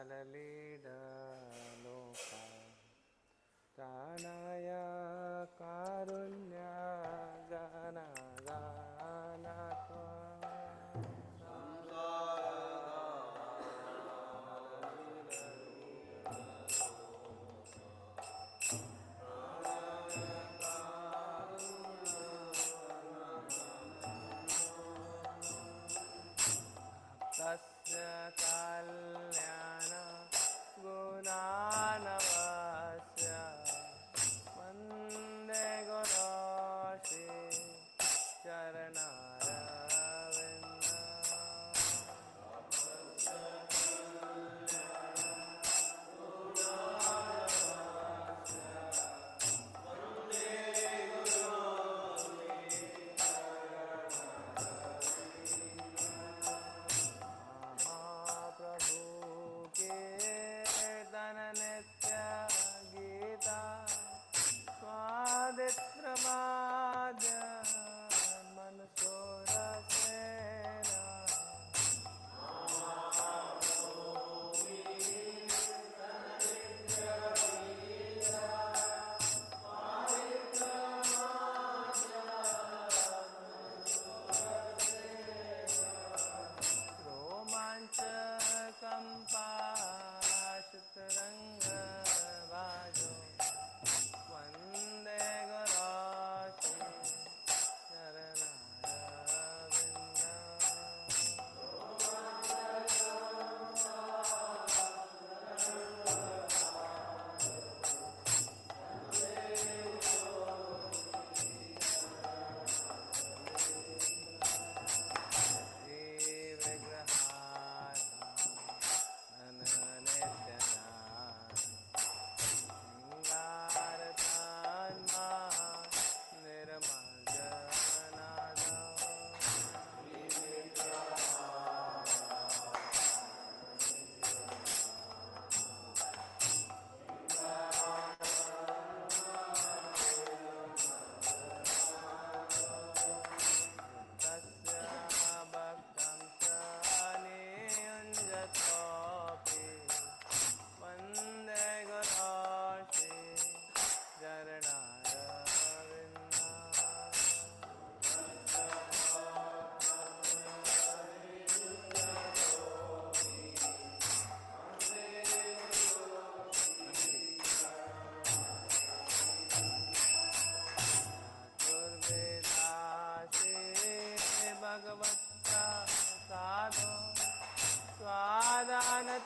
ललिडलोका कानय कारुण्य गणगणत्वा तस्य कल्याण गुणानवस्य वन्दे गुरोषि चरणारविन्द नित्य गीता स्वादित्रमाद्य मनसोरसेना रोमाञ्चकम्पाशतरङ्गबाजो वन्दे गुरोषि चरणारविन्द वन्दे गुरोषि चरणारविन्द दुर्वेदासे भगवत्ता साधो स्वादानतेप्ता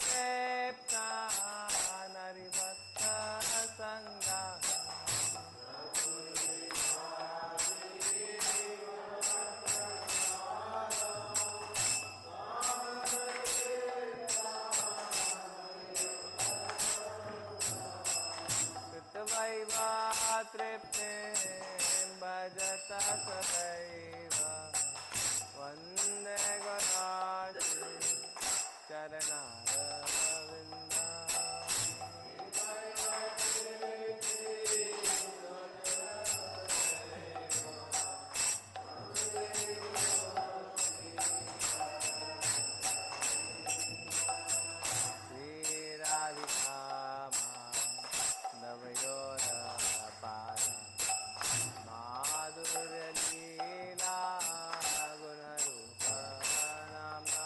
नरिभक्त संगा कृतवैवा तृप्ते भजत सदैव वन्दे गुरोषि चरणारविन्द श्रीराधिका माधवयोरपार माधुर्यलीला गुणरूप नाम्ना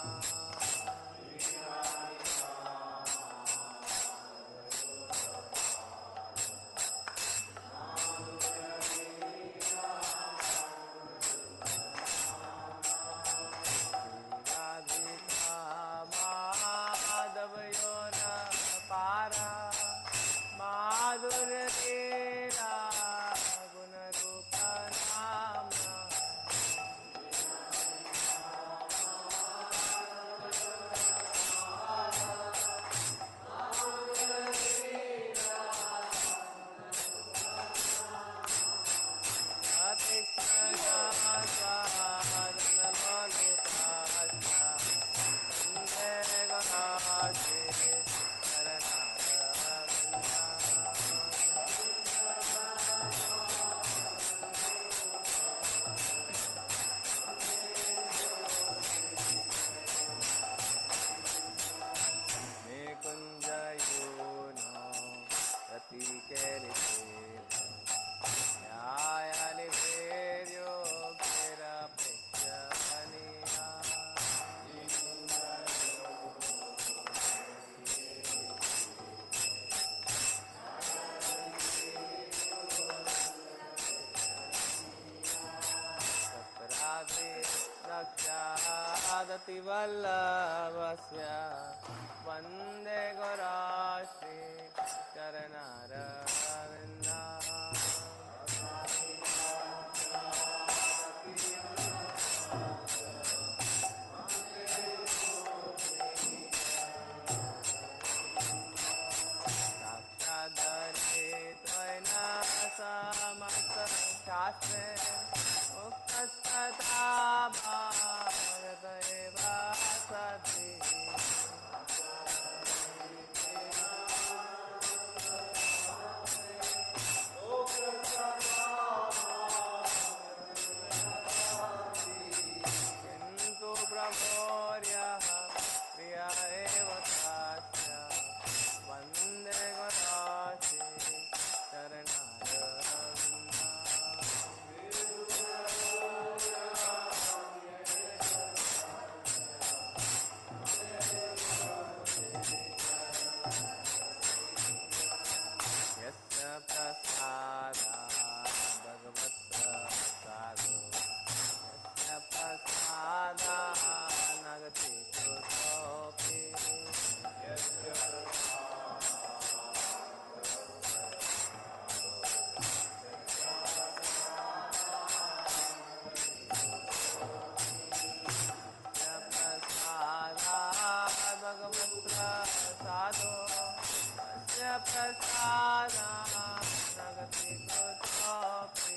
श्रीवल्लभस्य वन्दे गुराश्री चरणारविन्दा साक्षादर्शित्वैना समस्तशास्त्रे उक्तस्तथा भारत एव सति किन्तु प्रभोर्यः प्रिय एव तस्य वन्दे गुराश्री चरणारविन्दा यस्य प्रसादात् भगवत्प्रसादो यस्य प्रसादात् नगति कुतोऽपि भगवत्प्रसादो यस्य प्रसादात् नगति कुतोऽपि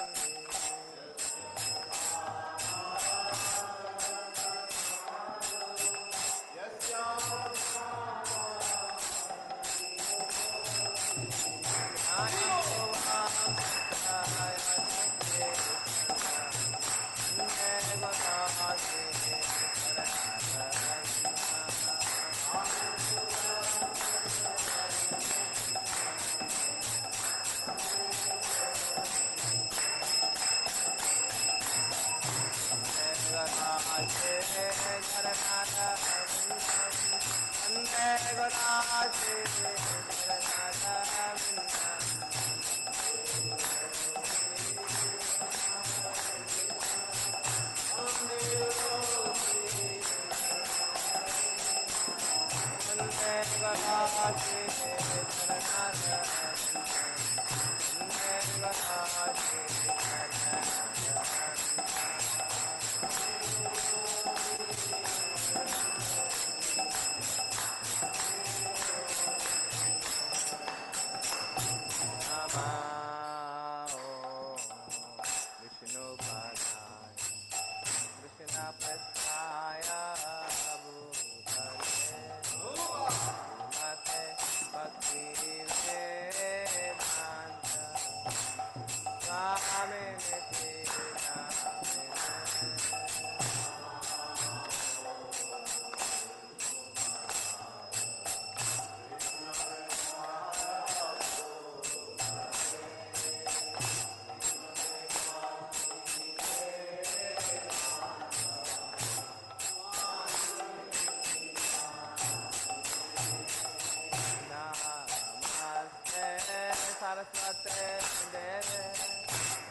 सरस्वते देवे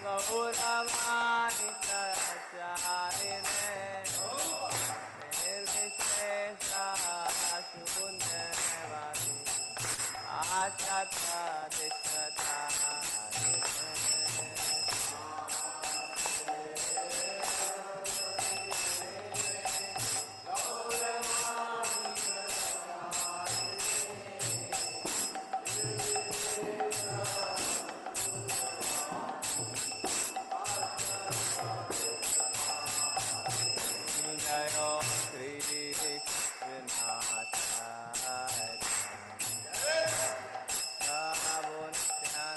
गौरवाणी प्रचारिणे निर्विशेषा शून्यवादी Krishna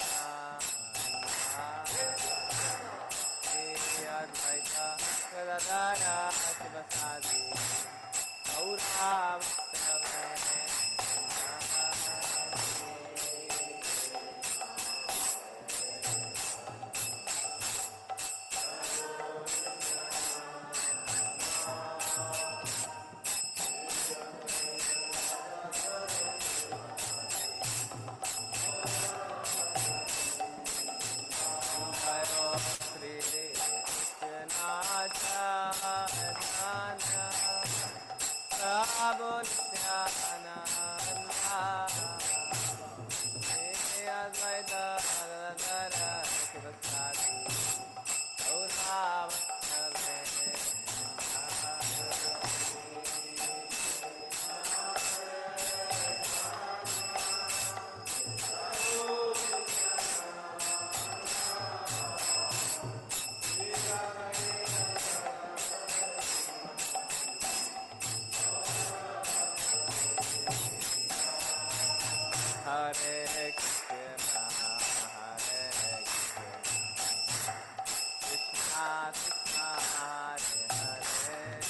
Hare Krishna, Krishna Krishna, Hare Hare,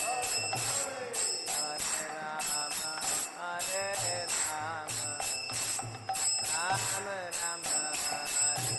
Hare Rama, Hare Rama, Rama Rama, Hare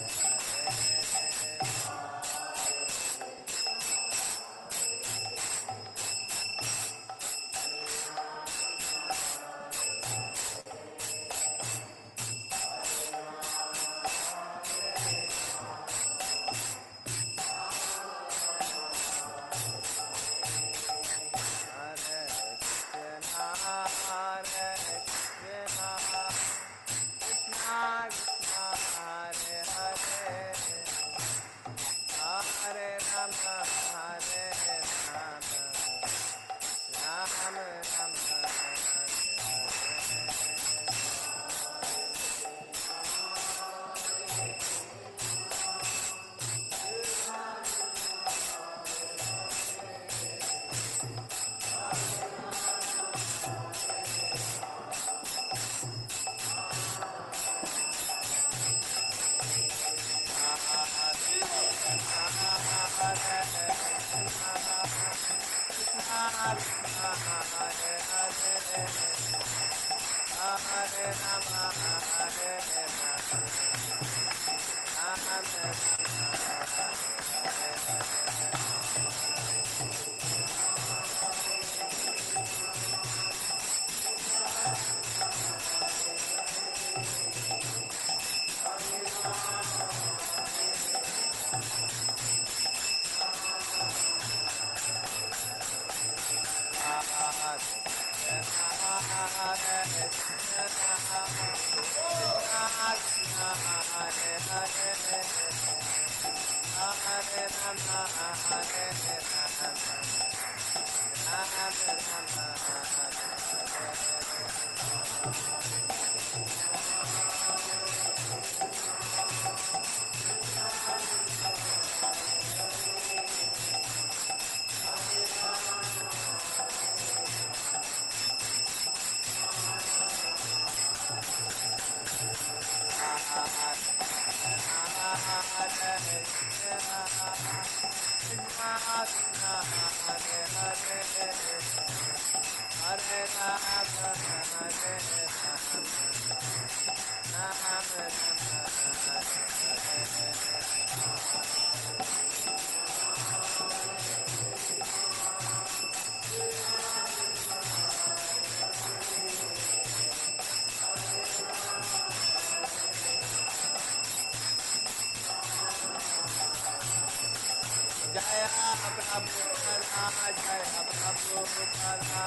Jaya Prabhupada, Jaya Prabhupada,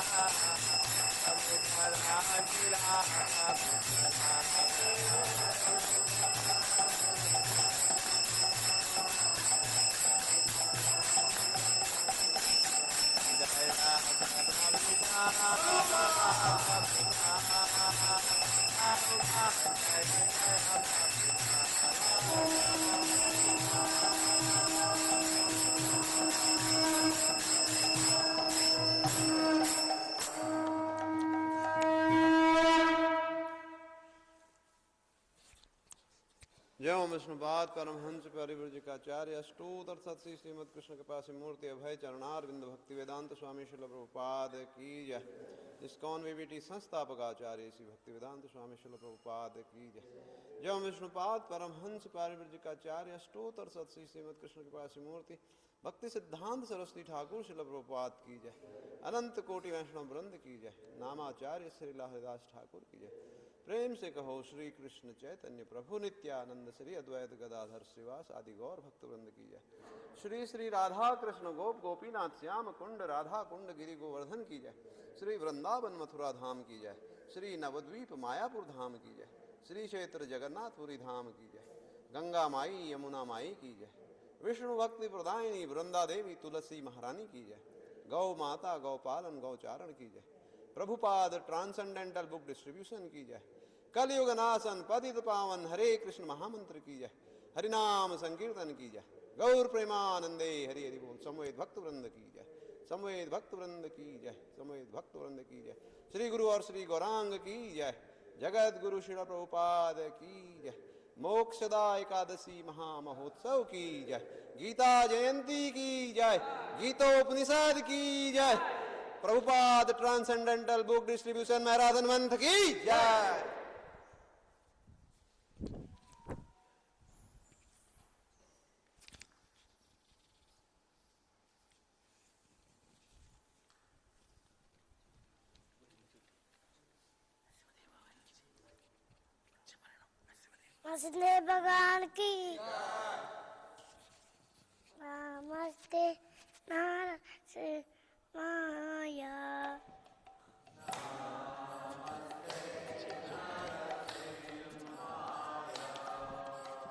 Prabhupada, Jila ज्यों विष्णुपाद परमहंस परिव्रजकाचार्य अष्टोत्तर सत्सी श्रीमद कृष्ण कृपा से मूर्ति अभय चरणारविंद भक्ति वेदांत स्वामी शिल प्रभुपाद की जय। इस्कॉन वीवीटी संस्थापक आचार्य श्री भक्ति वेदांत स्वामी शिल प्रभुपाद की जय। ज्यों विष्णुपाद परमहंस परिव्रजकाचार्य अष्टोत्तर सत्सी श्रीमद कृष्ण कृपा से मूर्ति भक्ति सिद्धांत सरस्वती ठाकुर शिल प्रभुपाद की जय। अनंत कोटि वैष्णव वृंद की जय। नामाचार्य श्री लाहदास ठाकुर की जय। प्रेम से कहो श्री कृष्ण चैतन्य प्रभु नित्यानंद श्री अद्वैत गदाधर श्रीवास आदि गौर भक्त वृंद की जय। श्री श्री राधा कृष्ण गोप गोपीनाथ श्याम कुंड राधा कुंड गिरि गोवर्धन की जय। श्री वृंदावन मथुरा धाम की जय। श्री नवद्वीप मायापुर धाम की जय। श्री क्षेत्र जगन्नाथपुरी धाम की जय। गंगा माई यमुना माई की जय। विष्णु भक्ति प्रदायिनी वृंदा देवी तुलसी महारानी की जय। गौ माता गौपालन गौचारण की जय। प्रभुपाद ट्रांसेंडेंटल बुक डिस्ट्रीब्यूशन की जय। कलयुग नाशन पतित पावन हरे कृष्ण महामंत्र की जय। हरिनाम संकीर्तन की जय। गौर प्रेमानंदे हरि हरि बोल। समवेत भक्त वृंद की जय। समवेत भक्त वृंद की जय। समवेत भक्त वृंद की जय। श्री गुरु और श्री गौरांग की जय। जगत गुरु श्रील प्रभुपाद की जय। मोक्षदा एकादशी महामहोत्सव की जय। गीता जयंती की जय। गीतोपनिषद की जय। Prabhupada transcendental book distribution marathon month की जय। वासुदेव भगवान की नमस्ते नारद माया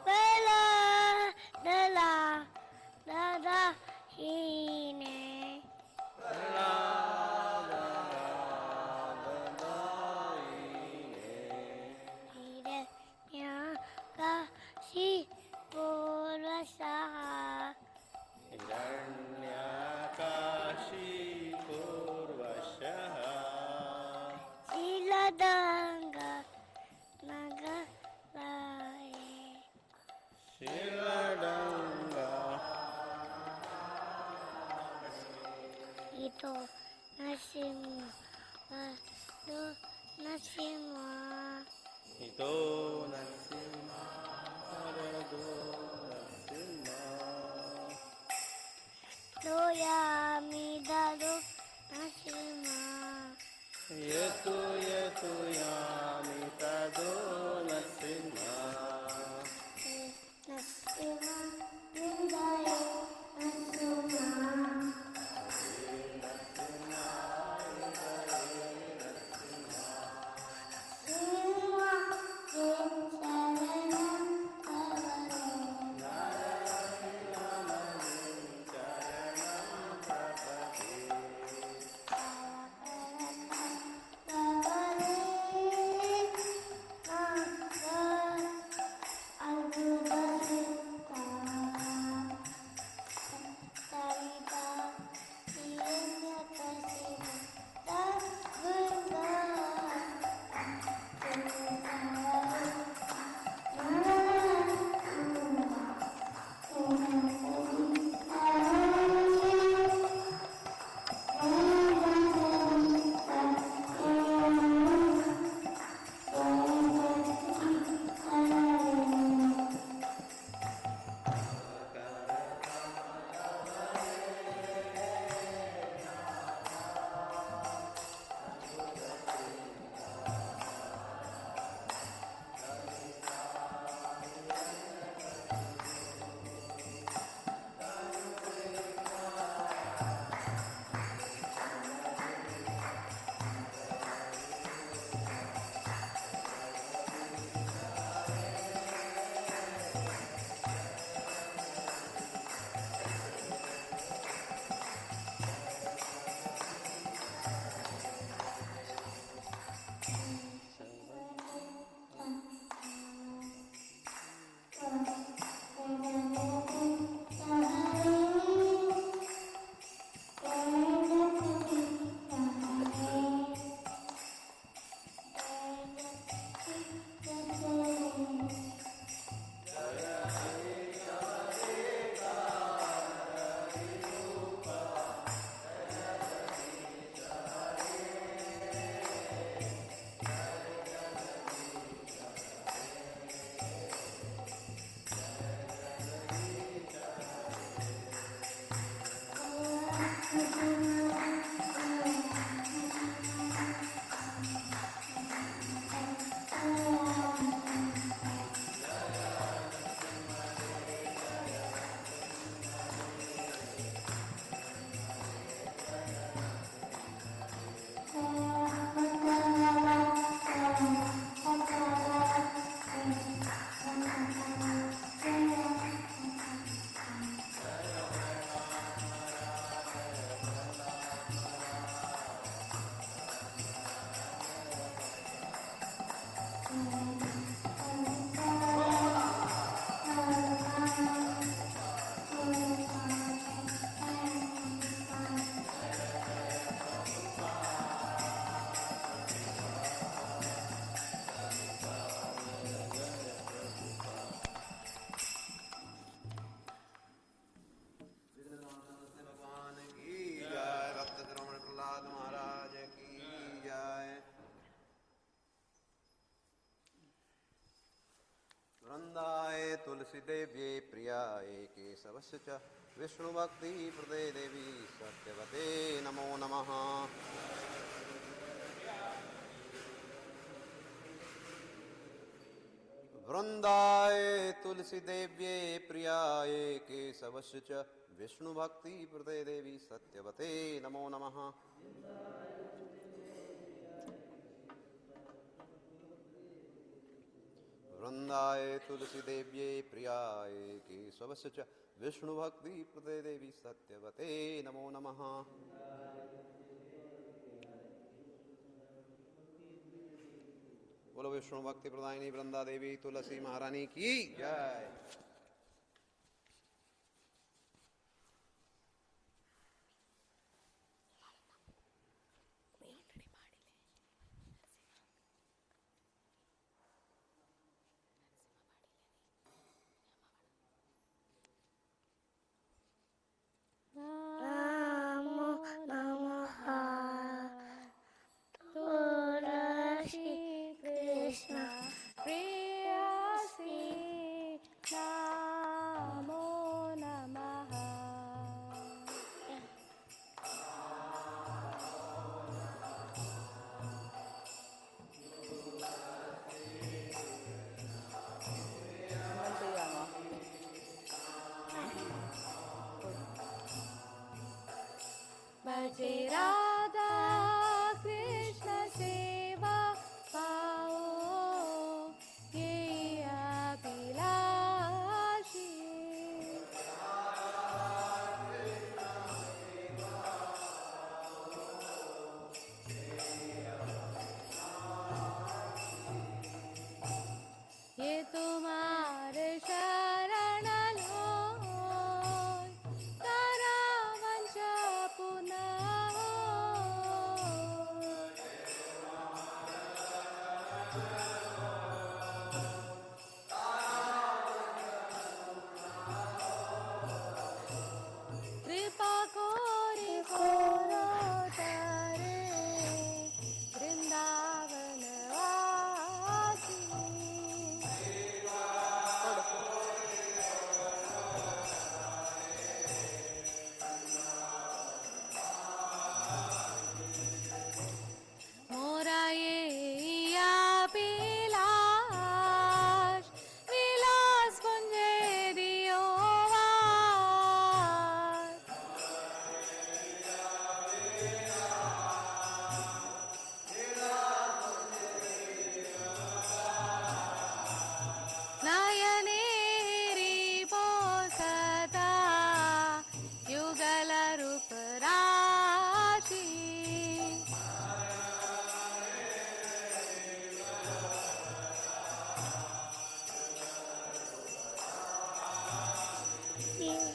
बेला डला दादा ही ने Danga Nagalaye Shiladanga Ito Nasimha Do Nasimha Ito Nasimha Do Nasimha Doyami Dado Nasimha Yetu Yetu Yami Tado Nasimha Nasimha Nindayo Nasimha तुलसीदेव्यै प्रियाय केशवस्य च विष्णुभक्तिप्रदे देवी सत्यवते नमो नमः। वृन्दाय तुलसीदेव्यै प्रियाय केशवस्य च विष्णुभक्तिप्रदे देवी सत्यवते नमो नमः। वृन्दाय तुलसीदेव्यै प्रियाय केशवस्य च विष्णुभक्तिप्रदे देवी सत्यवते नमो नमः। बोलो विष्णु भक्ति प्रदायिनी वृंदा देवी तुलसी महारानी की जय। नमो नमः तुलसी कृष्ण प्रेयसी नमो नमः। भजे राधा कृष्ण सेवा पाओ ये अभिलाषी। ये तुम्हारे शरण लो तारा वंश पुनः हो। कृपा कोरि कोरो तारे वृंदावन वासी। मोरा ये अभिलाष विलास कुंजे दियो वास। नयने रिपो सदा युगल रूप राशि।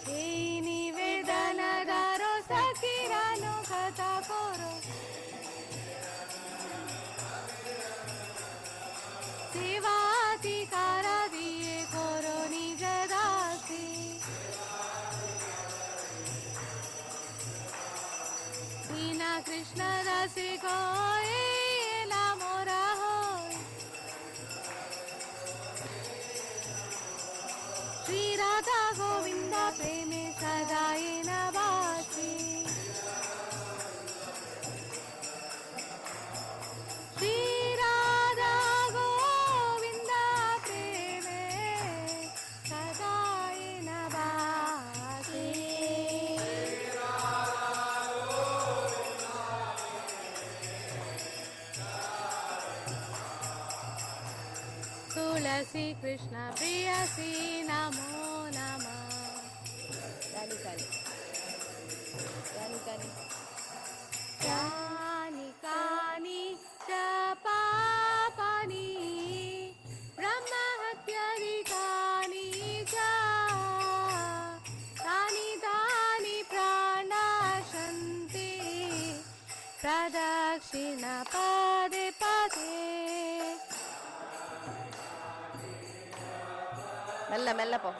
हे निवेदन दारो सखीरानो कथा करो सेवाधिकार दिए करो निज दासी। दीना कृष्ण दासी को एला मोरा होय। श्री राधा गोविंद प्रेमे सदाए नवासी। श्री राधा गोविंद प्रेमे सदाए नवासी। तुलसी कृष्ण प्रियसी नमो नमः। यानि कानि च पापानि ब्रह्महत्याधिकानि च तानि तानि प्रणश्यन्ति प्रदक्षिण पदे पदे। మెల్ల మెల్ల పో.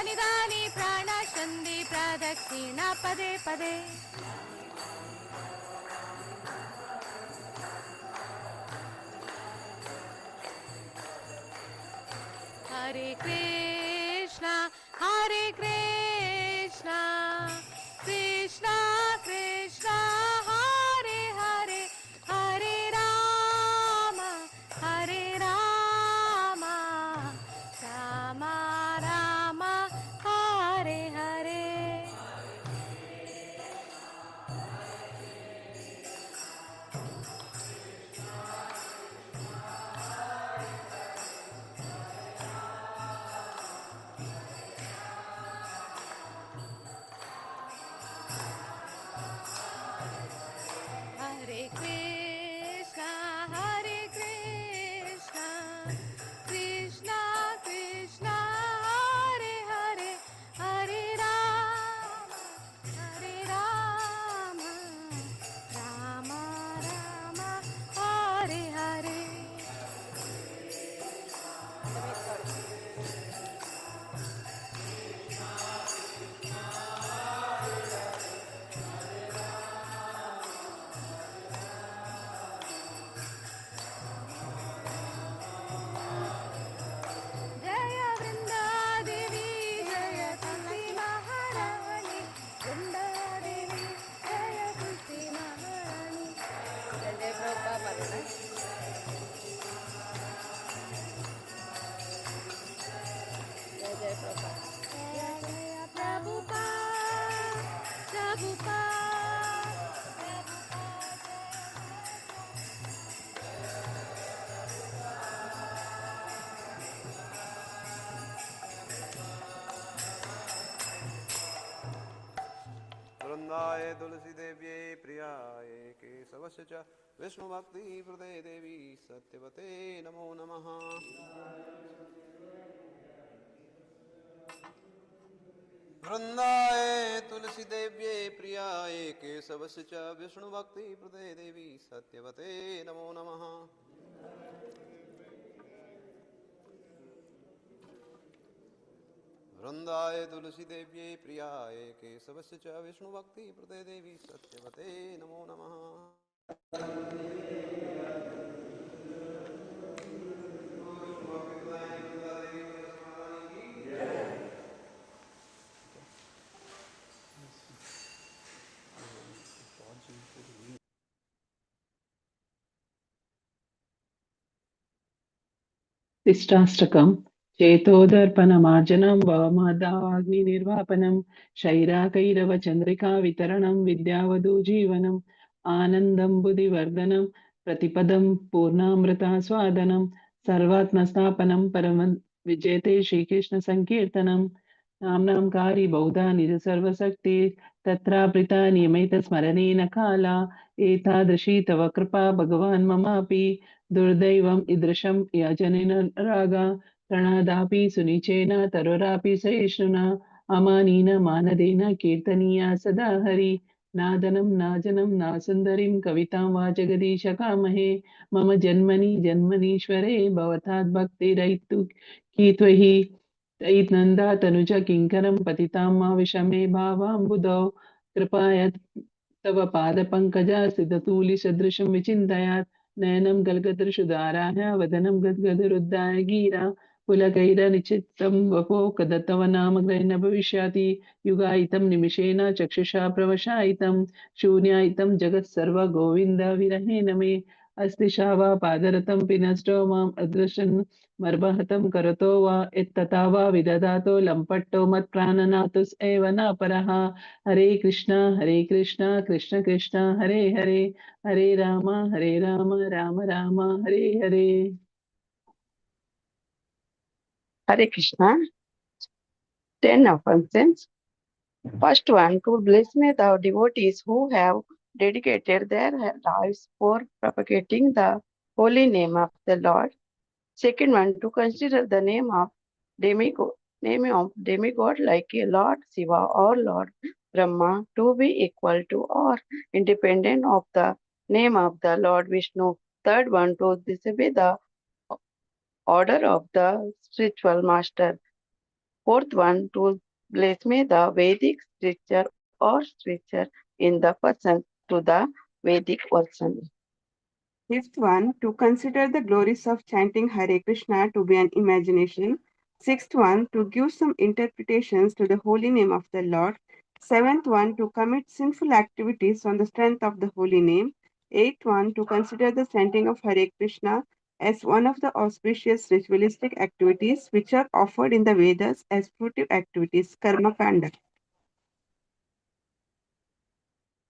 निदानि प्राणशन्ति प्रदक्षिणा पदे पदे Hare Krishna, Krishna Krishna, Hare Hare, Hare Rama, Rama Rama, Hare Hare. Hare Krishna, Krishna Krishna, Hare Hare, Hare Rama, Rama Rama, Hare Hare. Jaya Vrinda Devi, Jaya Tulsi Maharani, Vrinda Devi, Jaya Tulsi Maharani. Jai Prabhupada. Jai Prabhupada. Jaya Prabhupada, Prabhupada. वृंदाय तुलसी देव्ये प्रियाय केशवस्य च विष्णुभक्ति प्रदे देवी सत्यवते नमो नमः। वृंदाय तुलसी देव्ये प्रियाय केशवस्य च विष्णुभक्ति प्रदे देवी सत्यवते नमो नमः। वृंदाय तुलसी देव्ये प्रियाय केशवस्य च विष्णुभक्ति प्रदे देवी सत्यवते नमो नमः। तिष्ठाष्टकम् चेतोदर्पणमार्जनं भवमदाग्निर्वापनं शैराकैरवचन्द्रिका वितरणं विद्यावधूजीवनम् आनन्दं बुद्धिवर्धनं प्रतिपदं पूर्णामृतास्वादनं सर्वात्मस्थापनं परमं विजयते श्रीकृष्णसङ्कीर्तनं नाम्नांकारी बहुधा निज सर्वशक्ति तत्रावृता नियमितस्मरणेन काला एतादृशी तव कृपा भगवान् ममापि दुर्दैवम् ईदृशं यजनेन रागा प्रणादापि सुनिचेन तरुरापि सहिष्णुना अमानीन मानदेन कीर्तनीया सदा हरि नादनं नाजनं नासुन्दरीं कवितां वा जगदीश कामहे मम जन्मनि जन्मनीश्वरे भवताद् भक्तिरैतु की त्वहि तैर्नन्दा तनुज किङ्करं पतितां मा विषमे भावाम्बुधौ कृपाय तव पादपङ्कजा सिद्धतूलिसदृशं विचिन्तयात् नयनं गलगदृशुधाराः वदनं गद्गदरुद्धाय गिरा पुलकैरनिचितं वपो कदा तव नाम ग्रहण भविष्याति युगायितं निमिषेण चक्षुषा प्रवशायितं शून्यायितं जगत्सर्व गोविन्द विरहेण मे अस्ति शावा पादरतं पिनष्टो माम् अदृशन् मर्महतं करतो वा यत्तथा वा विदधातो लम्पट्टो मत्प्राणनाथुस् एव न परः हरे Krishna Krishna Krishna Hare Hare Hare Ram Ram Ram Hare Hare. Hare Krishna. 10 offenses. First one, to bless me the devotees who have dedicated their lives for propagating the holy name of the Lord. Second one, to consider the name of demigod like a Lord Shiva or Lord Brahma to be equal to or independent of the name of the Lord Vishnu. Third one, to disobey the order of the spiritual master. Fourth one, to bless me the Vedic scripture or scripture in the person to the Vedic version. Fifth one, to consider the glories of chanting Hare Krishna to be an imagination. Sixth one, to give some interpretations to the holy name of the Lord. Seventh one, to commit sinful activities on the strength of the holy name. Eighth one, to consider the chanting of Hare Krishna as one of the auspicious ritualistic activities which are offered in the Vedas as fruitive activities, karma kanda.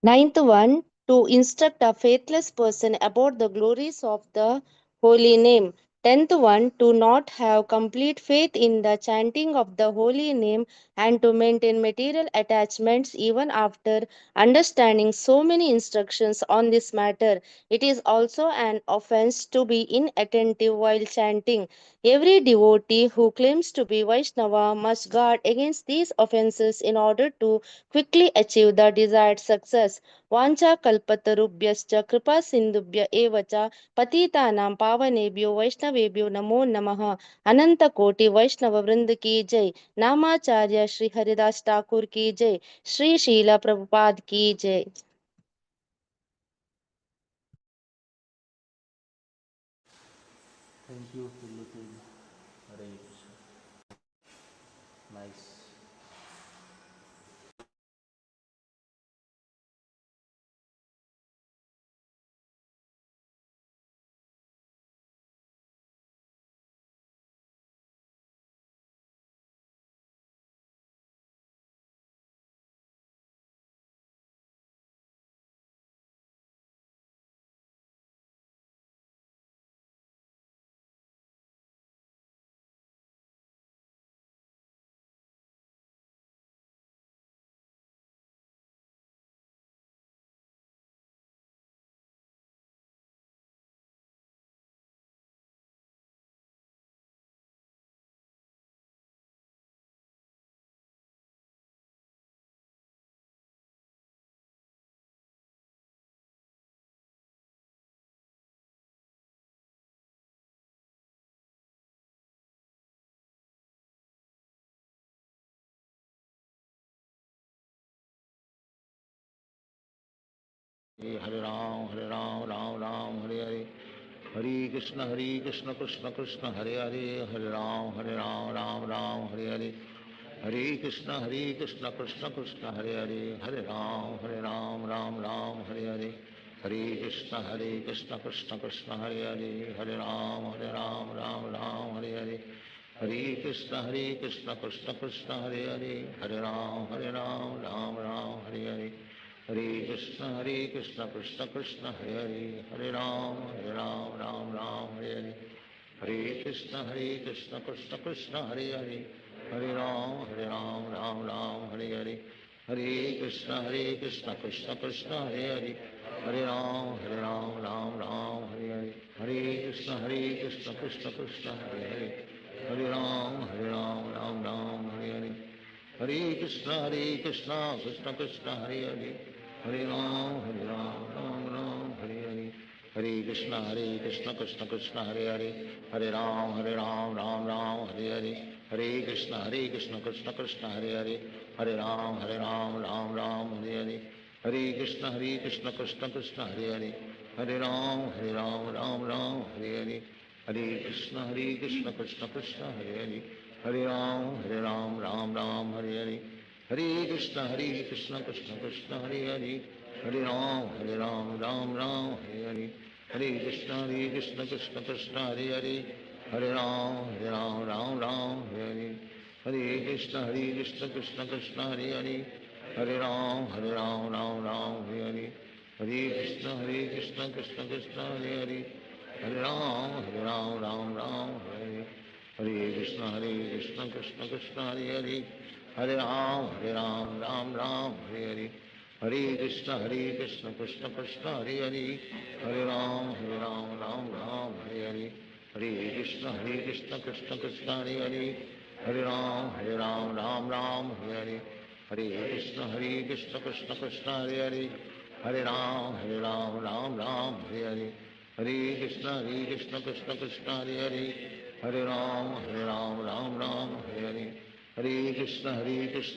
Ninth one, to instruct a faithless person about the glories of the holy name. 10th one, to not have complete faith in the chanting of the holy name and to maintain material attachments even after understanding so many instructions on this matter. It is also an offense to be inattentive while chanting. Every devotee who claims to be Vaishnava must guard against these offenses in order to quickly achieve the desired success. वाञ्छा कल्पतरुभ्यश्च कृपा सिन्धुभ्य एव च पतितानां पावनेभ्यो वैष्णवेभ्यो नमो नमः. अनंत कोटि वैष्णव वृंद की जय. नामाचार्य श्री हरिदास ठाकुर की जय. श्री शीला प्रभुपाद की जय. Thank you, Pulutin. Hare Krishna. Nice. Hare Ram, Ram Ram, Hare Hare. Hare Krishna, Krishna Krishna, Hare Hare. Hare Ram, Ram Ram, Hare Hare. Hare Krishna, Krishna Krishna, Hare Hare. Hare Ram, Ram Ram, Hare Hare. Hare Krishna, Krishna Krishna, Hare Hare. Hare Ram, Ram Ram, Hare Hare. Hare Krishna, Krishna Krishna, Hare Hare. Hare Ram, Ram Ram, Hare Hare. Hare Krishna, Krishna Krishna, Hare Hare. Hare Ram, Ram Ram, Hare Hare. Hare Krishna, Krishna Krishna, Hare Hare. Hare Ram, Ram Hare Hare. Hare Krishna, Krishna Krishna, Hare Hare. Hare Ram, Ram Hare Hare. Hare Krishna, Krishna Krishna, Hare Hare. Hare Ram, Ram Hare Hare. Hare Krishna, Krishna Krishna, Hare Hare. Hare Ram, Ram Hare Hare. Hare Krishna, Krishna Krishna, Hare Hare. Hare Ram, Ram Hare Hare. Hare Krishna, Krishna Krishna, Hare Hare. Hare Ram, Ram Hare Hare. Hare Krishna, Krishna Krishna, Hare Hare. Hare Ram, Ram Hare Hare. Hare Krishna, Krishna Krishna, Hare Hare. Hare Ram, Ram Hare Hare. Hare Krishna, Krishna Krishna, Hare Hare. Hare Ram, Ram Hare Hare. Hare Krishna, Krishna Krishna, Hare Hare. Hare Ram, Ram Hare Hare. Hare Krishna, Krishna Krishna, Hare Hare. Hare Ram, Ram Hare Hare. Hare Krishna, Krishna Krishna, Hare Hare. Hare Ram, Ram Hare Hare. Hare Krishna, Krishna Krishna, Hare Hare. Hare Ram, Ram Hare Hare. Hare Krishna, Krishna Krishna, Hare Hare. Hare Ram, Ram Hare Hare. Hare Krishna, Krishna Krishna, Hare Hare. Hare Ram, Ram Hare Hare. Hare Krishna, Krishna Krishna, Hare Hare. Hare Ram, Ram Hare Hare. Hare Krishna, Krishna Krishna, Hare Hare. Hare Ram, Ram Hare Hare. Hare Krishna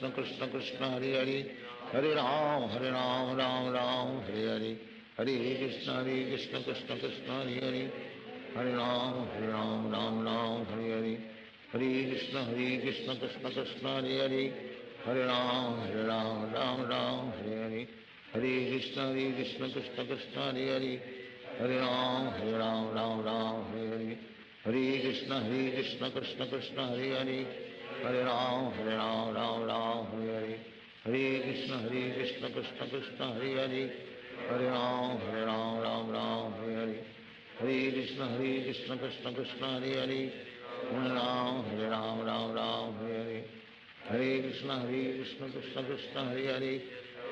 Krishna Krishna Hare Hare Hare Ram Ram Ram Hare Hare Hare Krishna Krishna Krishna Hare Hare Hare Ram Ram Ram Hare Hare Hare Krishna Krishna Krishna Hare Hare Hare Ram Ram Hare Hare Hare Krishna Krishna Krishna Hare Hare Hare Ram Ram Hare Hare Hare Krishna Krishna Krishna Hare Hare Hare Ram Ram Hare Hare Hare Krishna Krishna Krishna Hare Hare Hare Ram Ram Hare Hare Hare Krishna Krishna Krishna Hare Hare Hare Ram Ram Hare Hare Hare Krishna Krishna Krishna Hare Hare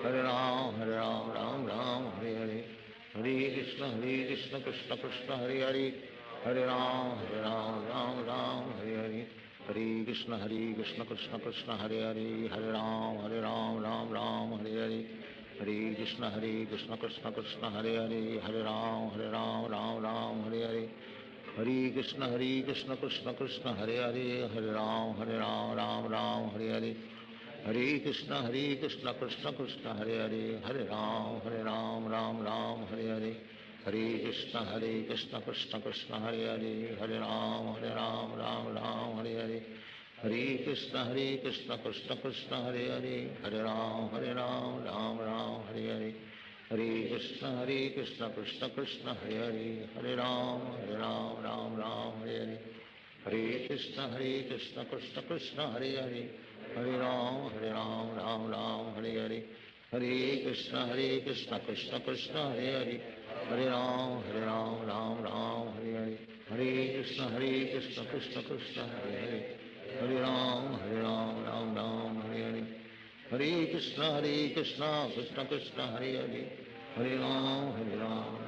Hare Ram Ram Hare Hare Hare Krishna Krishna Krishna Hare Hare Hare Ram Ram Hare Hare Hare Krishna Krishna Krishna Hare Hare Hare Ram Ram Hare Hare Hare Krishna Krishna Krishna Hare Hare Hare Ram Ram Hare Hare Hare Krishna Krishna Krishna Hare Hare Hare Ram Ram Hare Hare Hare Krishna Krishna Krishna Hare Hare Hare Ram Ram Hare Hare Hare Krishna Krishna Krishna Hare Hare Hare Ram Ram Hare Hare Hare Krishna Krishna Krishna Hare Hare Hare Ram Ram Hare Hare Hare Krishna Krishna Krishna Hare Hare Hare Ram Ram Hare Hare Hare Krishna Krishna Krishna Hare Hare Hare Ram Ram Hare Hare Hare Krishna Krishna Krishna Hare Hare Hare Ram Ram Hare Hare Hare Krishna Krishna Krishna Hare Hare Hare Ram Ram Hare Hare Hare Krishna Krishna Krishna Hare Hare Hare Ram Hare Hare Hare Krishna Krishna Krishna Hare Hare Hare Ram Ram Hare Hare Hare Krishna Krishna Krishna Hare Hare Hare Ram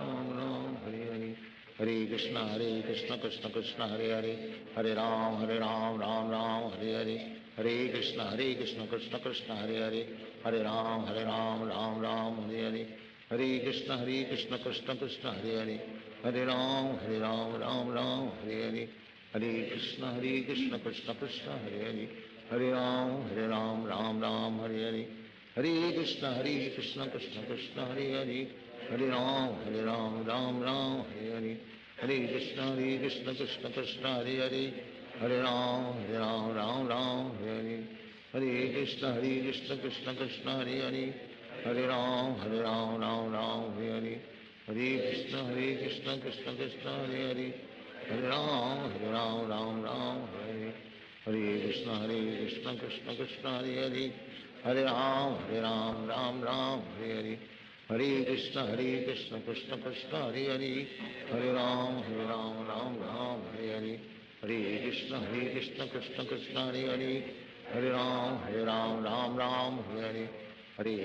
Ram Hare Hare Hare Krishna Krishna Krishna Hare Hare Hare Ram Ram Hare Hare Hare Krishna Krishna Krishna Hare Hare Hare Ram Ram Hare Hare Hare Krishna Krishna Krishna Hare Hare Hare Ram Ram Hare Hare Hare Krishna Krishna Krishna Hare Hare Hare Ram Ram Hare Hare Hare Krishna Krishna Krishna Hare Hare Hare Ram Ram Hare Hare Hare Krishna Krishna Krishna Hare Hare Hare Ram Ram Hare Hare Hare Krishna Krishna Krishna Hare Hare Hare Ram Ram Hare Hare Hare Krishna Krishna Krishna Hare Hare Hare Ram Ram Hare Hare Hare Krishna Krishna Krishna Hare Hare Hare Ram Ram Hare Hare Hare Krishna Krishna Krishna Hare Hare Hare Ram Ram Hare Hare Hare Krishna Krishna Krishna Hare Hare Hare Ram Ram Hare Hare Hare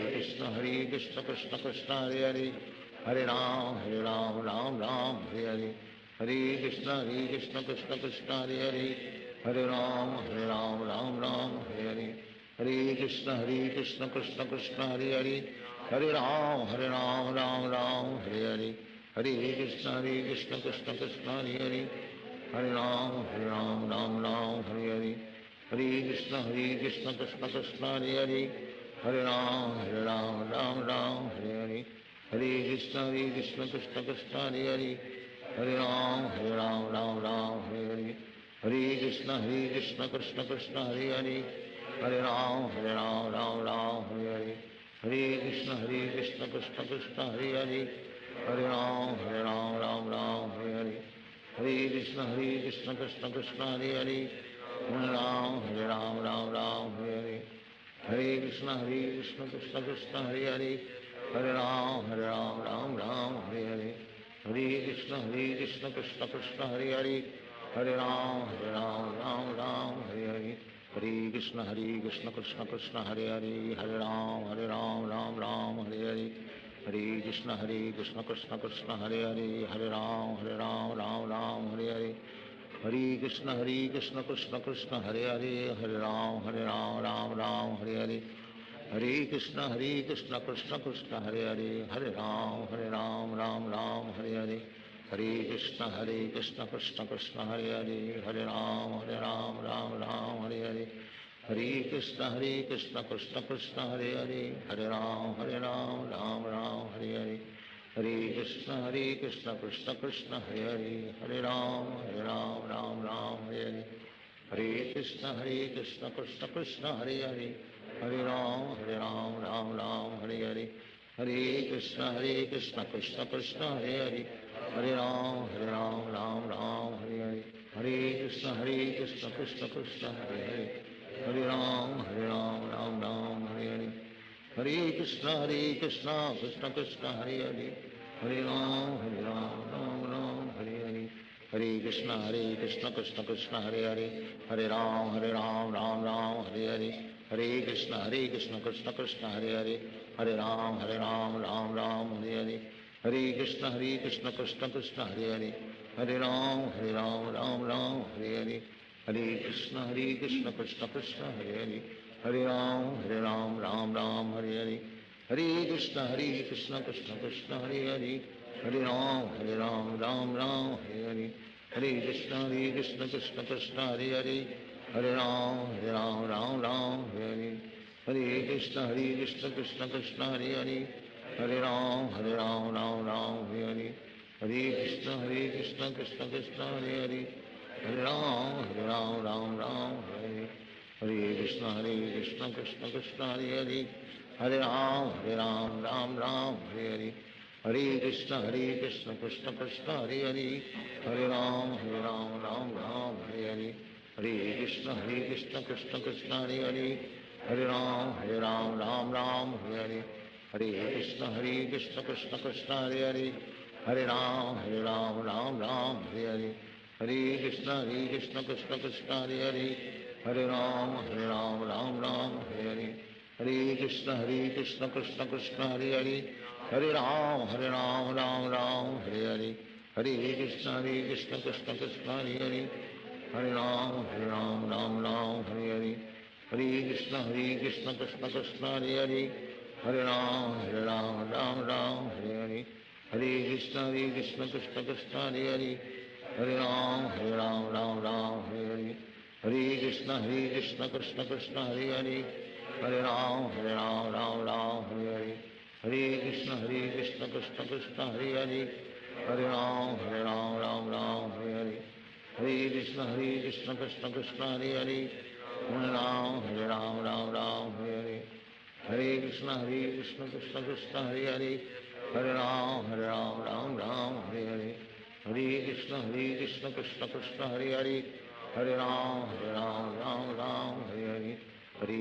Krishna Krishna Krishna Hare Hare Hare Ram Ram Hare Hare Hare Krishna Krishna Krishna Hare Hare Hare Ram Ram Hare Hare Hare Krishna Krishna Krishna Hare Hare Hare Ram Ram Hare Hare Hare Krishna Krishna Krishna Hare Hare Hare Ram Ram Hare Hare Hare Krishna Krishna Krishna Hare Hare Hare Ram Ram Hare Hare Hare Krishna Krishna Krishna Hare Hare Hare Ram Ram Hare Hare Hare Krishna Krishna Krishna Hare Hare Hare Ram Ram Hare Hare Hare Krishna Krishna Krishna Hare Hare Hare Ram Ram Hare Hare Hare Krishna Krishna Krishna Hare Hare Hare Ram Ram Hare Hare Hare Krishna Krishna Krishna Hare Hare Hare Ram Ram Hare Hare Hare Krishna Krishna Krishna Hare Hare Hare Ram Ram Hare Hare Hare Krishna Krishna Krishna Hare Hare Hare Ram Ram Hare Hare Hare Krishna Krishna Krishna Hare Hare Hare Ram Ram Hare Hare Hare Krishna Krishna Krishna Hare Hare Hare Ram Ram Hare Hare Hare Krishna Krishna Krishna Hare Hare, Hare Ram Ram Ram Hare Hare, Hare Krishna Krishna Krishna Hare Hare, Hare Ram Ram Ram Hare Hare, Hare Krishna Krishna Krishna Hare Hare, Hare Ram Ram Ram Hare Hare, Hare Krishna Krishna Krishna Hare Hare, Hare Ram Ram Hare Hare, Hare Krishna Krishna Krishna Hare Hare, Hare Ram Ram Ram Hare Hare, Hare Krishna Krishna Krishna Hare Hare, Hare Ram Ram Hare Hare, Hare Krishna Krishna Krishna Hare Hare, Hare Ram Ram Ram Hare Hare, Hare Krishna Krishna Krishna Hare Hare, Hare Ram Ram Ram Hare Hare, Hare Krishna Krishna Krishna Hare Hare, Hare Ram Ram Hare Hare, Hare Krishna Krishna Krishna Hare Hare, Hare Ram Ram Hare Hare, Hare Krishna Krishna Krishna Hare Hare, Hare Ram Ram Hare Hare, Hare Krishna Krishna Krishna Hare Hare, Hare Ram Ram Hare Hare, Hare Krishna Krishna Krishna Hare Hare, Hare Ram Ram Hare Hare, Hare Krishna Krishna Krishna Hare Hare, Hare Ram Hare Hare, Hare Krishna Krishna Krishna Hare Hare, Hare Ram Ram Hare Hare, Hare Krishna Krishna Krishna Hare Hare, Hare Ram Ram Hare Hare, Hare Krishna Krishna Krishna Hare Hare, Hare Ram Ram Hare Hare, Hare Krishna Krishna Krishna Hare Hare, Hare Ram Ram Hare Hare, Hare Krishna Krishna Krishna Hare Hare, Hare Ram Ram Hare Hare, Hare Krishna Krishna Krishna Hare Hare, Hare Ram Ram Hare Hare, Hare Krishna Krishna Krishna Hare Hare, Hare Ram Ram Hare Hare, Hare Krishna Krishna Krishna Hare Hare, Hare Ram Ram Hare Hare, Hare Krishna Krishna Krishna Hare Hare, Hare Ram Ram Hare Hare, Hare Krishna Krishna Krishna Hare Hare, Hare Ram Ram Hare Hare, Hare Krishna Krishna Krishna Hare Hare, Hare Ram Ram Hare Hare, Hare Krishna Krishna Krishna Hare Hare, Hare Ram Ram Hare Hare, Hare Krishna Krishna Krishna Hare Hare, Hare Ram Ram Hare Hare, Hare Krishna Krishna Krishna Hare Hare, Hare Ram Ram Hare Hare, Hare Krishna Krishna Krishna Hare Hare, Hare Ram Ram Hare Hare, Hare Krishna Krishna Krishna Hare Hare, Hare Ram Ram Hare Hare, Hare Krishna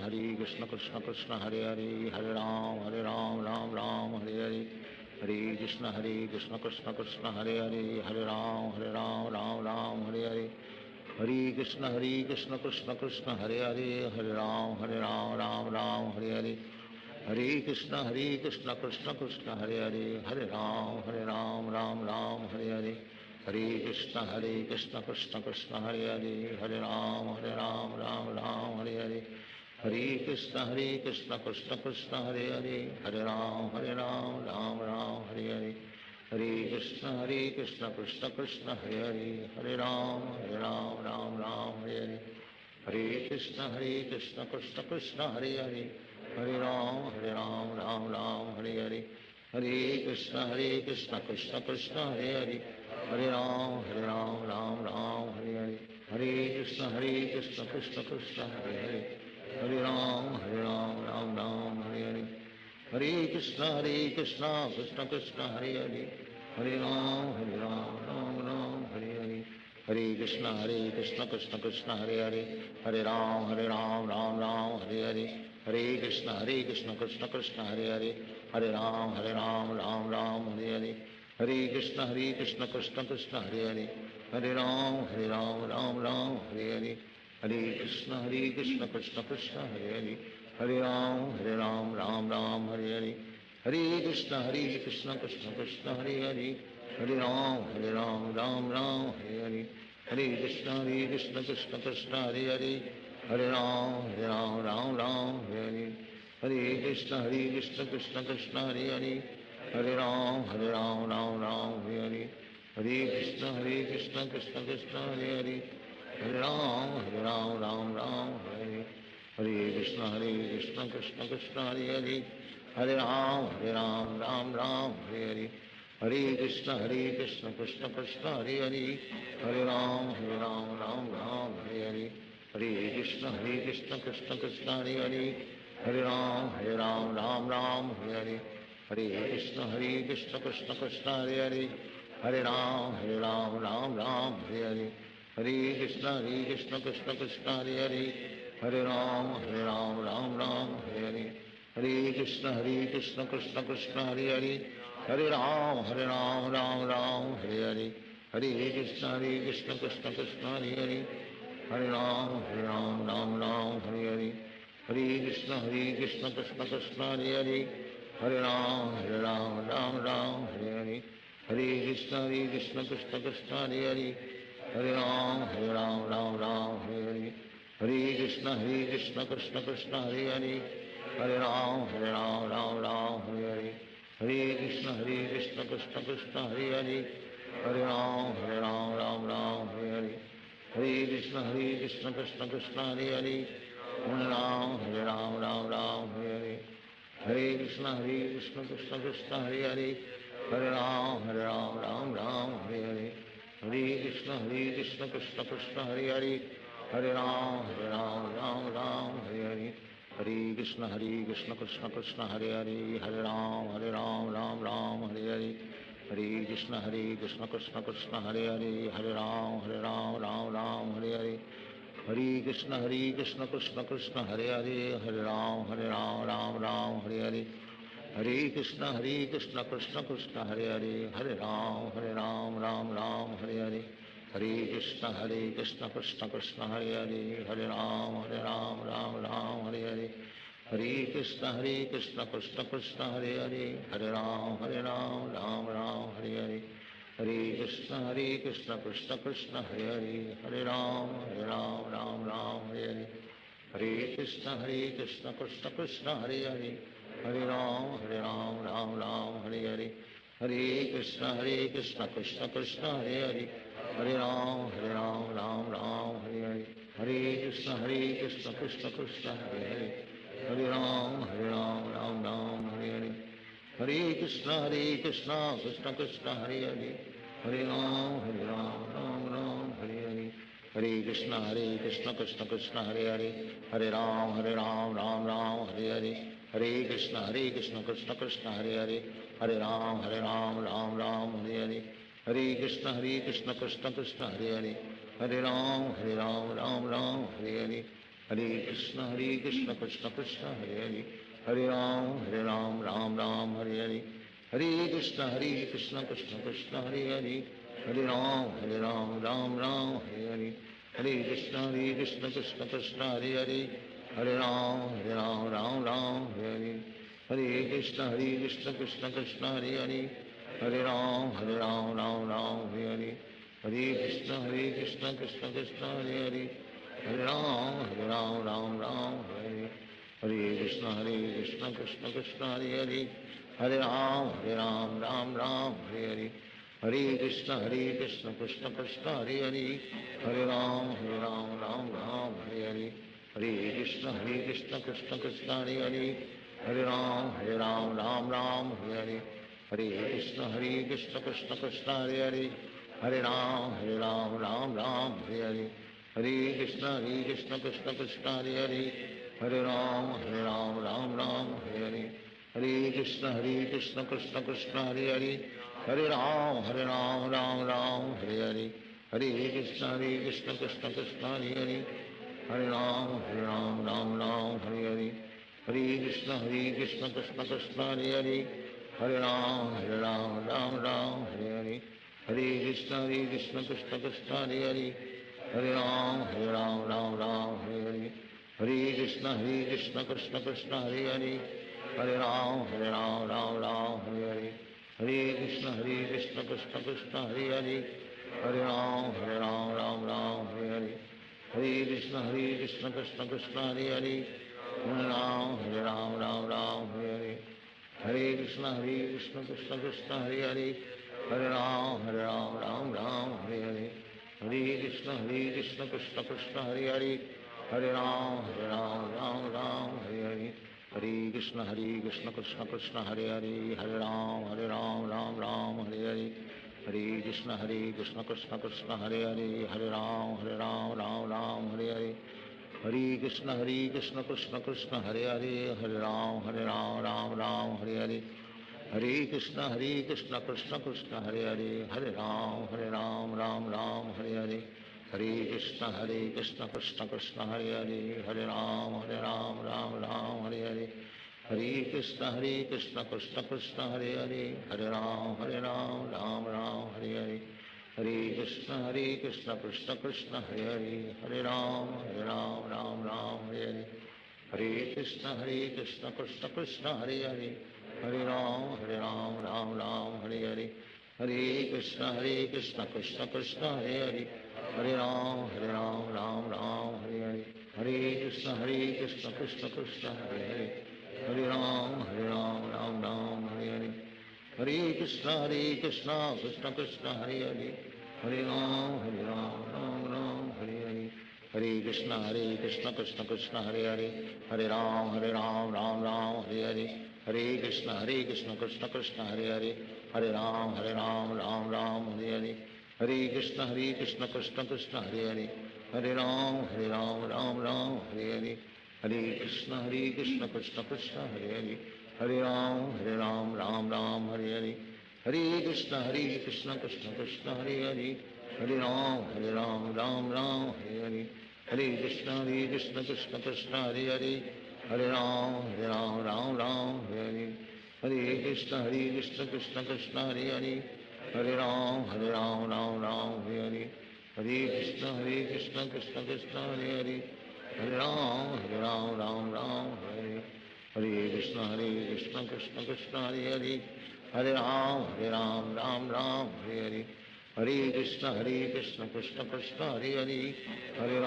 Krishna Krishna Hare Hare, Hare Ram Ram Hare Hare, Hare Krishna Krishna Krishna Hare Hare, Hare Ram Ram Hare Hare, Hare Krishna Krishna Krishna Hare Hare, Hare Ram Ram Hare Hare, Hare Krishna Krishna Krishna Hare Hare, Hare Ram Ram Hare Hare, Hare Krishna Krishna Krishna Hare Hare, Hare Ram Ram Hare Hare, Hare Krishna Krishna Krishna Hare Hare, Hare Ram Ram Hare Hare, Hare Krishna Krishna Krishna Hare Hare, Hare Ram Ram Hare Hare, Hare Krishna Krishna Krishna Hare Hare, Hare Ram Ram Hare Hare, Hare Krishna Krishna Krishna Hare Hare, Hare Ram Ram Hare Hare, Hare Krishna Krishna Krishna Hare Hare, Hare Ram Ram Hare Hare, Hare Krishna Krishna Krishna Hare Hare, Hare Ram Ram Hare Hare, Hare Krishna Krishna Krishna Hare Hare, Hare Ram Ram Hare Hare, Hare Krishna Krishna Krishna Hare Hare, Hare Ram Ram Hare Hare, Hare Krishna Krishna Krishna Hare Hare, Hare Ram Ram Hare Hare, Hare Krishna Krishna Krishna Hare Hare, Hare Ram Ram Hare Hare, Hare Krishna Krishna Krishna Hare Hare, Hare Ram Ram Hare Hare, Hare Krishna Krishna Krishna Hare Hare, Hare Ram Ram Hare Hare, Hare Krishna Krishna Krishna Hare Hare, Hare Ram Ram Ram Hare Hare, Hare Krishna Krishna Krishna Hare Hare, Hare Ram Ram Ram Hare Hare, Hare Krishna Krishna Krishna Hare Hare, Hare Ram Ram Hare Hare, Hare Krishna Krishna Krishna Hare Hare, Hare Ram Ram Hare Hare, Hare Krishna Krishna Krishna Hare Hare, Hare Ram Ram Hare Hare, Hare Krishna Krishna Krishna Hare Hare, Hare Ram Ram Hare Hare, Hare Krishna Krishna Krishna Hare Hare, Hare Ram Ram Hare Hare, Hare Krishna Krishna Krishna Hare Hare, Hare Ram Ram Hare Hare, Hare Krishna Krishna Krishna Hare Hare, Hare Ram Ram Hare Hare, Hare Krishna Krishna Krishna Hare Hare, Hare Ram Ram Hare Hare, Hare Krishna Krishna Krishna Hare Hare, Hare Ram Ram Hare Hare, Hare Krishna Krishna Krishna Hare Hare, Hare Ram Ram Hare Hare, Hare Krishna Krishna Krishna Hare Hare, Hare Ram Ram Hare Hare, Hare Krishna Krishna Krishna Hare Hare, Hare Ram Ram Hare Hare, Hare Krishna Krishna Krishna Hare Hare, Hare Ram Ram Hare Hare, Hare Krishna Krishna Krishna Hare Hare, Hare Ram Ram Hare Hare, Hare Krishna Krishna Krishna Hare Hare, Hare Ram Ram Hare Hare, Hare Krishna Krishna Krishna Hare Hare, Hare Ram Ram Hare Hare, Hare Krishna Krishna Krishna Hare Hare, Hare Ram Ram Hare Hare, Hare Krishna Krishna Krishna Hare Hare, Hare Ram Ram Hare Hare, Hare Krishna Krishna Krishna Hare Hare, Hare Ram Ram Hare Hare, Hare Krishna Krishna Krishna Hare Hare, Hare Ram Ram Hare Hare, Hare Krishna Krishna Krishna Hare Hare, Hare Ram Ram Hare Hare, Hare Krishna Krishna Krishna Hare Hare, Hare Ram Ram Hare Hare, Hare Krishna Krishna Krishna Hare Hare, Hare Ram Ram Hare Hare, Hare Krishna Krishna Krishna Hare Hare, Hare Ram Ram Hare Hare, Hare Krishna Krishna Krishna Hare Hare, Hare Ram Ram Hare Hare, Hare Krishna Krishna Krishna Hare Hare, Hare Ram Ram Hare Hare, Hare Krishna Krishna Krishna Hare Hare, Hare Ram Ram Hare Hare, Hare Krishna Krishna Krishna Hare Hare, Hare Ram Ram Hare Hare, Hare Krishna Krishna Krishna Hare Hare, Hare Ram Ram Hare Hare, Hare Krishna Krishna Krishna Hare Hare, Hare Ram Ram Hare Hare, Hare Krishna Krishna Krishna Hare Hare, Hare Ram Ram Hare Hare, Hare Krishna Krishna Krishna Hare Hare, Hare Ram Ram Hare Hare, Hare Krishna Krishna Krishna Hare Hare, Hare Ram Ram Hare Hare, Hare Krishna Krishna Krishna Hare Hare, Hare Ram Ram Hare Hare, Hare Krishna Krishna Krishna Hare Hare, Hare Ram Ram Hare Hare, Hare Krishna Krishna Krishna Hare Hare, Hare Ram Ram Hare Hare, Hare Krishna Krishna Krishna Hare Hare, Hare Ram Ram Hare Hare, Hare Krishna Krishna Krishna Hare Hare, Hare Ram Ram Hare Hare, Hare Krishna Krishna Krishna Hare Hare, Hare Ram Hare Hare, Hare Krishna Krishna Krishna Hare Hare, Hare Ram Hare Hare, Hare Krishna Krishna Krishna Hare Hare, Hare Ram Hare Hare, Hare Krishna Krishna Krishna Hare Hare, Hare Ram Hare Hare, Hare Krishna Krishna Krishna Hare Hare, Hare Ram Hare Hare, Hare Krishna Krishna Krishna Hare Hare, Hare Ram Ram Hare Hare, Hare Krishna Krishna Krishna Hare Hare, Hare Ram, Ram Ram, Hare Hare. Hare Krishna, Krishna Krishna, Hare Hare. Hare Ram, Ram, Hare Hare. Hare Krishna, Krishna Krishna, Hare Hare. Hare Ram, Ram, Hare Hare. Hare Krishna, Krishna Krishna, Hare Hare. Hare Ram, Ram, Hare Hare. Hare Krishna, Krishna Krishna, Hare Hare. Hare Ram, Ram, Hare Hare. Hare Krishna, Krishna Krishna, Hare Hare. Hare Ram, Ram, Hare Hare. Hare Krishna, Krishna Krishna, Hare Hare. Hare Ram, Ram, Hare Hare. Hare Krishna, Krishna Krishna, Hare Hare. Hare Ram, Ram, Hare Hare. Hare Krishna, Krishna Krishna, Hare Hare. Hare Ram, Ram, Hare Hare. Hare Krishna, Krishna Krishna, Hare Hare. Hare Ram, Ram, Hare Hare. Hare Krishna, Krishna Krishna, Hare Hare. Hare Ram, Ram, Hare Hare. Hare Krishna, Krishna Krishna, Hare Hare. Hare Ram, Ram, Hare Hare. Hare Krishna, Krishna Krishna, Hare Hare. Hare Ram, Ram, Hare Hare. Hare Krishna, Krishna Krishna, Hare Hare. Hare Ram, Ram, Hare Hare. Hare Krishna, Krishna Krishna, Hare Hare. Hare Ram, Ram, Hare Hare. Hare Krishna, Krishna Krishna, Hare Hare. Hare Ram, Ram, Hare Hare. Hare Krishna, Krishna Krishna, Hare Hare. Hare Ram, Ram, Hare Hare. Hare Krishna, Krishna Krishna, Hare Hare. Hare Ram, Ram, Hare Hare. Hare Krishna, Krishna Krishna, Hare Hare. Hare Ram, Ram, Hare Hare. Hare Krishna, Krishna Krishna, Hare Hare. Hare Ram, Ram, Hare Hare. Hare Krishna, Krishna Krishna, Hare Hare. Hare Ram, Ram, Hare Hare. Hare Krishna, Krishna Krishna, Hare Hare. Hare Ram, Ram, Hare Hare. Hare Krishna, Krishna Krishna, Hare Hare. Hare Ram,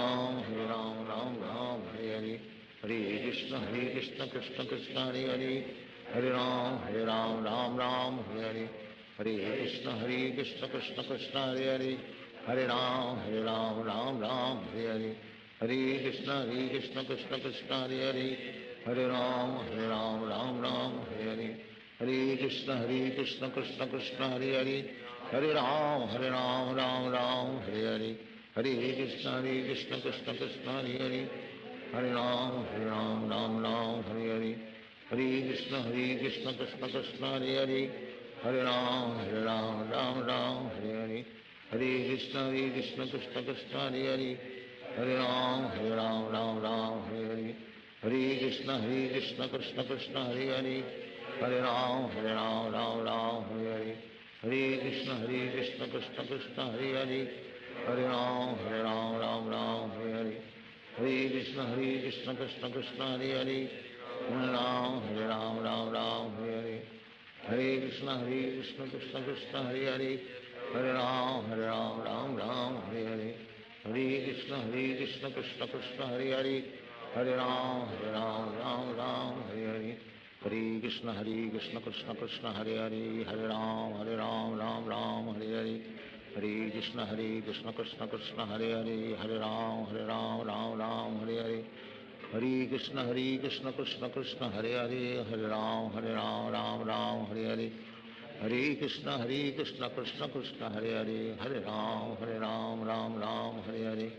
Ram, Hare Hare. Hare Krishna, Krishna Krishna, Hare Hare. Hare Ram, Ram, Hare Hare. Hare Krishna, Krishna Krishna, Hare Hare. Hare Ram, Hare Hare. Hare Krishna, Krishna Krishna, Hare Hare. Hare Ram, Ram, Hare Hare. Hare Krishna, Krishna Krishna, Hare Hare. Hare Ram, Hare Hare. Hare Krishna, Krishna Krishna, Hare Hare. Hare Ram, Hare Hare. Hare Krishna, Krishna Krishna, Hare Hare. Hare Ram, Hare Hare. Hare Krishna, Krishna Krishna, Hare Hare. Hare Ram, Hare Hare. Hare Krishna, Krishna Krishna, Hare Hare. Hare Ram, Hare Hare. Hare Krishna, Krishna Krishna, Hare Hare. Hare Ram, Hare Hare. Hare Krishna, Krishna Krishna, Hare Hare. Hare Ram, Hare Hare. Hare Krishna, Krishna Krishna, Hare Hare. Hare Ram, Hare Hare. Hare Krishna, Krishna Krishna, Hare Hare. Hare Ram, Hare Hare. Hare Krishna, Krishna Krishna, Hare Hare. Hare Ram, Hare Hare. Hare Krishna, Krishna Krishna, Hare Hare. Hare Ram, Hare Hare. Hare Krishna, Krishna Krishna, Hare Hare. Hare Ram, Ram, Hare Hare.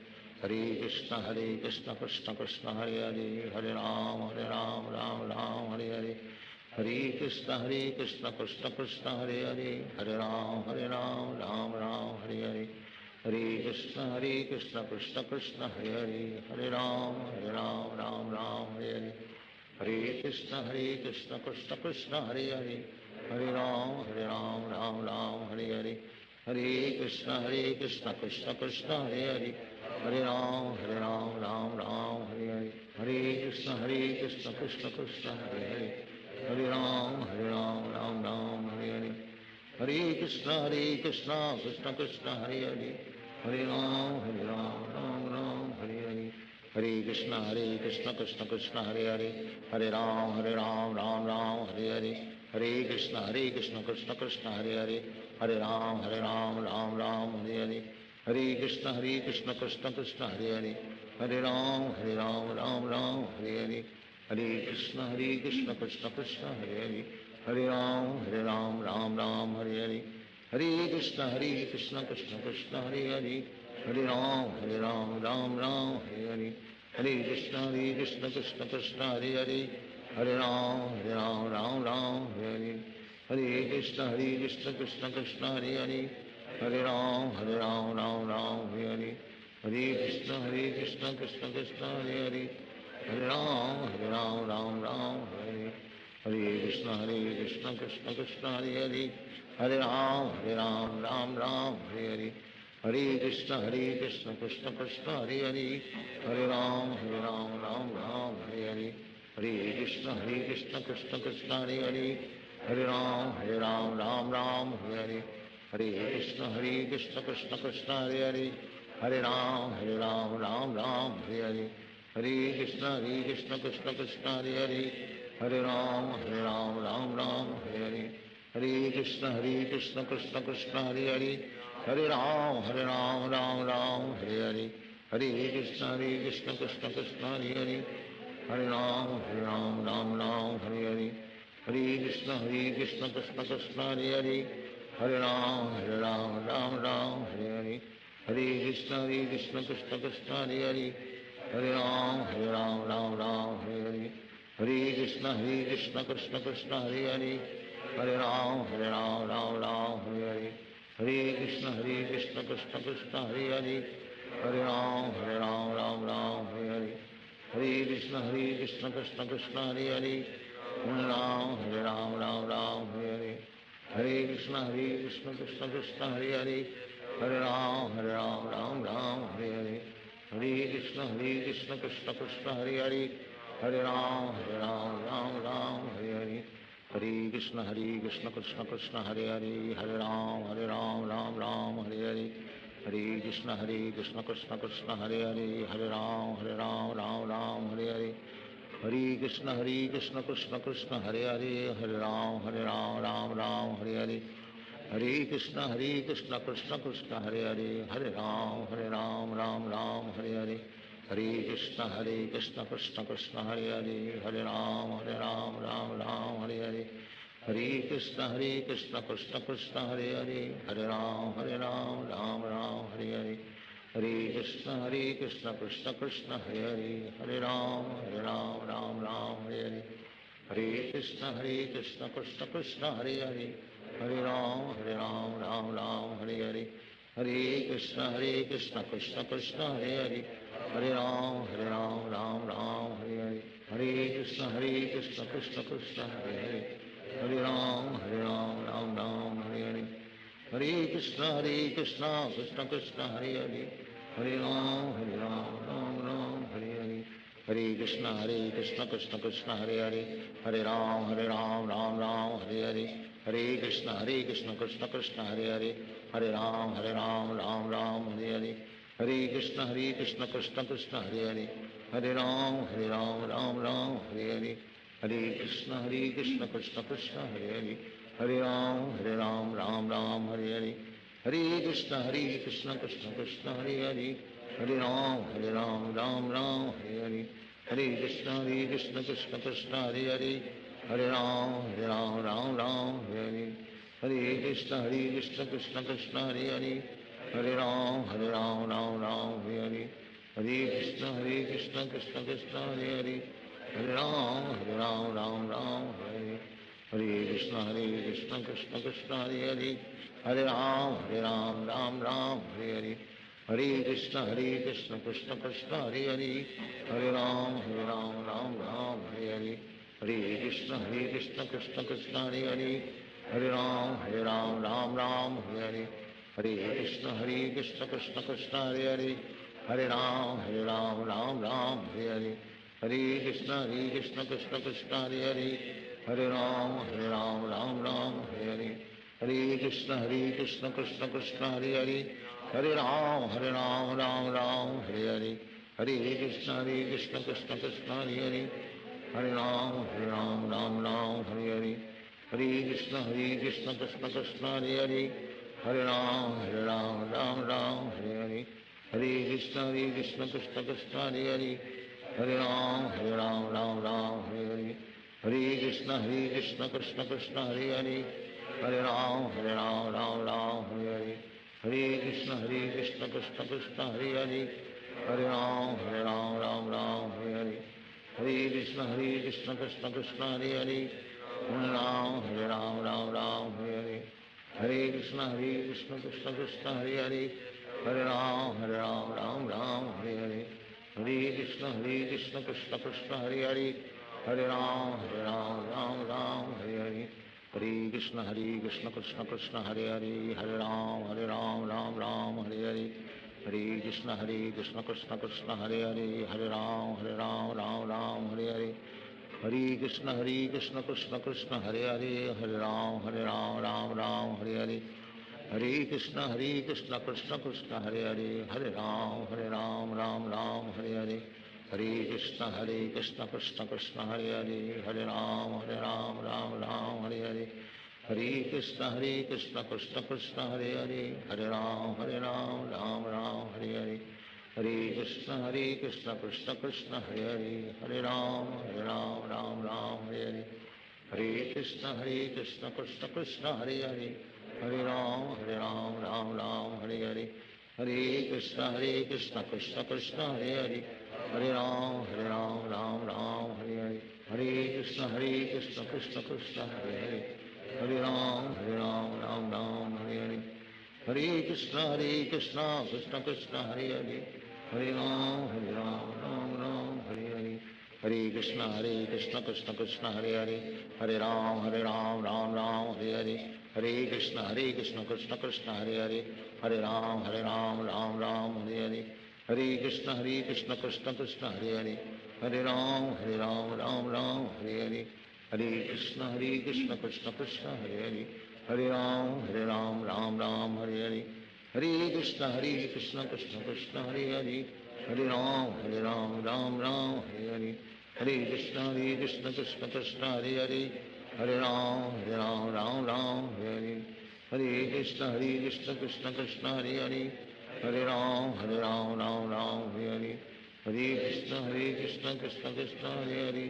Hare Krishna, Krishna Krishna, Hare Hare. Hare Ram, Ram, Hare Hare. Hare Krishna, Krishna Krishna, Hare Hare. Hare Ram, Ram, Hare Hare. Hare Krishna, Krishna Krishna, Hare Hare. Hare Ram, Ram, Hare Hare. Hare Krishna, Krishna Krishna, Hare Hare. Hare Ram, Ram, Hare Hare. Hare Krishna, Krishna Krishna, Hare Hare. Hare Ram, Ram, Hare Hare. Hare Krishna, Krishna Krishna, Hare Hare. Hare Ram, Ram, Hare Hare. Hare Krishna, Krishna Krishna, Hare Hare. Hare Ram, Ram, Hare Hare. Hare Krishna, Krishna Krishna, Hare Hare. Hare Ram, Ram, Hare Hare. Hare Krishna, Krishna Krishna, Hare Hare. Hare Ram, Ram, Hare Hare. Hare Krishna, Krishna Krishna, Hare Hare. Hare Ram, Ram Ram, Hare Hare, Hare Krishna, Krishna Krishna, Hare Hare, Hare Ram, Ram Ram, Hare Hare, Hare Krishna, Krishna Krishna, Hare Hare, Hare Ram, Ram Ram, Hare Hare, Hare Krishna, Krishna Krishna, Hare Hare, Hare Ram, Ram Ram, Hare Hare, Hare Krishna, Krishna Krishna, Hare Hare, Hare Ram, Ram Ram, Hare Hare, Hare Krishna, Krishna Krishna, Hare Hare, Hare Ram, Ram Ram, Hare Hare, Hare Krishna, Krishna Krishna, Hare Hare, Hare Ram, Ram Ram, Hare Hare, Hare Krishna, Krishna Krishna, Hare Hare, Hare Ram, Ram Ram, Hare Hare, Hare Krishna, Krishna Krishna, Hare Hare, Hare Ram, Ram Ram, Hare Hare, Hare Krishna, Krishna Krishna, Hare Hare, Hare Ram, Ram Ram, Hare Hare, Hare Krishna, Krishna Krishna, Hare Hare, Hare Ram, Ram Ram, Hare Hare, Hare Krishna, Krishna Krishna, Hare Hare, Hare Ram, Ram Ram, Hare Hare, Hare Krishna, Krishna Krishna, Hare Hare, Hare Ram, Ram Ram, Hare Hare, Hare Krishna, Krishna Krishna, Hare Hare, Hare Ram, Ram Ram, Hare Hare, Hare Krishna, Krishna Krishna, Hare Hare, Hare Ram, Ram Ram, Hare Hare, Hare Krishna, Krishna Krishna, Hare Hare, Hare Ram, Ram Ram, Hare Hare, Hare Krishna, Krishna Krishna, Hare Hare, Hare Ram, Ram Ram, Hare Hare, Hare Krishna, Krishna Krishna, Hare Hare, Hare Ram, Ram Ram, Hare Hare, Hare Krishna, Krishna Krishna, Hare Hare, Hare Ram, Ram Ram, Hare Hare, Hare Krishna, Krishna Krishna, Hare Hare, Hare Ram, Ram Ram, Hare Hare, Hare Krishna, Krishna Krishna, Hare Hare, Hare Ram, Ram Ram, Hare Hare, Hare Krishna, Krishna Krishna, Hare Hare, Hare Ram, Ram Hare Hare, Hare Krishna, Krishna Krishna, Hare Hare, Hare Ram, Ram Hare Hare, Hare Krishna, Krishna Krishna, Hare Hare, Hare Ram, Ram Hare Hare, Hare Krishna, Krishna Krishna, Hare Hare, Hare Ram, Ram Hare Hare, Hare Krishna, Krishna Krishna, Hare Hare, Hare Ram, Ram Hare Hare, Hare Krishna, Krishna Krishna, Hare Hare, Hare Ram, Ram Hare Hare, Hare Krishna, Krishna Krishna, Hare Hare, Hare Ram, Ram Hare Hare, Hare Krishna, Krishna Krishna, Hare Hare, Hare Ram, Ram Hare Hare, Hare Krishna, Krishna Krishna, Hare Hare, Hare Ram, Ram Hare Hare, Hare Krishna, Krishna Krishna, Hare Hare, Hare Ram, Ram Hare Hare, Hare Krishna, Krishna Krishna, Hare Hare, Hare Ram, Ram Hare Hare, Hare Krishna, Krishna Krishna, Hare Hare, Hare Ram, Ram Hare Hare, Hare Krishna, Krishna Krishna, Hare Hare, Hare Ram, Ram Hare Hare, Hare Krishna, Krishna Krishna, Hare Hare, Hare Ram, Ram Hare Hare, Hare Krishna, Krishna Krishna, Hare Hare, Hare Ram, Ram Hare Hare, Hare Krishna, Krishna Krishna, Hare Hare, Hare Ram, Ram Hare Hare, Hare Krishna, Krishna Krishna, Hare Hare, Hare Ram, Ram Hare Hare, Hare Krishna, Krishna Krishna, Hare Hare, Hare Ram, Ram Hare Hare, Hare Krishna, Krishna Krishna, Hare Hare, Hare Ram, Ram Hare Hare, Hare Krishna, Krishna Krishna, Hare Hare, Hare Ram, Ram Hare Hare, Hare Krishna, Krishna Krishna, Hare Hare, Hare Ram, Ram Hare Hare, Hare Krishna, Krishna Krishna, Hare Hare, Hare Ram, Ram Hare Hare, Hare Krishna, Krishna Krishna, Hare Hare, Hare Ram, Ram Hare Hare, Hare Krishna, Krishna Krishna, Hare Hare, Hare Ram, Ram Hare Hare, Hare Krishna, Krishna Krishna, Hare Hare, Hare Ram, Ram Hare Hare, Hare Krishna, Krishna Krishna, Hare Hare, Hare Ram, Ram Hare Hare, Hare Krishna Krishna Krishna Hare Hare Hare Ram Ram Ram Hare Hare Hare Krishna Krishna Krishna Hare Hare Hare Ram Ram Ram Hare Hare Hare Krishna Krishna Krishna Hare Hare Hare Ram Ram Ram Hare Hare Hare Krishna Krishna Krishna Hare Hare Hare Ram Ram Hare Hare Hare Krishna Krishna Krishna Hare Hare Hare Ram Ram Hare Hare Hare Krishna Krishna Krishna Hare Hare Hare Ram Ram Hare Hare Hare Krishna Krishna Krishna Hare Hare Hare Ram Ram Hare Hare Hare Krishna Krishna Krishna Hare Hare Hare Ram Ram Hare Hare Hare Krishna Krishna Krishna Hare Hare Hare Ram Ram Hare Hare Hare Krishna Krishna Krishna Hare Hare Hare Ram Ram Hare Hare Hare Krishna Krishna Krishna Hare Hare Hare Ram Ram Hare Hare Hare Krishna Krishna Krishna Hare Hare Hare Ram Ram Hare Hare Hare Krishna Krishna Krishna Hare Hare Hare Ram Ram Hare Hare Hare Krishna Krishna Krishna Hare Hare Hare Ram Ram Hare Hare Hare Krishna Krishna Krishna Hare Hare Hare Ram Ram Hare Hare Hare Krishna Krishna Krishna Hare Hare Hare Ram Ram Hare Hare Hare Krishna Krishna Krishna Hare Hare Hare Ram Ram Hare Hare Hare Krishna Krishna Krishna Hare Hare Hare Ram Ram Hare Hare Hare Krishna Krishna Krishna Hare Hare Hare Ram Ram Hare Hare Hare Krishna Krishna Krishna Hare Hare Hare Ram Ram Hare Hare Hare Krishna Krishna Krishna Hare Hare Hare Ram Ram Hare Hare Hare Krishna Krishna Krishna Hare Hare Hare Ram Ram Hare Hare Hare Krishna Krishna Krishna Hare Hare Hare Ram Ram Hare Hare Hare Krishna Krishna Krishna Hare Hare Hare Ram Ram Hare Hare Hare Krishna Krishna Krishna Hare Hare Hare Ram Ram Hare Hare Hare Krishna Krishna Krishna Hare Hare Hare Ram Ram Hare Hare Hare Krishna Krishna Krishna Hare Hare Hare Ram Ram Hare Hare Hare Krishna Krishna Krishna Hare Hare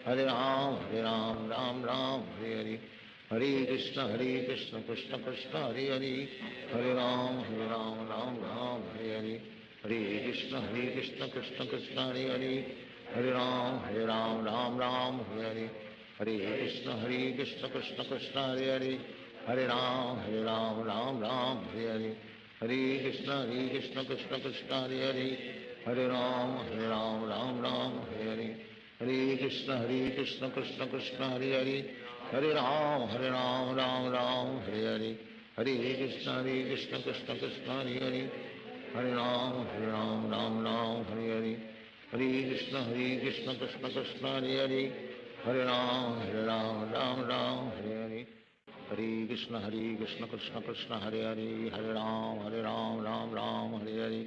Hare Ram Ram Hare Hare Hare Krishna Krishna Krishna Hare Hare Hare Ram Ram Hare Hare Hare Krishna Krishna Krishna Hare Hare Hare Ram Ram Hare Hare Hare Krishna Krishna Krishna Hare Hare Hare Ram Ram Hare Hare Hare Krishna Krishna Krishna Hare Hare Hare Ram Ram Hare Hare Hare Krishna Krishna Krishna Hare Hare Hare Ram Ram Hare Hare Hare Krishna Krishna Krishna Hare Hare Hare Ram Ram Hare Hare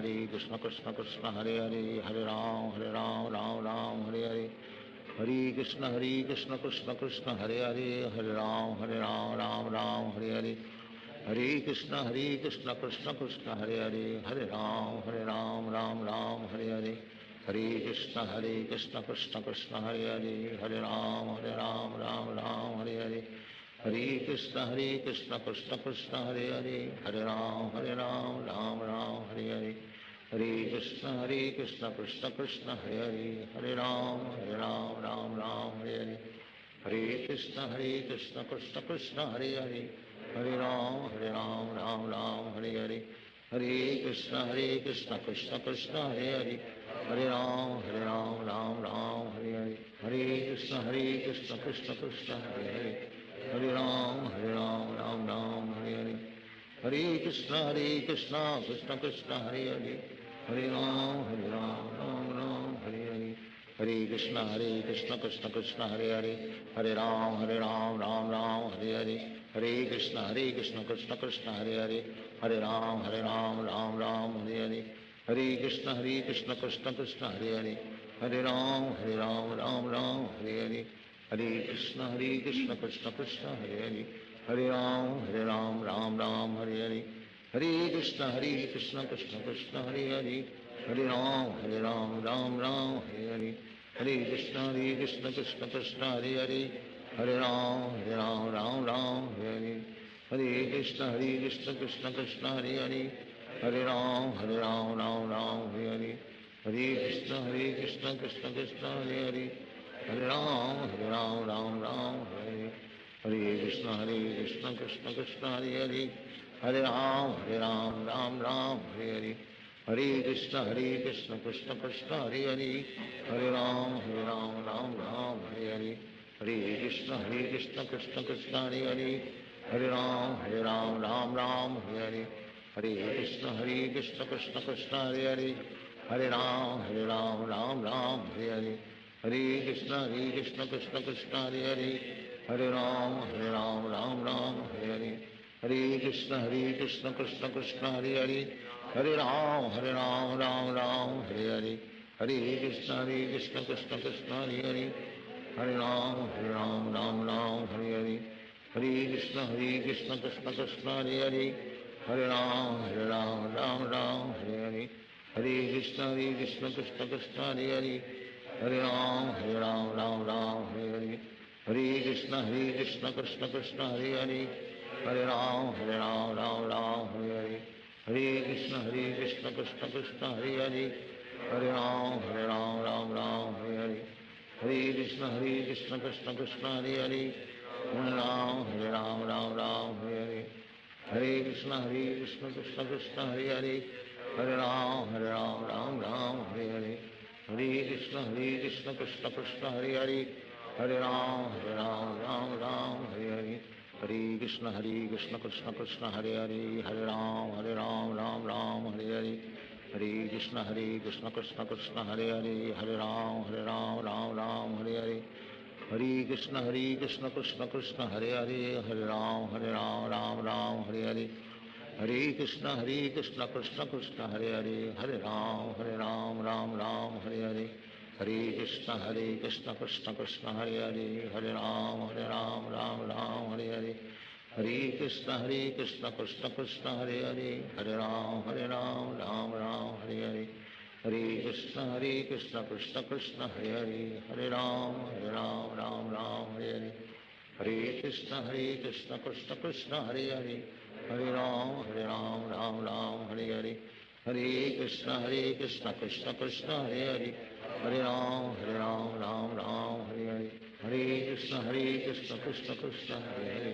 Hare Krishna Krishna Krishna Hare Hare Hare Ram Ram Hare Hare Hare Krishna Krishna Krishna Hare Hare Hare Ram Ram Hare Hare Hare Krishna Krishna Krishna Hare Hare Hare Ram Ram Hare Hare Hare Krishna Krishna Krishna Hare Hare Hare Ram Ram Hare Hare Hare Krishna Krishna Krishna Hare Hare Hare Ram Ram Hare Hare Hare Krishna Krishna Krishna Hare Hare Hare Ram Ram Hare Hare Hare Krishna Krishna Krishna Hare Hare Hare Ram Ram Hare Hare Hare Krishna Krishna Krishna Hare Hare Hare Ram Ram Hare Hare Hare Krishna Krishna Krishna Hare Hare Hare Ram Ram Hare Hare Hare Krishna Krishna Krishna Hare Hare Hare Ram Hare Hare Hare Krishna Krishna Krishna Hare Hare Hare Ram Ram Hare Hare Hare Krishna Krishna Krishna Hare Hare Hare Ram Ram Hare Hare Hare Krishna Krishna Krishna Hare Hare Hare Ram Ram Hare Hare Hare Krishna Krishna Krishna Hare Hare, Hare Ram Ram Ram Hare Hare, Hare Krishna Krishna Krishna Hare Hare, Hare Ram Ram Ram Hare Hare, Hare Krishna Krishna Krishna Hare Hare, Hare Ram Ram Ram Hare Hare, Hare Krishna Krishna Krishna Hare Hare, Hare Ram Ram Ram Hare Hare, Hare Krishna Krishna Krishna Hare Hare, Hare Ram Ram Ram Hare, Hare Krishna Krishna Krishna Hare Hare, Hare Ram Ram Ram Hare Hare, Hare Krishna Krishna Krishna Hare Hare, Hare Ram Ram Ram Hare Hare, Hare Krishna Krishna Krishna Hare Hare, Hare Ram Ram Hare Hare, Hare Krishna Krishna Krishna Hare Hare, Hare Ram Ram Ram Hare Hare, Hare Krishna Krishna Krishna Hare Hare, Hare Ram Ram Ram Hare Hare, Hare Krishna Krishna Krishna Hare Hare, Hare Ram Ram Ram Hare Hare, Hare Krishna Krishna Krishna Hare Hare, Hare Ram Ram Ram Hare Hare, Hare Krishna Krishna Krishna Hare Hare, Hare Ram Ram Ram Hare Hare, Hare Krishna Krishna Krishna Hare Hare, Hare Ram Ram Ram Hare Hare, Hare Krishna Krishna Krishna Hare Hare, Hare Ram Ram Ram Hare Hare, Hare Krishna Krishna Krishna Hare Hare, Hare Ram Ram Ram Hare Hare, Hare Krishna Krishna Krishna Hare Hare, Hare Ram Ram Hare Hare, Hare Krishna Krishna Krishna Hare Hare, Hare Ram Ram Ram Hare Hare, Hare Krishna Krishna Krishna Hare Hare, Hare Ram Ram Ram Hare Hare, Hare Krishna Krishna Krishna Hare Hare, Hare Ram Ram Ram Hare Hare, Hare Krishna Krishna Krishna Hare Hare, Hare Ram Ram Ram Hare Hare, Hare Krishna Krishna Krishna Hare Hare, Hare Ram Ram Ram Hare Hare, Hare Krishna Krishna Krishna Hare Hare, Hare Ram Ram Ram Hare Hare, Hare Krishna Krishna Krishna Hare Hare, Hare Ram Ram Ram Hare Hare, Hare Krishna Krishna Krishna Hare Hare, Hare Ram Ram Ram Hare Hare, Hare Krishna Krishna Krishna Hare Hare, Hare Ram Ram Ram Hare Hare, Hare Krishna Krishna Krishna Hare Hare, Hare Ram Ram Ram Hare Hare, Hare Krishna Krishna Krishna Hare Hare, Hare Ram Ram Ram Hare Hare, Hare Krishna Krishna Krishna Hare Hare, Hare Ram Ram Ram Hare Hare, Hare Krishna Krishna Krishna Hare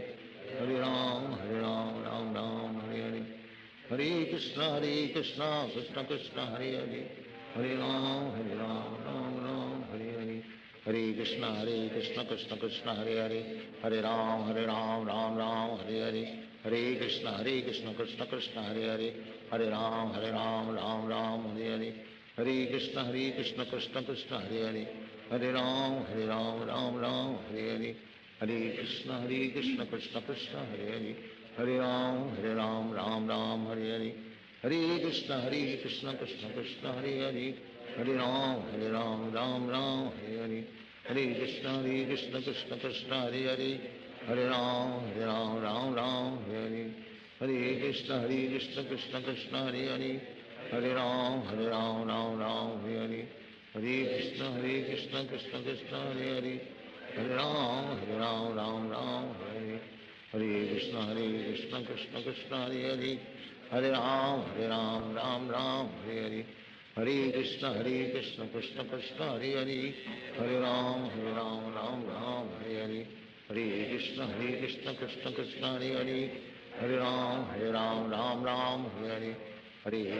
Hare, Hare Ram Ram Ram Hare Hare, Hare Krishna Krishna Krishna Hare Hare, Hare Ram Ram Ram Hare Hare, Hare Krishna Krishna Krishna Hare Hare, Hare Ram Ram Ram Hare Hare, Hare Krishna Krishna Krishna Hare Hare, Hare Ram Ram Ram Hare Hare, Hare Krishna Krishna Krishna Hare Hare, Hare Ram Ram Ram Hare Hare, Hare Krishna Krishna Krishna Hare Hare, Hare Ram Ram Ram Hare Hare, Hare Krishna Krishna Krishna Hare Hare, Hare Ram Ram Ram Hare Hare, Hare Krishna Krishna Krishna Hare Hare, Hare Ram Ram Ram Hare Hare, Hare Krishna Krishna Krishna Hare Hare, Hare Ram Ram Ram Hare Hare, Hare Krishna Krishna Krishna Hare Hare, Hare Ram Ram Ram Hare Hare, Hare Krishna Krishna Krishna Hare Hare, Hare Ram Ram Ram Hare Hare, Hare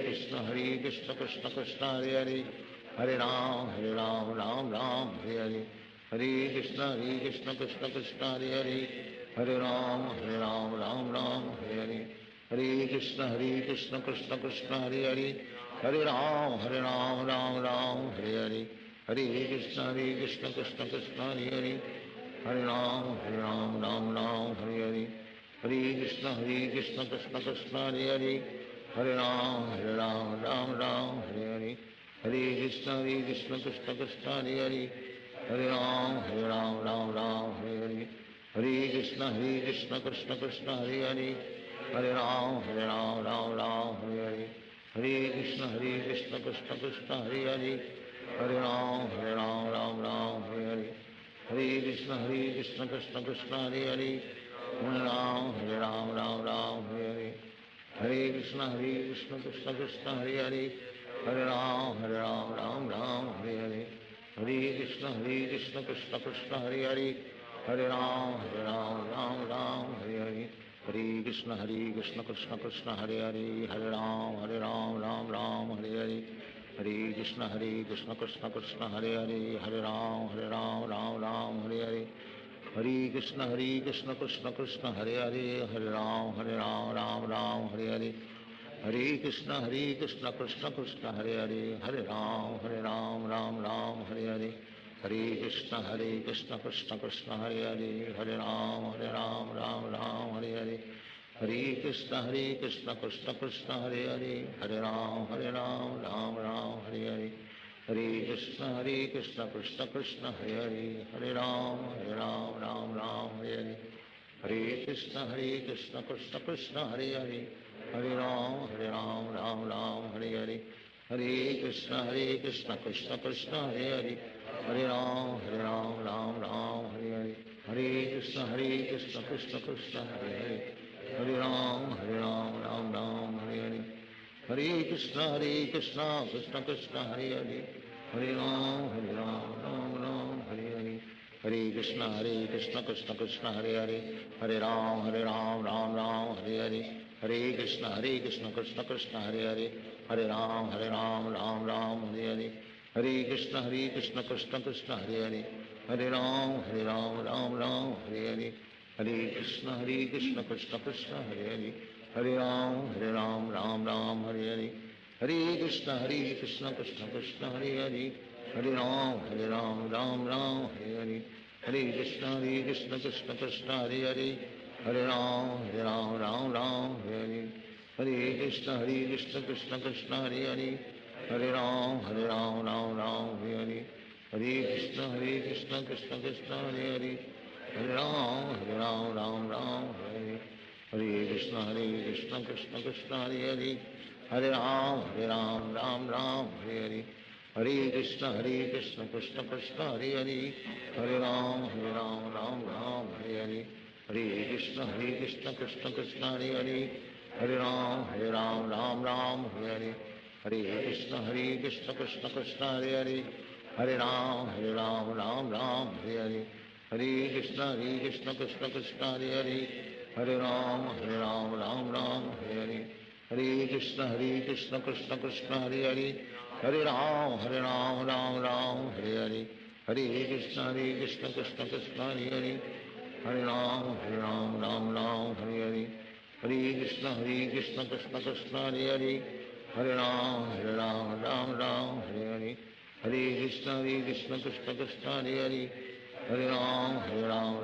Krishna Krishna Krishna Hare Hare, Hare Ram Ram Ram Hare Hare, Hare Krishna Krishna Krishna Hare Hare, Hare Ram Ram Ram Hare Hare, Hare Krishna Krishna Krishna Hare Hare, Hare Ram Ram Ram Hare Hare, Hare Krishna Krishna Krishna Hare Hare, Hare Ram Ram Ram Hare Hare, Hare Krishna Krishna Krishna Hare Hare, Hare Ram Ram Ram Hare Hare, Hare Krishna Krishna Krishna Hare Hare, Hare Ram Ram Ram Hare Hare, Hare Krishna Krishna Krishna Hare Hare, Hare Ram Ram Ram Hare Hare Hare Krishna Krishna Krishna Hare Hare Hare Ram Ram Ram Hare Hare Hare Krishna Krishna Krishna Hare Hare Hare Ram Ram Ram Hare Hare Hare Krishna Krishna Krishna Hare Hare Hare Ram Ram Hare Hare Hare Krishna Krishna Krishna Hare Hare Hare Ram Ram Hare Hare Hare Krishna Krishna Krishna Hare Hare Hare Ram Ram Hare Hare Hare Krishna Krishna Krishna Hare Hare Hare Ram Ram Hare Hare Hare Krishna Krishna Krishna Hare Hare Hare Ram Ram Hare Hare Hare Krishna Krishna Krishna Hare Hare Hare Ram Ram Hare Hare Hare Krishna Krishna Krishna Hare Hare Hare Ram Ram Hare Hare Hare Krishna Krishna Krishna Hare Hare Hare Ram Ram Hare Hare Hare Krishna Krishna Krishna Hare Hare Hare Ram Ram Hare Hare Hare Krishna Krishna Krishna Hare Hare Hare Ram Ram Hare Hare Hare Krishna Krishna Krishna Hare Hare Hare Ram Ram Hare Hare Hare Krishna Krishna Krishna Hare Hare Hare Ram Ram Hare Hare Hare Krishna Krishna Krishna Hare Hare Hare Ram Ram Hare Hare Hare Krishna Krishna Krishna Hare Hare Hare Ram Ram Hare Hare Hare Krishna Krishna Krishna Hare Hare Hare Ram Ram Hare Hare Hare Krishna Krishna Krishna Hare Hare Hare Ram Ram Hare Hare Hare Krishna Krishna Krishna Hare Hare Hare Ram Ram Hare Hare Hare Krishna Krishna Krishna Hare Hare Hare Ram Ram Hare Hare Hare Krishna Krishna Krishna Hare Hare Hare Ram Ram Hare Hare Hare Krishna Krishna Krishna Hare Hare Hare Ram Ram Hare Hare Hare Krishna Krishna Krishna Hare Hare Hare Ram Ram Hare Hare Hare Krishna Krishna Krishna Hare Hare Hare Ram Ram Hare Hare Hare Krishna Krishna Krishna Hare Hare Hare Ram Ram Hare Hare Hare Krishna Krishna Krishna Hare Hare Hare Ram Ram Hare Hare Hare Krishna Krishna Krishna Hare Hare Hare Ram Ram Hare Hare Hare Krishna Krishna Krishna Hare Hare Hare Ram Ram Hare Hare Hare Krishna Krishna Krishna Hare Hare Hare Ram Ram Hare Hare Hare Krishna Krishna Krishna Hare Hare Hare Ram Ram Hare Hare Hare Krishna Krishna Krishna Hare Hare Hare Ram Ram Hare Hare Hare Krishna Krishna Krishna Hare Hare Hare Ram Ram Hare Hare Hare Krishna Krishna Krishna Hare Hare Hare Ram Ram Hare Hare Hare Krishna Krishna Krishna Hare Hare Hare Ram Ram Hare Hare Hare Krishna Krishna Krishna Hare Hare Hare Ram Ram Hare Hare Hare Krishna Krishna Krishna Hare Hare Hare Ram Ram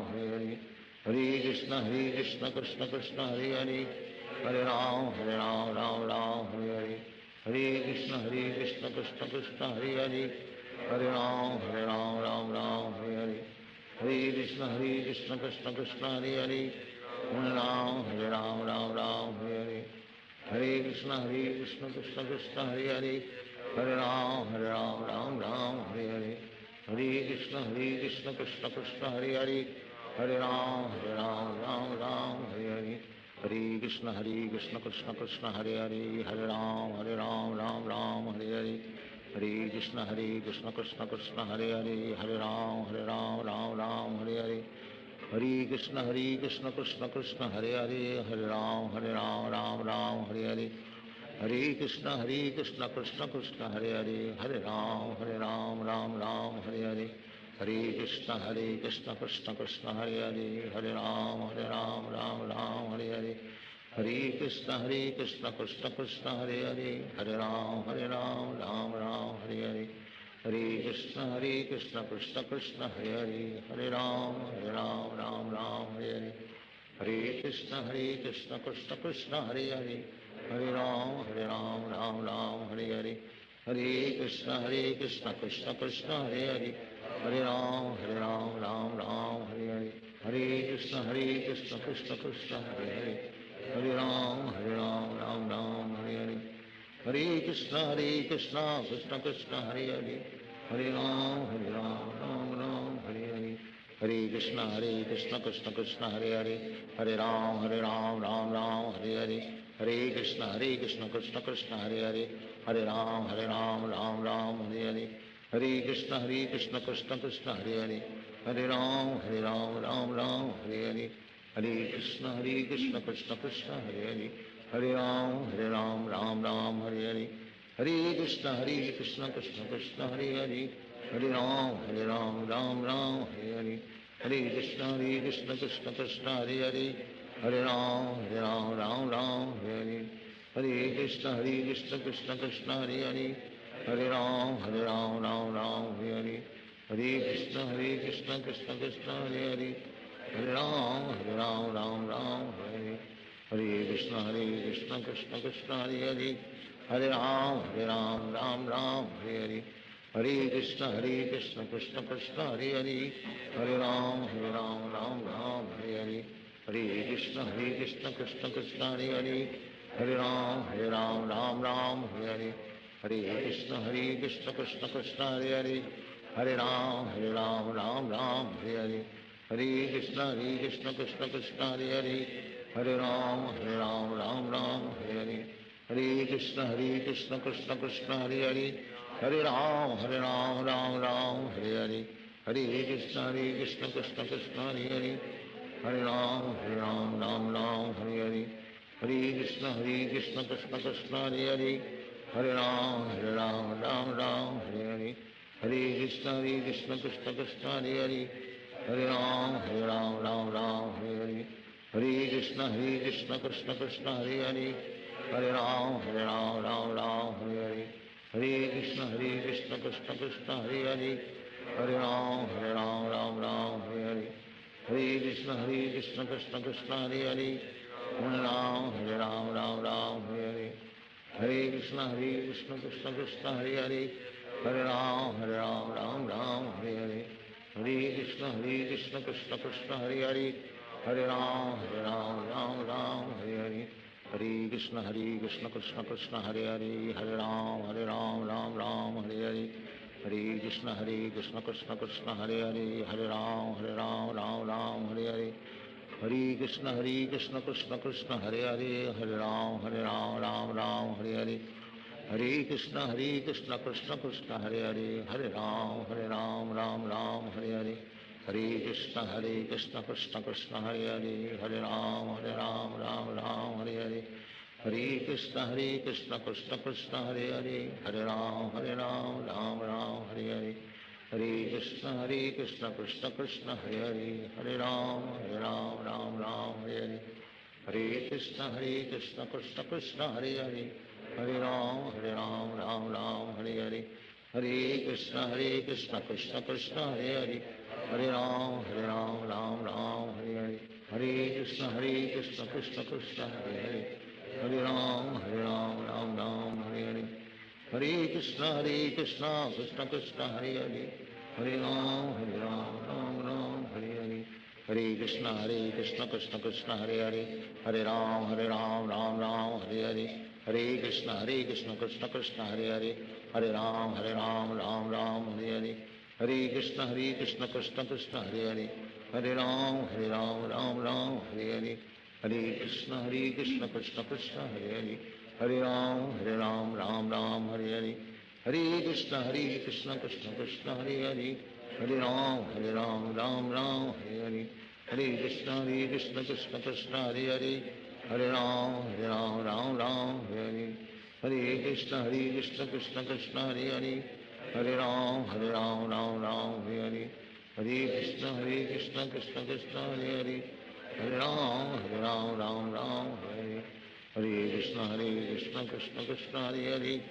Hare Hare Hare Krishna Krishna Krishna Hare Hare Hare Ram Ram Hare Hare Hare Krishna Krishna Krishna Hare Hare Hare Ram Ram Hare Hare Hare Krishna Krishna Krishna Hare Hare Hare Ram Ram Hare Hare Hare Krishna Krishna Krishna Hare Hare Hare Ram Ram Hare Hare Hare Krishna Krishna Krishna Hare Hare Hare Ram Ram Hare Hare Hare Krishna Krishna Krishna Hare Hare Hare Ram Ram Hare Hare Hare Krishna Krishna Krishna Hare Hare Hare Ram Ram Hare Hare Hare Krishna Krishna Krishna Hare Hare Hare Ram Ram Hare Hare Hare Krishna Krishna Krishna Hare Hare Hare Ram Hare Hare Hare Krishna Krishna Krishna Hare Hare Hare Ram Ram Hare Hare Hare Krishna Krishna Krishna Hare Hare Hare Ram, Ram Ram, Hare Hare Krishna Krishna Krishna, Hare Hare, Hare Ram, Ram Ram, Hare Hare, Hare Krishna Krishna Krishna, Hare Hare, Hare Ram, Ram Ram, Hare Hare, Hare Krishna Krishna Krishna, Hare Hare, Hare Ram, Ram Ram, Hare Hare, Hare Krishna Krishna Krishna, Hare Hare, Hare Ram, Ram Ram, Hare Hare, Hare Krishna Krishna Krishna, Hare Hare, Hare Ram, Ram Ram, Hare Hare, Hare Krishna Krishna Krishna, Hare Hare, Hare Ram, Ram Ram, Hare Hare, Hare Krishna Krishna Krishna, Hare Hare, Hare Ram, Ram Ram, Hare Hare, Hare Krishna Krishna Krishna, Hare Hare, Hare Ram, Ram, Hare Hare, Hare Krishna Krishna Krishna, Hare Hare, Hare Ram, Ram Ram, Hare Hare, Hare Krishna Krishna Krishna, Hare Hare, Hare Ram, Ram Ram, Hare Hare, Hare Krishna Krishna Krishna, Hare Hare, Hare Ram, Ram Ram, Hare Hare, Hare Krishna Krishna Krishna, Hare Hare, Hare Ram, Ram Ram, Hare Hare, Hare Krishna Krishna Krishna, Hare Hare, Hare Ram, Ram Ram, Hare Hare, Hare Krishna Krishna Krishna, Hare Hare, Hare Ram, Ram Ram, Hare Hare, Hare Krishna Krishna Krishna, Hare Hare, Hare Ram, Ram Ram, Hare Hare, Hare Krishna Krishna Krishna, Hare Hare, Hare Ram, Ram Ram, Hare Hare, Hare Krishna Krishna Krishna, Hare Hare, Hare Ram, Ram Ram, Hare Hare, Hare Krishna Krishna Krishna, Hare Hare, Hare Ram, Ram Ram, Hare Hare, Hare Krishna Krishna Krishna, Hare Hare, Hare Ram, Ram Ram, Hare Hare, Hare Krishna Krishna Krishna, Hare Hare, Hare Ram, Ram Ram, Hare Hare, Hare Krishna Krishna Krishna, Hare Hare, Hare Ram, Ram, Hare Hare, Hare Krishna Krishna Krishna, Hare Hare, Hare Ram, Ram, Hare Hare, Hare Krishna Krishna Krishna, Hare Hare, Hare Ram, Ram, Hare Hare, Hare Krishna Krishna Krishna, Hare Hare, Hare Ram, Ram, Hare Hare, Hare Krishna Krishna Krishna, Hare Hare, Hare Ram, Ram, Hare Hare, Hare Krishna Krishna Krishna, Hare Hare, Hare Ram, Ram, Hare Hare, Hare Krishna Krishna Krishna, Hare Hare, Hare Ram, Ram, Hare Hare, Hare Krishna Krishna Krishna, Hare Hare, Hare Ram, Ram, Hare Hare, Hare Krishna Krishna Krishna, Hare Hare, Hare Ram, Ram, Hare Hare, Hare Krishna Krishna Krishna, Hare Hare, Hare Ram, Ram, Hare Hare, Hare Krishna Krishna Krishna, Hare Hare, Hare Ram, Ram, Hare Hare, Hare Krishna Krishna Krishna, Hare Hare, Hare Ram, Ram, Hare Hare, Hare Krishna Krishna Krishna, Hare Hare, Hare Ram, Ram, Hare Hare, Hare Krishna Krishna Krishna, Hare Hare, Hare Ram, Ram, Hare Hare, Hare Krishna Krishna Krishna, Hare Hare, Hare Ram, Ram, Hare Hare, Hare Krishna Krishna Krishna, Hare Hare, Hare Ram, Ram, Hare Hare, Hare Krishna Krishna Krishna, Hare Hare, Hare Ram, Ram, Hare Hare, Hare Krishna Krishna Krishna, Hare Hare, Hare Ram, Ram, Hare Hare, Hare Krishna Krishna Krishna, Hare Hare, Hare Ram, Ram, Hare Hare, Hare Krishna Krishna Krishna, Hare Hare, Hare Ram, Ram, Hare Hare, Hare Krishna Krishna Krishna, Hare Hare, Hare Ram, Ram, Hare Hare, Hare Krishna Krishna Krishna, Hare Hare, Hare Ram, Ram, Hare Hare, Hare Krishna Krishna Krishna, Hare Hare,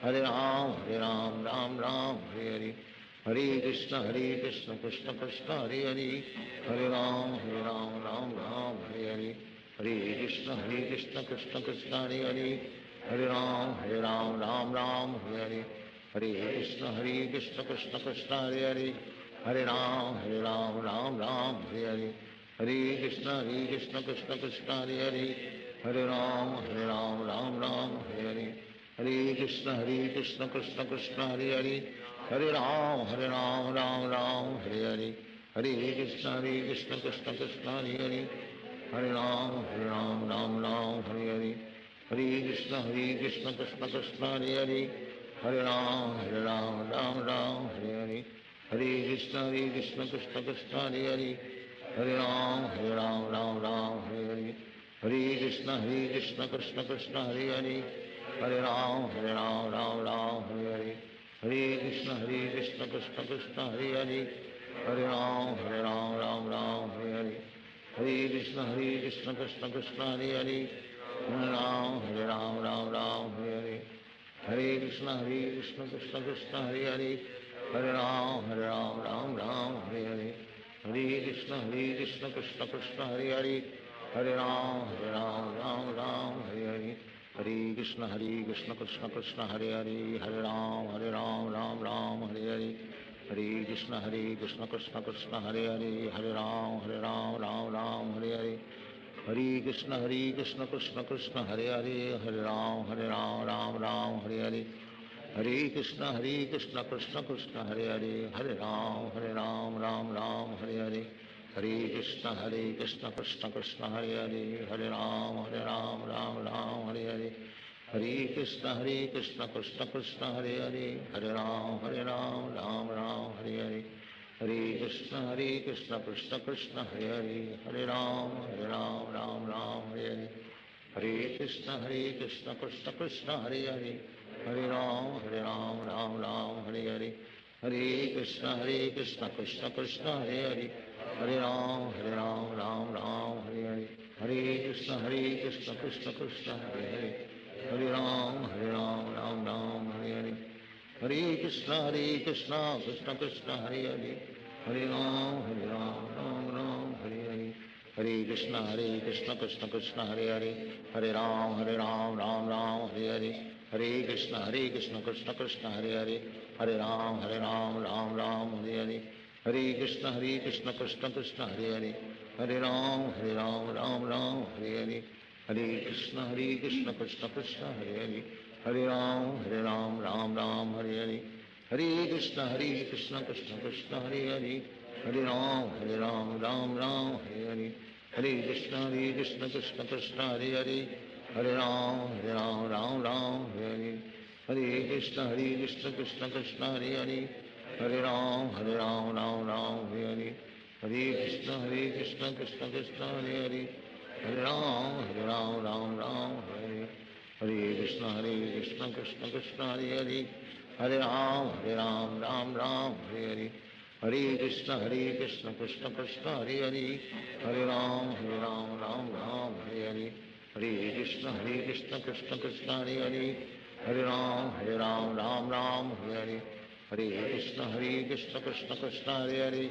Hare Ram, Hare Hare, Hare Krishna Krishna Krishna, Hare Hare, Hare Ram, Ram, Hare Hare, Hare Krishna Krishna Krishna, Hare Hare, Hare Ram, Ram, Hare Hare, Hare Krishna Krishna Krishna, Hare Hare, Hare Ram, Ram, Hare Hare, Hare Krishna Krishna Krishna, Hare Hare, Hare Ram, Ram Ram, Hare Hare. Hare Krishna, Krishna Krishna, Hare Hare. Hare Ram, Ram Ram, Hare Hare. Hare Krishna, Krishna Krishna, Hare Hare. Hare Ram, Ram Ram, Hare Hare. Hare Krishna, Krishna Krishna, Hare Hare. Hare Ram, Ram Ram, Hare Hare. Hare Krishna, Krishna Krishna, Hare Hare. Hare Ram, Ram Ram, Hare Hare. Hare Krishna, Krishna Krishna, Hare Hare. Hare Ram, Ram Ram, Hare Hare. Hare Krishna, Krishna Krishna, Hare Hare. Hare Ram, Ram Ram, Hare Hare. Hare Krishna, Krishna Krishna, Hare Hare. Hare Ram, Ram Ram, Hare Hare. Hare Krishna, Krishna Krishna, Hare Hare. Hare Ram, Ram Ram, Hare Hare. Hare Krishna, Krishna Krishna, Hare Hare. Hare Ram, Ram Ram, Hare Hare. Hare Krishna, Krishna Krishna, Hare Hare. Hare Ram, Ram Ram, Hare Hare. Hare Krishna, Krishna Krishna, Hare Hare. Hare Ram, Ram Ram, Hare Hare. Hare Krishna, Krishna Krishna, Hare Hare. Hare Ram, Ram Ram, Hare Hare. Hare Krishna, Krishna Krishna, Hare Hare. Hare Ram, Ram Ram, Hare Hare. Hare Krishna, Krishna Krishna, Hare Hare. Hare Ram, Ram Ram, Hare Hare. Hare Krishna, Krishna Krishna, Hare Hare. Hare Ram, Ram Ram, Hare Hare. Hare Krishna, Krishna Krishna, Hare Hare. Hare Ram, Ram Ram, Hare Hare. Hare Krishna, Krishna Krishna, Hare Hare. Hare Ram, Ram Ram, Hare Hare. Hare Krishna, Krishna Krishna, Hare Hare. Hare Ram, Ram Ram, Hare Hare. Hare Krishna, Krishna Krishna, Hare Hare. Hare Ram, Ram Ram, Hare Hare. Hare Krishna, Krishna Krishna, Hare Hare. Hare Ram, Ram Ram, Hare Hare. Hare Krishna, Krishna Krishna, Hare Hare. Hare Ram, Ram Ram, Hare Hare. Hare Krishna, Krishna Krishna, Hare Hare. Hare Ram, Ram Ram, Hare Hare. Hare Krishna, Krishna Krishna, Hare Hare. Hare Ram, Ram Ram, Hare Hare. Hare Krishna, Krishna Krishna, Hare Hare. Hare Ram, Ram Ram, Hare Hare. Hare Krishna, Krishna Krishna, Hare Hare. Hare Ram, Ram Ram, Hare Hare. Hare Krishna, Krishna Krishna, Hare Hare. Hare Ram, Ram Ram, Hare Hare. Hare Krishna, Krishna Krishna, Hare Hare. Hare Ram, Ram Ram, Hare Hare. Hare Krishna, Krishna Krishna, Hare Hare. Hare Ram, Ram Ram, Hare Hare. Hare Krishna, Krishna Krishna, Hare Hare. Hare Ram, Ram Ram, Hare Hare. Hare Krishna, Krishna Krishna, Hare Hare. Hare Ram, Ram Ram, Hare Hare. Hare Krishna, Krishna Krishna, Hare Hare. Hare Ram, Ram Ram, Hare Hare. Hare Krishna, Krishna Krishna, Hare Hare. Hare Ram, Ram Ram, Hare Hare. Hare Krishna, Krishna Krishna, Hare Hare. Hare Ram, Ram Ram, Hare Hare. Hare Krishna, Krishna Krishna, Hare Hare.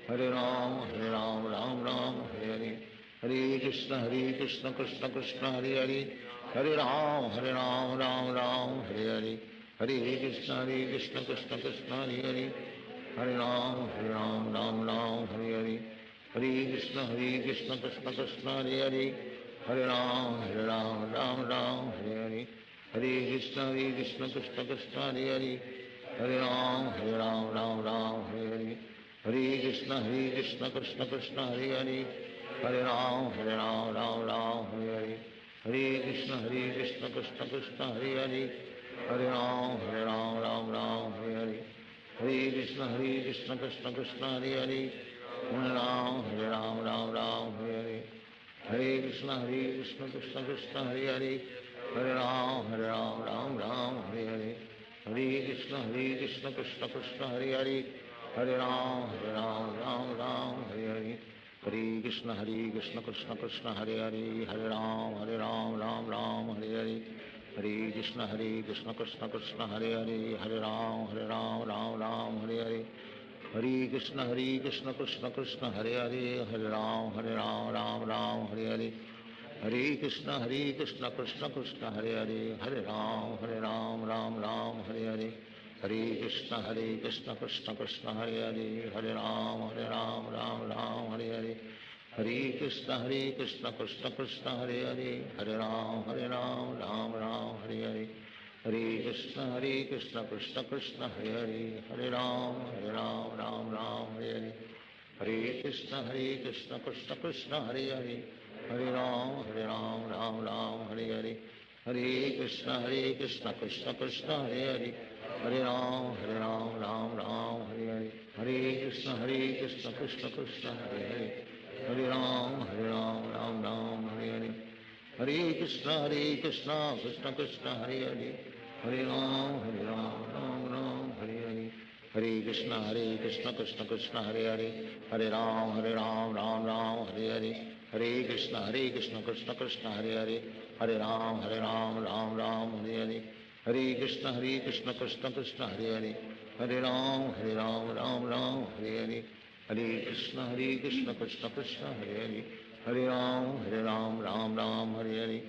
Hare Ram, Ram Ram, Hare Hare. Hare Krishna, Krishna Krishna, Hare Hare. Hare Ram, Ram Ram, Hare Hare. Hare Krishna, Krishna Krishna, Hare Hare. Hare Ram, Ram Ram, Hare Hare. Hare Krishna, Krishna Krishna, Hare Hare. Hare Ram, Ram Ram, Hare Hare. Hare Krishna, Krishna Krishna, Hare Hare. Hare Ram, Ram Ram, Hare Hare. Hare Krishna, Krishna Krishna, Hare Hare. Hare Ram, Ram Hare Hare. Hare Krishna, Krishna Krishna, Hare Hare. Hare Ram, Ram Hare Hare. Hare Krishna, Krishna Krishna, Hare Hare. Hare Ram, Ram Hare Hare. Hare Krishna, Krishna Krishna, Hare Hare. Hare Ram, Ram Hare Hare. Hare Krishna, Krishna Krishna, Hare Hare. Hare Ram, Ram Hare Hare. Hare Krishna, Krishna Krishna, Hare Hare. Hare Ram, Ram Hare Hare. Hare Krishna, Krishna Krishna, Hare Hare. Hare Ram, Ram Hare Hare. Hare Krishna, Krishna Krishna, Hare Hare. Hare Ram, Ram Hare Hare. Hare Krishna Krishna Krishna Hare Hare, Hare Ram Ram Ram Hare Hare, Hare Krishna Krishna Krishna Hare Hare, Hare Ram Ram Ram Hare Hare, Hare Krishna Krishna Krishna Hare Hare, Hare Ram Ram Ram Hare Hare, Hare Krishna Krishna Krishna Hare Hare, Hare Ram Ram Ram Hare Hare, Hare Krishna Krishna Krishna Hare Hare, Hare Ram Ram Ram Hare Hare, Hare Krishna Krishna Krishna Hare Hare, Hare Ram Ram Ram Hare Hare, Hare Krishna Krishna Krishna Hare Hare, Hare Ram Ram Ram Hare Hare, Hare Krishna Krishna Krishna Hare Hare, Hare Ram Ram Ram Hare Hare, Hare Krishna Krishna Krishna Hare Hare, Hare Ram Ram Ram Hare Hare, Hare Krishna Krishna Krishna Hare Hare, Hare Ram Ram Ram Hare Hare, Hare Krishna Krishna Krishna Hare Hare, Hare Ram Ram Ram Hare Hare, Hare Krishna Krishna Krishna Hare Hare, Hare Ram Ram Hare Hare, Hare Krishna Krishna Krishna Hare Hare, Hare Ram Ram Ram Hare Hare,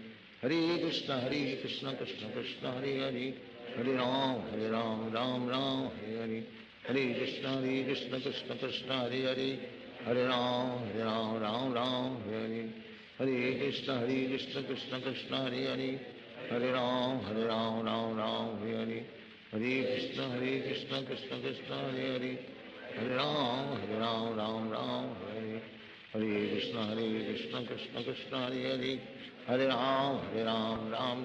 Hare Krishna Krishna Krishna Hare Hare, Hare Ram Ram Ram Hare Hare, Hare Krishna Krishna Krishna Hare Hare, Hare Ram Ram Hare Hare, Hare Krishna Krishna Krishna Hare Hare, Hare Ram Ram Hare, Hare Krishna Krishna Krishna Hare Hare, Hare Ram Ram Hare Hare, Hare Krishna Krishna Krishna Hare Hare, Hare Ram Ram Ram Hare Hare, Hare Krishna Krishna Krishna Hare Hare, Hare Ram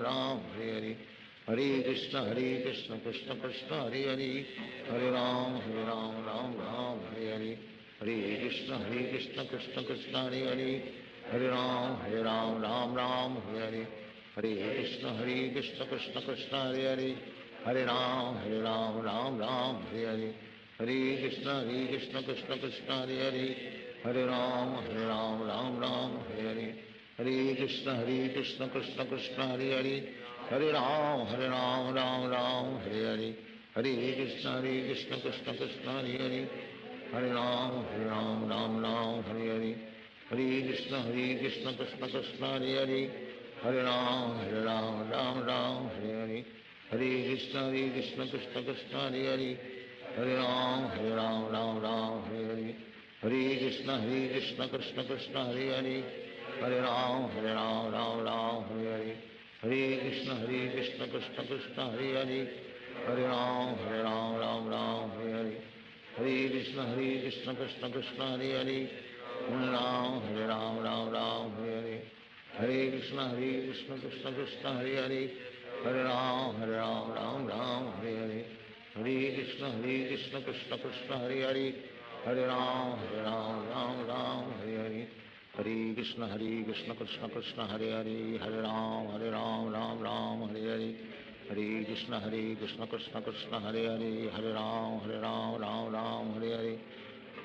Ram Hare Hare, Hare Krishna Krishna Krishna Hare Hare, Hare Ram Ram Hare Hare, Hare Krishna Krishna Krishna Hare Hare, Hare Ram Ram Ram Hare Hare, Hare Krishna Krishna Krishna Hare Hare, Hare Ram Ram Hare Hare, Hare Krishna Krishna Krishna Hare Hare, Hare Ram Ram Hare Hare, Hare Krishna Krishna Krishna Hare Hare, Hare Ram Ram Hare Hare, Hare Krishna Krishna Krishna Hare Hare, Hare Ram Ram Hare Hare, Hare Krishna Krishna Krishna Hare Hare, Hare Ram Ram Hare Hare, Hare Krishna Krishna Krishna Hare Hare, Hare Ram Ram Hare Hare, Hare Krishna Krishna Krishna Hare Hare, Hare Ram Ram Hare Hare, Hare Krishna Krishna Krishna Hare Hare, Hare Ram Ram Hare Hare, Hare Krishna Krishna Krishna Hare Hare, Hare Ram Ram Hare Hare, Hare Krishna Krishna Krishna Hare Hare, Hare Ram Ram Hare Hare, Hare Krishna Krishna Krishna Hare Hare, Hare Ram Ram Hare Hare, Hare Krishna Krishna Krishna Hare Hare, Hare Ram Ram Ram Hare Hare, Hare Krishna Krishna Krishna Hare Hare, Hare Ram Ram Ram Hare Hare, Hare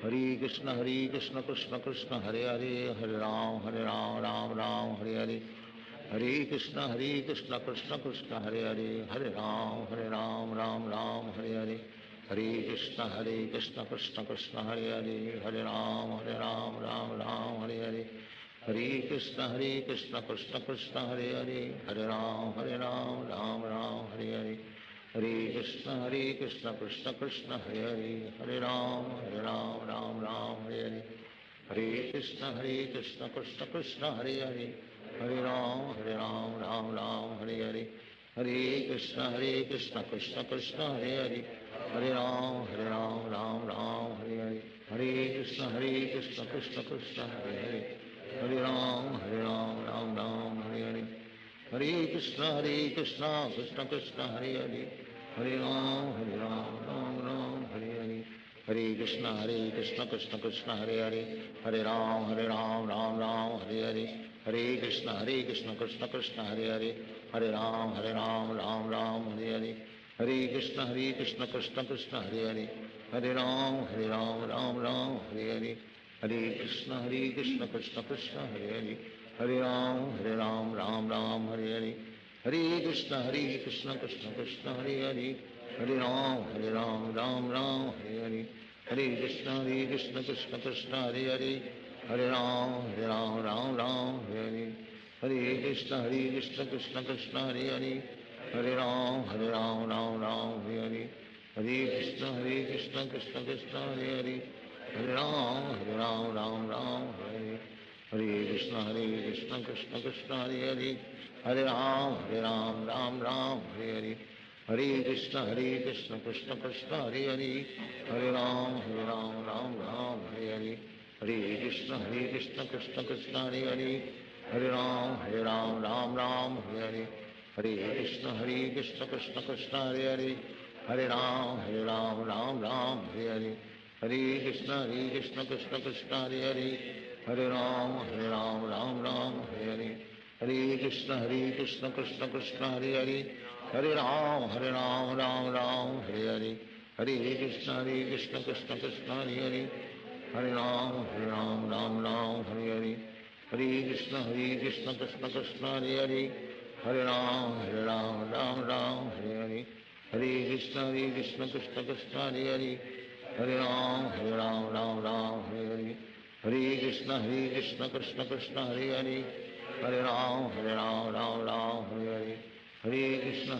Krishna Krishna Krishna Hare Hare, Hare Ram Ram Ram Hare Hare, Hare Krishna Krishna Krishna Hare Hare, Hare Ram Ram Ram Hare Hare, Hare Krishna Krishna Krishna Hare Hare, Hare Ram Ram Ram Hare Hare, Hare Krishna Krishna Krishna Hare Hare, Hare Ram Ram Hare Hare, Hare Krishna Krishna Krishna Hare Hare, Hare Ram Ram Hare Hare, Hare Krishna Krishna Krishna Hare Hare, Hare Ram Ram Hare Hare, Hare Krishna Krishna Krishna Hare Hare, Hare Ram Ram Hare Hare, Hare Krishna Krishna Krishna Hare Hare, Hare Ram Ram Hare Hare, Hare Krishna Krishna Krishna Hare Hare, Hare Ram Ram Hare Hare, Hare Krishna Krishna Krishna Hare Hare, Hare Ram Ram Hare Hare, Hare Krishna Krishna Krishna Hare Hare, Hare Ram Ram Hare Hare, Hare Krishna Krishna Krishna Hare Hare, Hare Ram Ram Hare Hare, Hare Krishna Krishna Krishna Hare Hare, Hare Ram Ram Ram Hare Hare, Hare Krishna Krishna Krishna Hare Hare Hare Ram Ram Ram Hare Hare Hare Krishna Krishna Krishna Hare Hare Hare Ram Ram Hare Hare Krishna Krishna Krishna Hare Hare Hare Ram Ram Hare Hare Hare Krishna Krishna Krishna Hare Hare Hare Ram Ram Hare Hare Hare Krishna Krishna Krishna Hare Hare Hare Ram Ram Hare Hare Hare Krishna Krishna Krishna Hare Hare Hare Ram Ram Hare Hare Hare Krishna Krishna Krishna Hare Hare Hare Ram Ram Hare Hare Hare Krishna Krishna Krishna Hare Hare Hare Ram Ram Hare Hare Hare Krishna Krishna Krishna Hare Hare Hare Ram Ram Hare Hare Hare Krishna Krishna Krishna Hare Hare Hare Ram Ram Hare Hare Hare Krishna Krishna Krishna Hare Hare Hare Ram Ram Hare Hare Hare Krishna Krishna Krishna Hare Hare Hare Ram Ram Hare Hare Hare Krishna Krishna Krishna Hare Hare Hare Ram Ram Hare Hare Hare Krishna Krishna Krishna Hare Hare Hare Ram Ram Hare Hare Hare Krishna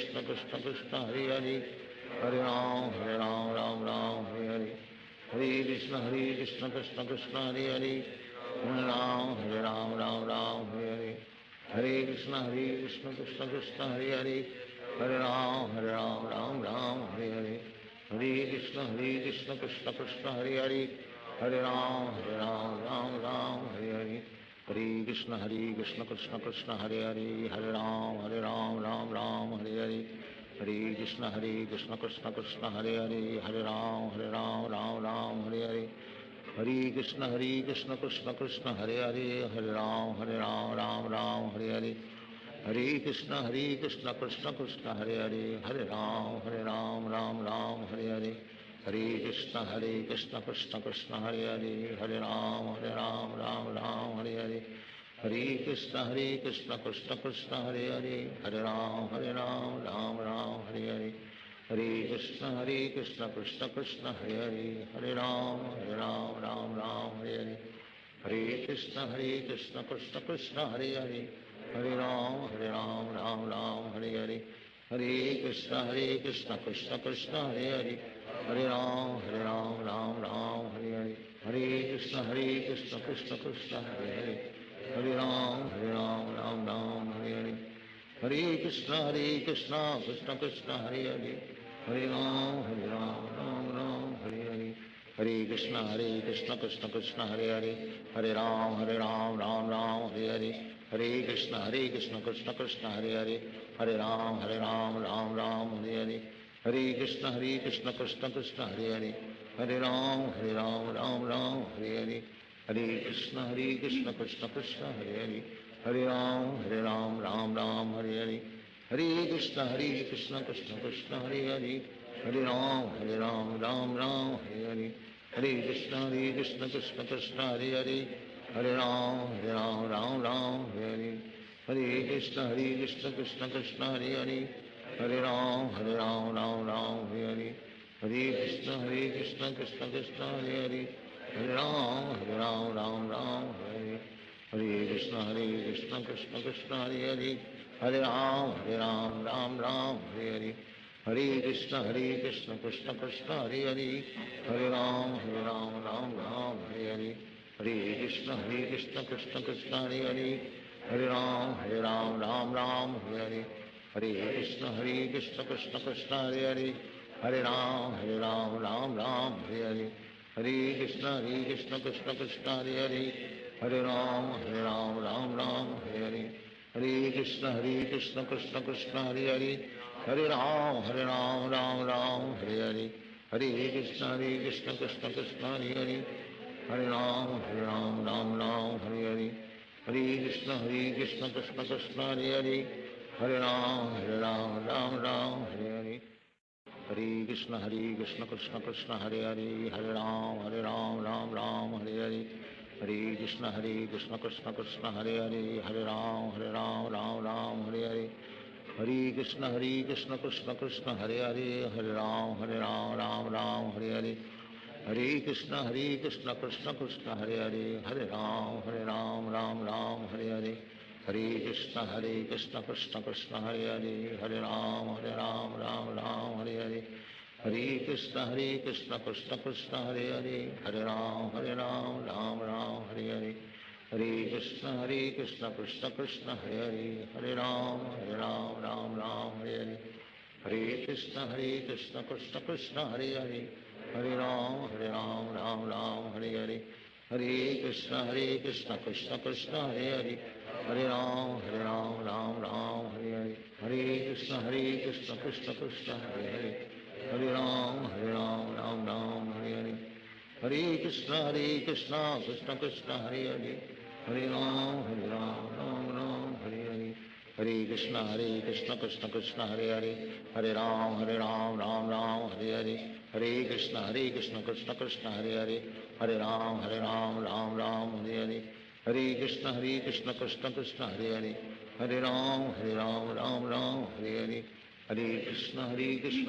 Krishna Krishna Hare Hare Hare Ram Ram Hare Hare Hare Krishna Krishna Krishna Hare Hare Hare Ram Ram Hare Hare Hare Krishna Krishna Krishna Hare Hare Hare Ram Ram Hare Hare Hare Krishna Krishna Krishna Hare Hare Hare Ram Ram Hare Hare Hare Krishna Krishna Krishna Hare Hare Hare Ram Ram Hare Hare Hare Krishna Krishna Krishna Hare Hare Hare Ram Ram Hare Hare Hare Krishna Krishna Krishna Hare Hare Hare Ram Ram Hare Hare Hare Krishna Krishna Krishna Hare Hare Hare Ram Ram Hare Hare Hare Krishna Krishna Krishna Hare Hare Hare Ram Ram Hare Hare Hare Krishna Krishna Krishna Hare Hare Hare Ram Ram Hare Hare Hare Krishna Krishna Krishna Hare Hare Hare Ram Ram Hare Hare Hare Krishna Krishna Krishna Hare Hare Hare Ram Ram Hare Hare Hare Krishna Krishna Krishna Hare Hare Hare Ram Hare Hare Hare Krishna Krishna Krishna Hare Hare Hare Ram Ram Hare Hare Hare Krishna Krishna Krishna Hare Hare Hare Ram Ram Hare Hare Hare Krishna Krishna Krishna Hare Hare Hare Ram Ram Hare Hare Hare Krishna Krishna Krishna Hare Hare Hare Ram Ram Hare Hare Hare Krishna Krishna Krishna Hare Hare Hare Ram Ram Hare Hare Hare Krishna Krishna Krishna Hare Hare Hare Ram Ram Hare Hare Hare Krishna Krishna Krishna Hare Hare Hare Ram Ram Hare Hare Hare Krishna Krishna Krishna Hare Hare Hare Ram Ram Hare Hare Hare Krishna Krishna Krishna Hare Hare Hare Ram Hare Hare Hare Krishna Krishna Krishna Hare Hare Hare Ram Ram Hare Hare Hare Krishna Krishna Krishna Hare Hare Hare Ram Ram Hare Hare Hare Krishna Krishna Krishna Hare Hare Hare Ram Ram Hare Hare Hare Krishna Krishna Krishna Hare Hare Hare Ram Ram Hare Hare Hare Krishna Krishna Krishna Hare Hare Hare Ram Ram Hare Hare Hare Krishna Krishna Krishna Hare Hare Hare Ram Ram Hare Hare Hare Krishna Krishna Krishna Hare Hare Hare Ram Ram Hare Hare Hare Krishna Krishna Krishna Hare Hare Hare Ram Ram Hare Hare Hare Krishna Krishna Krishna Hare Hare Hare Ram Ram Hare Hare Hare Krishna Krishna Krishna Hare Hare Hare Ram Ram Hare Hare Hare Krishna Krishna Krishna Hare Hare Hare Ram Ram Hare Hare Hare Krishna Krishna Krishna Hare Hare, Hare Ram Ram Ram Hare Hare, Hare Krishna Krishna Krishna Hare Hare, Hare Ram Ram Ram Hare Hare, Hare Krishna Krishna Krishna Hare Hare, Hare Ram Ram Ram Hare Hare, Hare Krishna Krishna Krishna Hare Hare, Hare Ram Ram Ram Hare Hare, Hare Krishna Krishna Krishna Hare Hare, Hare Ram Ram Ram Hare Hare, Hare Krishna Krishna Krishna Hare Hare, Hare Ram Ram Ram Hare Hare, Hare Krishna Krishna Krishna Hare Hare, Hare Ram Ram Hare Hare, Hare Krishna Krishna Krishna Hare Hare, Hare Ram Ram Ram Hare Hare, Hare Krishna Krishna Krishna Hare Hare, Hare Ram Ram Ram Hare Hare, Hare Krishna Krishna Krishna Hare Hare, Hare Ram Ram Ram Hare Hare, Hare Krishna Krishna Krishna Hare Hare, Hare Ram Ram Hare Hare, Hare Krishna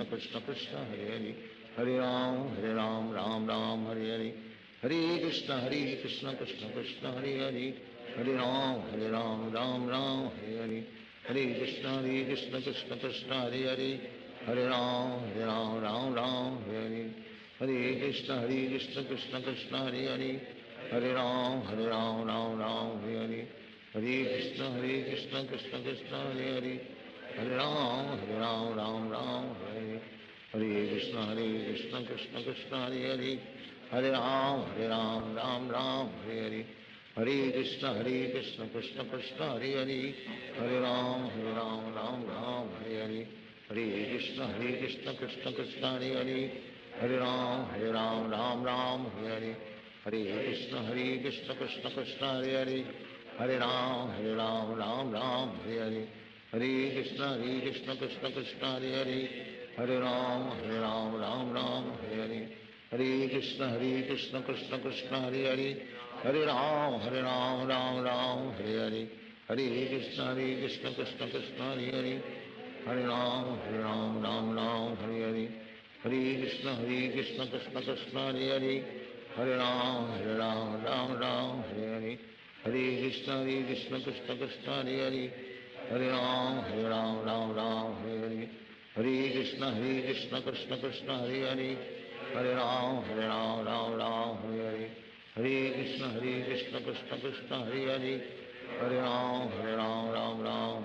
Krishna Krishna Hare Hare, Hare Ram Ram Hare Hare, Hare Krishna Krishna Krishna Hare Hare, Hare Ram Ram Hare Hare, Hare Krishna Krishna Krishna Hare Hare, Hare Ram Ram Hare Hare, Hare Krishna Krishna Krishna Hare Hare, Hare Ram Ram Hare Hare, Hare Krishna Krishna Krishna Hare Hare, Hare Ram Ram Hare Hare, Hare Krishna Krishna Krishna Hare Hare, Hare Ram Ram Ram Hare Hare, Hare Krishna Krishna Krishna Hare Hare, Hare Ram Ram Hare Hare, Hare Krishna Krishna Krishna Hare Hare, Hare Ram Ram Hare Hare, Hare Krishna Krishna Krishna Hare Hare, Hare Ram Ram Hare Hare, Hare Krishna Krishna Krishna Hare Hare, Hare Ram Ram Hare Hare, Hare Krishna Krishna Krishna Hare Hare, Hare Ram Ram Hare Hare, Hare Krishna Krishna Krishna Hare Hare, Hare Ram Ram Hare Hare, Hare Krishna Krishna Krishna Hare Hare, Hare Ram Ram Hare Hare, Hare Krishna Krishna Krishna Hare Hare, Hare Ram Ram Hare Hare, Hare Krishna Krishna Krishna Hare Hare, Hare Ram Ram Hare Hare, Hare Krishna Krishna Krishna Hare Hare, Hare Ram Hare Hare, Hare Krishna Krishna Krishna Hare Hare, Hare Ram Ram Hare Hare, Hare Krishna Krishna Krishna Hare Hare, Hare Ram Ram Hare Hare,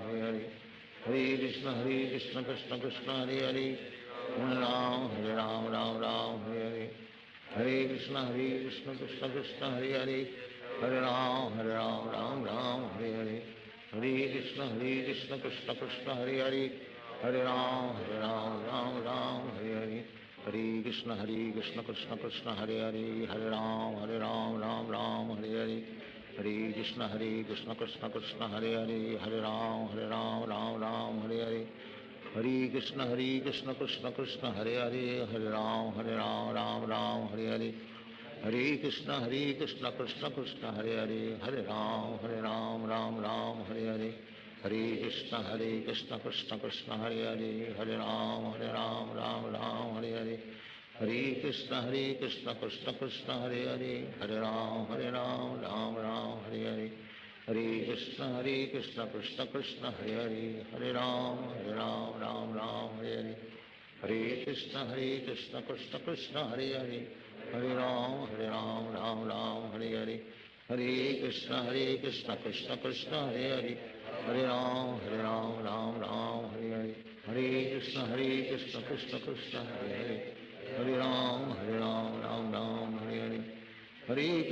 Hare Krishna Krishna Krishna Hare Hare, Hare Ram Ram Hare Hare, Hare Krishna Krishna Krishna Hare Hare, Hare Ram Ram Hare Hare, Hare Krishna Krishna Krishna Hare Hare, Hare Ram Ram Hare Hare, Hare Krishna Krishna Krishna Hare Hare, Hare Ram Ram Hare Hare, Hare Krishna Krishna Krishna Hare Hare, Hare Ram Ram Hare Hare, Hare Krishna Krishna Krishna Hare Hare, Hare Ram Ram Hare Hare, Hare Krishna Krishna Krishna Hare Hare, Hare Ram Ram Hare Hare, Hare Krishna Krishna Krishna Hare Hare, Hare Ram Ram Hare Hare, Hare Krishna Krishna Krishna Hare Hare, Hare Ram Ram Hare Hare, Hare Krishna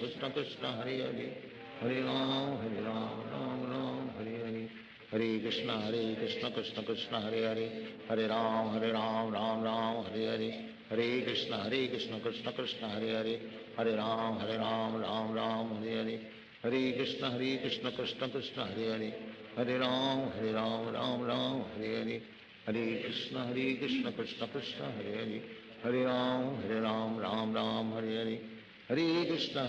Krishna Krishna Hare Hare, Hare Ram Ram Hare Hare, Hare Krishna Krishna Krishna Hare Hare, Hare Ram Ram Hare Hare, Hare Krishna Krishna Krishna Hare Hare, Hare Ram Ram Ram Hare Hare, Hare Krishna Krishna Krishna Hare Hare, Hare Ram Ram Ram Hare Hare, Hare Krishna Krishna Krishna Hare Hare, Hare Ram Ram Hare Hare, Hare Krishna Krishna Krishna Hare Hare, Hare Ram Ram Hare Hare, Hare Krishna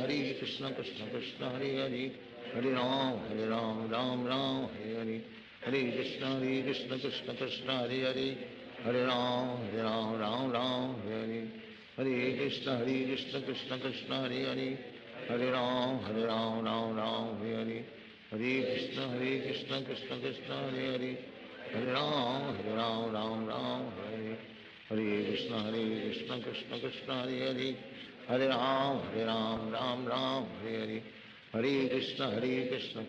Krishna Krishna Hare Hare, Hare Ram Ram Hare Hare, Hare Krishna Krishna Krishna Hare Hare, Hare Ram Ram Hare Hare, Hare Krishna Krishna Krishna Hare Hare, Hare Ram Ram Ram Hare Hare, Hare Krishna Krishna Krishna Hare Hare Hare Ram Ram Ram Hare Hare Krishna Krishna Krishna Hare Hare Hare Ram Ram Hare Hare Hare Krishna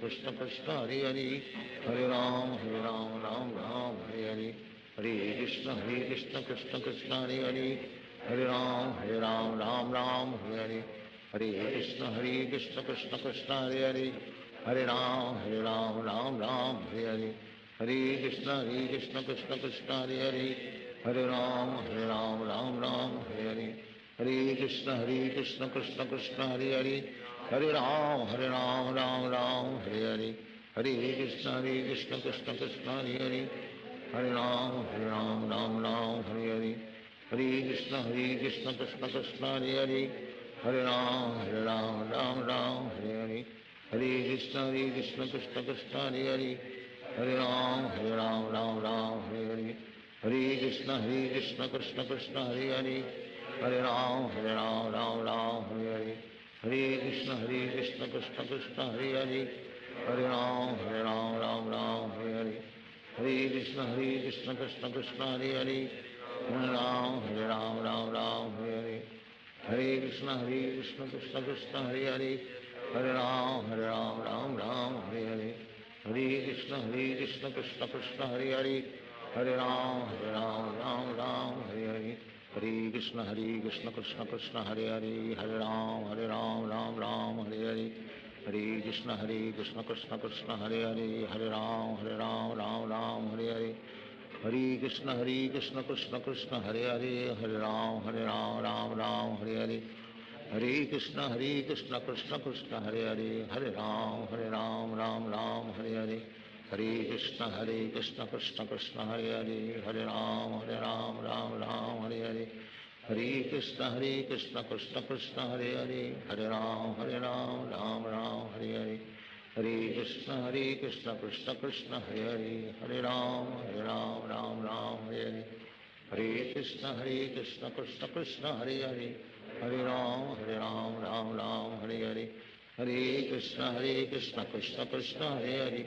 Krishna Krishna Hare Hare Hare Ram Ram Hare Hare Hare Krishna Krishna Krishna Hare Hare Hare Ram Ram Hare Hare Hare Krishna Krishna Krishna Hare Hare Hare Ram Ram Hare Hare Hare Krishna Krishna Krishna Hare Hare Hare Ram Ram Hare Hare Hare Krishna Krishna Krishna Hare Hare Hare Ram Ram Hare Hare Hare Krishna Krishna Krishna Hare Hare Hare Ram Ram Hare Hare Hare Krishna Krishna Krishna Hare Hare Hare Ram Ram Hare Hare Hare Krishna Krishna Krishna Hare Hare Hare Ram Ram Hare Hare Hare Krishna Krishna Krishna Hare Hare Hare Ram Ram Hare Hare Hare Krishna Krishna Krishna Hare Hare Hare Ram Ram Hare Hare Hare Krishna Krishna Krishna Hare Hare Hare Ram Hare Hare Hare Krishna Krishna Krishna Hare Hare Hare Ram Ram Hare Hare Hare Krishna Krishna Krishna Hare Hare Hare Ram Ram Hare Hare Hare Krishna Krishna Krishna Hare Hare Hare Ram Ram Hare Hare Hare Krishna Krishna Krishna Hare Hare Hare Ram Ram Hare Hare Hare Krishna Krishna Krishna Hare Hare Hare Ram Ram Hare Hare Hare Krishna Krishna Krishna Hare Hare Hare Ram Ram Hare Hare Hare Krishna Krishna Krishna Hare Hare Hare Ram Ram Hare Hare Hare Krishna Krishna Krishna Hare Hare Hare Ram Ram Hare Hare Hare Krishna Krishna Krishna Hare Hare Hare Ram Ram Hare Hare Hare Krishna Krishna Krishna Hare Hare Hare Ram Ram Hare Hare Hare Krishna Krishna Krishna Hare Hare Hare Ram Ram Hare Hare Hare Krishna Krishna Krishna Hare Hare Hare Ram Ram Hare Hare Hare Krishna Krishna Krishna Hare Hare Hare Ram Hare Hare Hare Krishna Krishna Krishna Hare Hare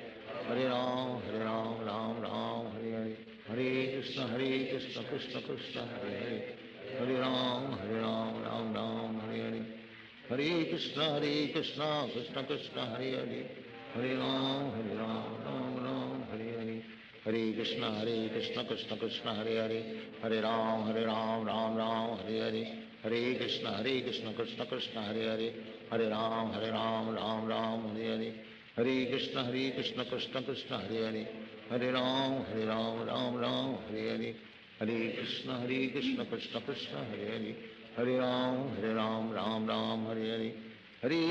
Hare Ram Ram Hare Hare Hare Krishna Krishna Krishna Hare Hare Hare Ram Ram Hare Hare Hare Krishna Krishna Krishna Hare Hare Hare Ram Ram Hare Hare Hare Krishna Krishna Krishna Hare Hare Hare Ram Ram Hare Hare Hare Krishna Krishna Krishna Hare Hare Hare Ram Ram Hare Hare Hare Krishna Krishna Krishna Hare Hare Hare Ram Ram Hare Hare Hare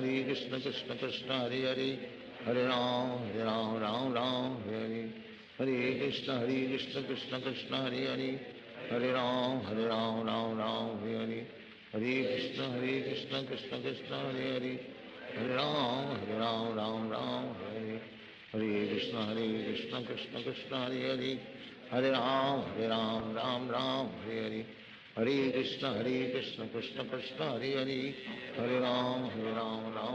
Krishna Krishna Krishna Hare Hare Hare Ram Ram Hare Hare Hare Krishna Krishna Krishna Hare Hare Hare Ram Ram Hare Hare Hare Krishna Krishna Krishna Hare Hare Hare Ram Ram Hare Hare Hare Krishna Krishna Krishna Hare Hare Hare Ram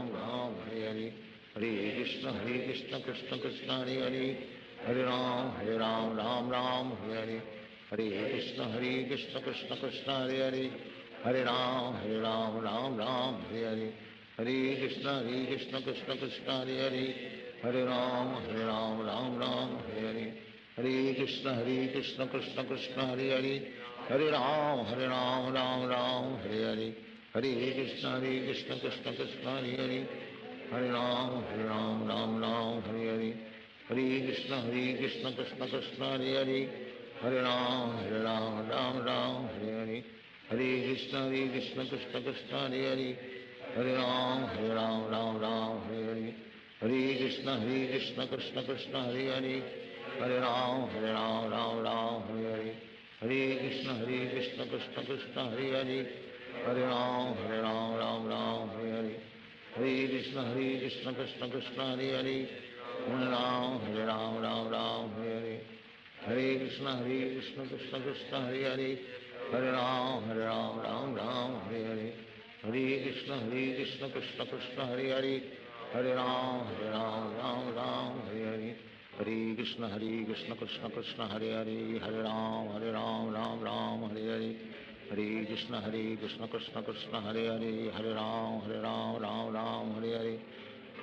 Ram Hare Hare Hare Krishna Krishna Krishna Hare Hare Hare Ram Ram Hare Hare Hare Krishna Krishna Krishna Hare Hare Hare Ram Ram Hare Hare Hare Krishna Krishna Krishna Hare Hare Hare Ram Ram Hare Hare Hare Krishna Krishna Krishna Hare Hare Hare Ram Ram Hare Hare Hare Krishna Krishna Krishna Hare Hare Hare Ram Ram Hare Hare Hare Krishna Krishna Krishna Hare Hare Hare Ram Hare Hare Hare Krishna Krishna Krishna Hare Hare Hare Ram Hare Hare Hare Krishna Krishna Krishna Hare Hare Hare Ram Hare Hare Hare Krishna Krishna Krishna Hare Hare Hare Ram Hare Hare Hare Krishna Krishna Krishna Hare Hare Hare Ram Hare Hare Hare Krishna Krishna Krishna Hare Hare Hare Ram, Ram Ram, Hare Hare. Hare Krishna, Krishna Krishna, Hare Hare. Hare Ram, Ram Ram, Hare Hare. Hare Krishna, Krishna Krishna, Hare Hare. Hare Ram, Ram Ram, Hare Hare. Hare Krishna, Krishna Krishna, Hare Hare. Hare Ram, Ram Ram, Hare Hare.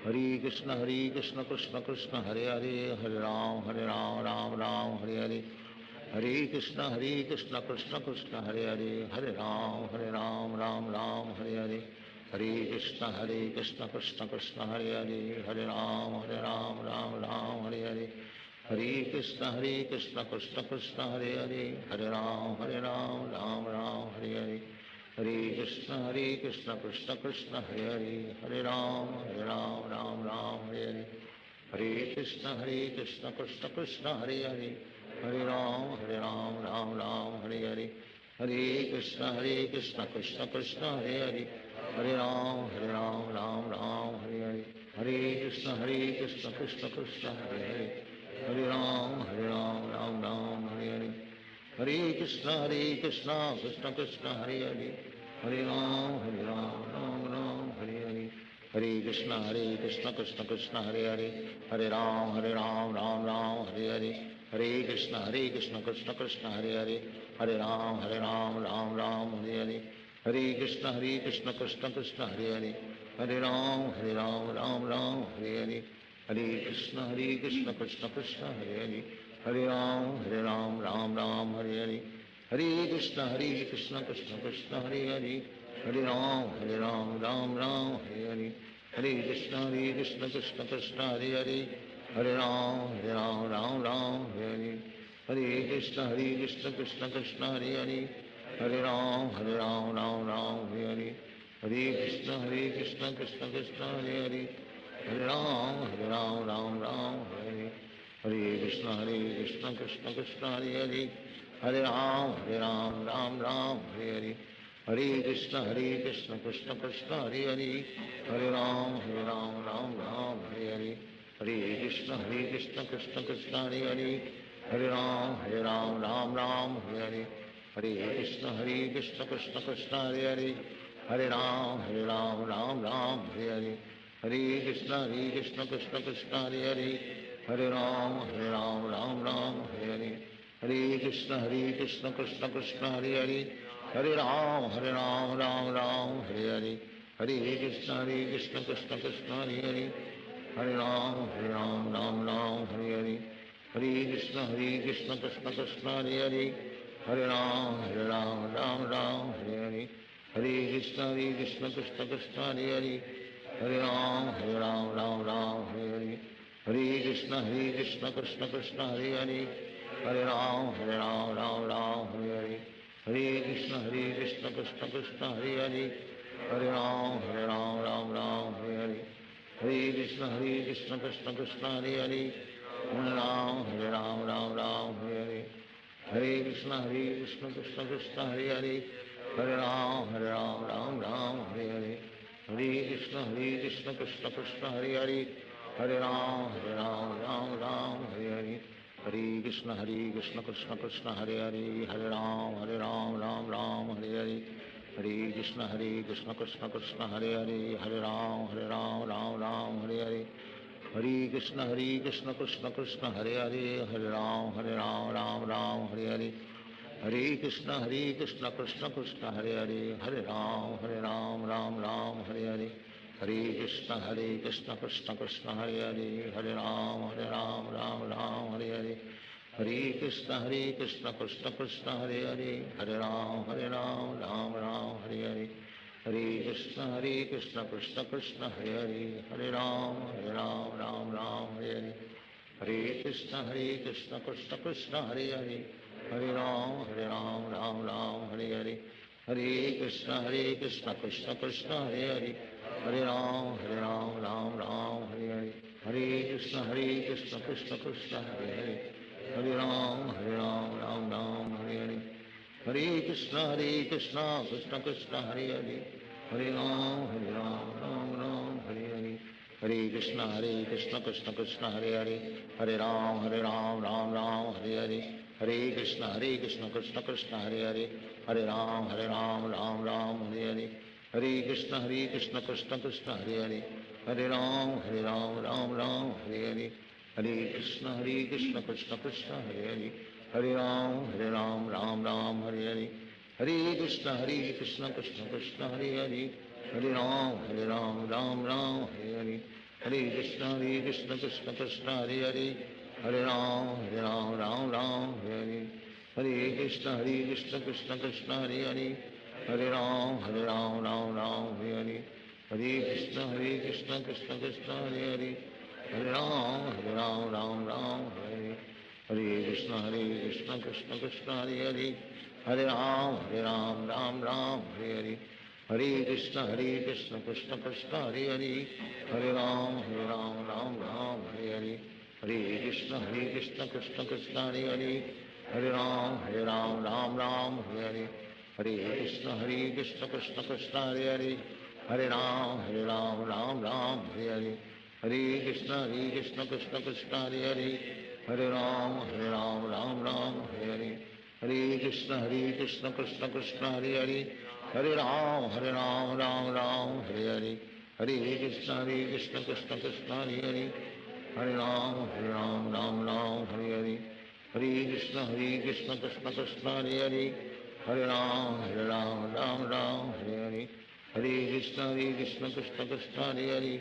Hare Krishna, Krishna Krishna, Hare Hare. Hare Ram, Ram Ram, Hare Hare. Hare Krishna, Krishna Krishna, Hare Hare. Hare Ram, Ram Ram, Hare Hare. Hare Krishna, Krishna Krishna, Hare Hare. Hare Ram, Ram Ram, Hare Hare. Hare Krishna, Krishna Krishna, Hare Hare. Hare Ram, Ram Ram, Hare Hare. Hare Krishna, Krishna Krishna, Hare Hare. Hare Ram, Ram Ram, Hare Hare. Hare Krishna, Krishna Krishna, Hare Hare. Hare Ram, Ram Ram, Hare Hare. Hare Krishna, Krishna Krishna, Hare Hare. Hare Ram, Ram Ram, Hare Hare. Hare Krishna, Krishna Krishna, Hare Hare. Hare Ram, Ram Ram, Hare Hare. Hare Krishna, Krishna Krishna, Hare Hare. Hare Ram, Ram Ram, Hare Hare. Hare Krishna, Krishna Krishna, Hare Hare. Hare Ram, Ram Ram, Hare Hare. Hare Krishna, Krishna Krishna, Hare Hare. Hare Ram, Ram Ram, Hare Hare. Hare Krishna, Krishna Krishna, Hare Hare. Hare Ram, Ram Ram, Hare Hare. Hare Krishna, Krishna Krishna, Hare Hare. Hare Ram, Ram Ram, Hare Hare. Hare Krishna, Krishna Krishna, Hare Hare. Hare Ram, Ram Ram, Hare Hare. Hare Krishna, Krishna Krishna, Hare Hare. Hare Ram, Ram Ram, Hare Hare. Hare Krishna, Krishna Krishna, Hare Hare. Hare Ram, Ram Ram, Hare Hare. Hare Krishna, Krishna Krishna, Hare Hare. Hare Ram, Ram Ram, Hare Hare. Hare Krishna, Krishna Krishna, Hare Hare. Hare Ram, Ram Ram, Hare Hare. Hare Krishna, Krishna Krishna, Hare Hare. Hare Ram, Ram Ram, Hare Hare. Hare Krishna, Krishna Krishna, Hare Hare. Hare Ram, Ram Ram, Hare Hare. Hare Krishna, Krishna Krishna, Hare Hare. Hare Ram, Ram Ram, Hare Hare. Hare Krishna, Krishna Krishna, Hare Hare. Hare Ram, Ram Ram, Hare Hare. Hare Krishna, Krishna Krishna, Hare Hare. Hare Ram, Ram Ram, Hare Hare. Hare Krishna, Krishna Krishna, Hare Hare. Hare Ram, Ram Ram, Hare Hare. Hare Krishna, Krishna Krishna, Hare Hare. Hare Ram, Ram Ram, Hare Hare. Hare Krishna, Krishna Krishna, Hare Hare. Hare Ram, Ram Ram, Hare Hare. Hare Krishna, Krishna Krishna, Hare Hare. Hare Ram, Ram Ram, Hare Hare. Hare Krishna, Krishna Krishna, Hare Hare. Hare Ram, Ram Ram, Hare Hare. Hare Krishna, Krishna Krishna, Hare Hare. Hare Ram, Ram Ram, Hare Hare. Hare Krishna, Krishna Krishna, Hare Hare. Hare Ram, Ram Ram, Hare Hare. Hare Krishna, Krishna Krishna, Hare Hare. Hare Ram, Ram Ram, Hare Hare. Hare Krishna, Krishna Krishna, Hare Hare. Hare Ram, Ram Ram, Hare Hare. Hare Krishna, Krishna Krishna, Hare Hare. Hare Ram, Ram Ram, Hare Hare. Hare Krishna, Krishna Krishna, Hare Hare. Hare Ram, Ram Ram, Hare Hare. Hare Krishna, Krishna Krishna, Hare Hare. Hare Ram, Ram Ram, Hare Hare. Hare Krishna, Krishna Krishna, Hare Hare. Hare Ram, Ram Ram, Hare Hare. Hare Krishna, Krishna Krishna, Hare Hare. Hare Ram, Ram Ram, Hare Hare. Hare Krishna, Krishna Krishna, Hare Hare. Hare Ram, Ram Ram, Hare Hare. Hare Krishna, Krishna Krishna, Hare Hare. Hare Ram, Ram Ram, Hare Hare. Hare Krishna, Krishna Krishna, Hare Hare. Hare Ram, Ram Ram, Hare Hare. Hare Krishna, Krishna Krishna, Hare Hare. Hare Ram, Ram Ram, Hare Hare. Hare Krishna, Krishna Krishna, Hare Hare. Hare Ram, Ram Ram, Hare Hare. Hare Krishna, Krishna Krishna, Hare Hare. Hare Ram, Ram Ram, Hare Hare. Hare Krishna Krishna Krishna Hare Hare Hare Ram Ram Ram Hare Hare Hare Krishna Krishna Krishna Hare Hare Hare Ram Ram Ram Hare Hare Hare Krishna Krishna Krishna Hare Hare Hare Ram Ram Hare Hare Hare Krishna Krishna Krishna Hare Hare Hare Ram Ram Hare Hare Hare Krishna Krishna Krishna Hare Hare Hare Ram Ram Hare Hare Hare Krishna Krishna Krishna Hare Hare Hare Ram Ram Hare Hare Hare Krishna Krishna Krishna Hare Hare Hare Ram Ram Hare Hare Hare Krishna Krishna Krishna Hare Hare Hare Ram Ram Hare Hare Hare Krishna Krishna Krishna Hare Hare Hare Ram Ram Hare Hare Hare Krishna Krishna Krishna Hare Hare Hare Ram Ram Hare Hare Hare Krishna Krishna Krishna Hare Hare Hare Ram Ram Hare Hare Hare Krishna Krishna Krishna Hare Hare Hare Ram Ram Hare Hare Hare Krishna Krishna Krishna Hare Hare Hare Ram Ram Hare Hare Hare Krishna Krishna Krishna Hare Hare Hare Ram Ram Hare Hare Hare Krishna Krishna Krishna Hare Hare Hare Ram Ram Hare Hare Hare Krishna Krishna Krishna Hare Hare Hare Ram Ram Hare Hare Hare Krishna Krishna Krishna Hare Hare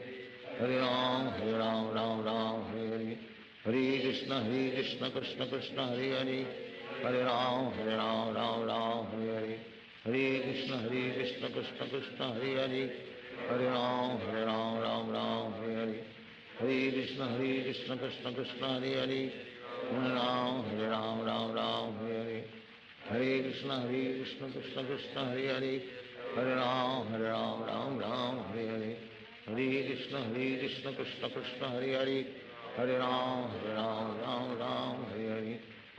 Hare Ram Ram Hare Hare Hare Krishna Krishna Krishna Hare Hare Hare Ram Ram Hare Hare Hare Krishna Krishna Krishna Hare Hare Hare Ram Hare Hare Hare Krishna Krishna Krishna Hare Hare Hare Ram Ram Hare Hare Hare Krishna Krishna Krishna Hare Hare Hare Ram Ram Hare Hare Hare Krishna Krishna Krishna Hare Hare Hare Ram Ram Hare Hare Hare Krishna Krishna Krishna Hare Hare Hare Ram Ram Hare Hare Hare Krishna Krishna Krishna Hare Hare Hare Ram Ram Hare Hare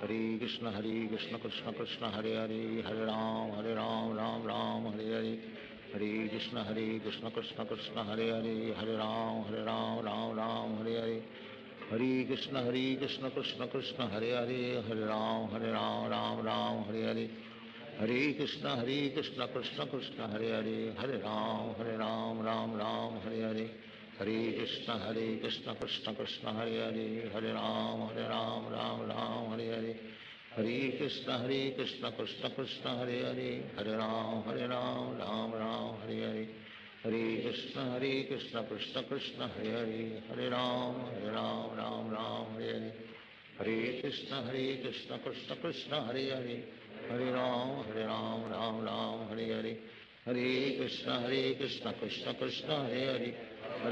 Hare Krishna Krishna Krishna Hare Hare Hare Ram Ram Hare Hare Hare Krishna Krishna Krishna Hare Hare Hare Ram Ram Hare Hare Hare Krishna Krishna Krishna Hare Hare Hare Ram Ram Hare Hare Hare Krishna Krishna Krishna Hare Hare Hare Ram Ram Hare Hare Hare Krishna Krishna Krishna Hare Hare Hare Ram Hare Hare Hare Krishna Krishna Krishna Hare Hare Hare Ram Hare Hare Hare Krishna Krishna Krishna Hare Hare Hare Ram Hare Hare Hare Krishna Krishna Krishna Hare Hare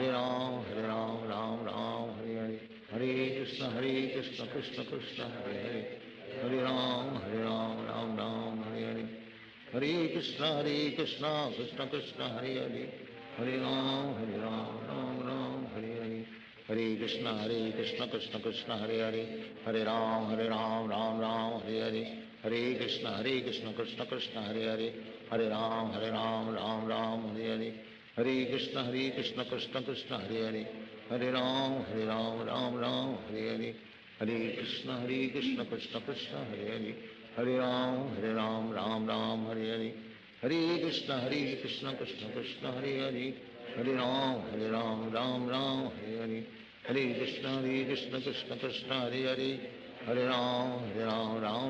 Hare Ram Hare Hare Hare Krishna Krishna Krishna Hare Hare Hare Ram Ram Hare Hare Hare Krishna Krishna Krishna Hare Hare Hare Ram Ram Hare Hare Hare Krishna Krishna Krishna Hare Hare Hare Ram Ram Hare Hare Hare Krishna Krishna Krishna Hare Hare Hare Ram Ram Hare Hare Hare Krishna Krishna Krishna Hare Hare Hare Ram Ram Hare Hare Hare Krishna Krishna Krishna Hare Hare Hare Ram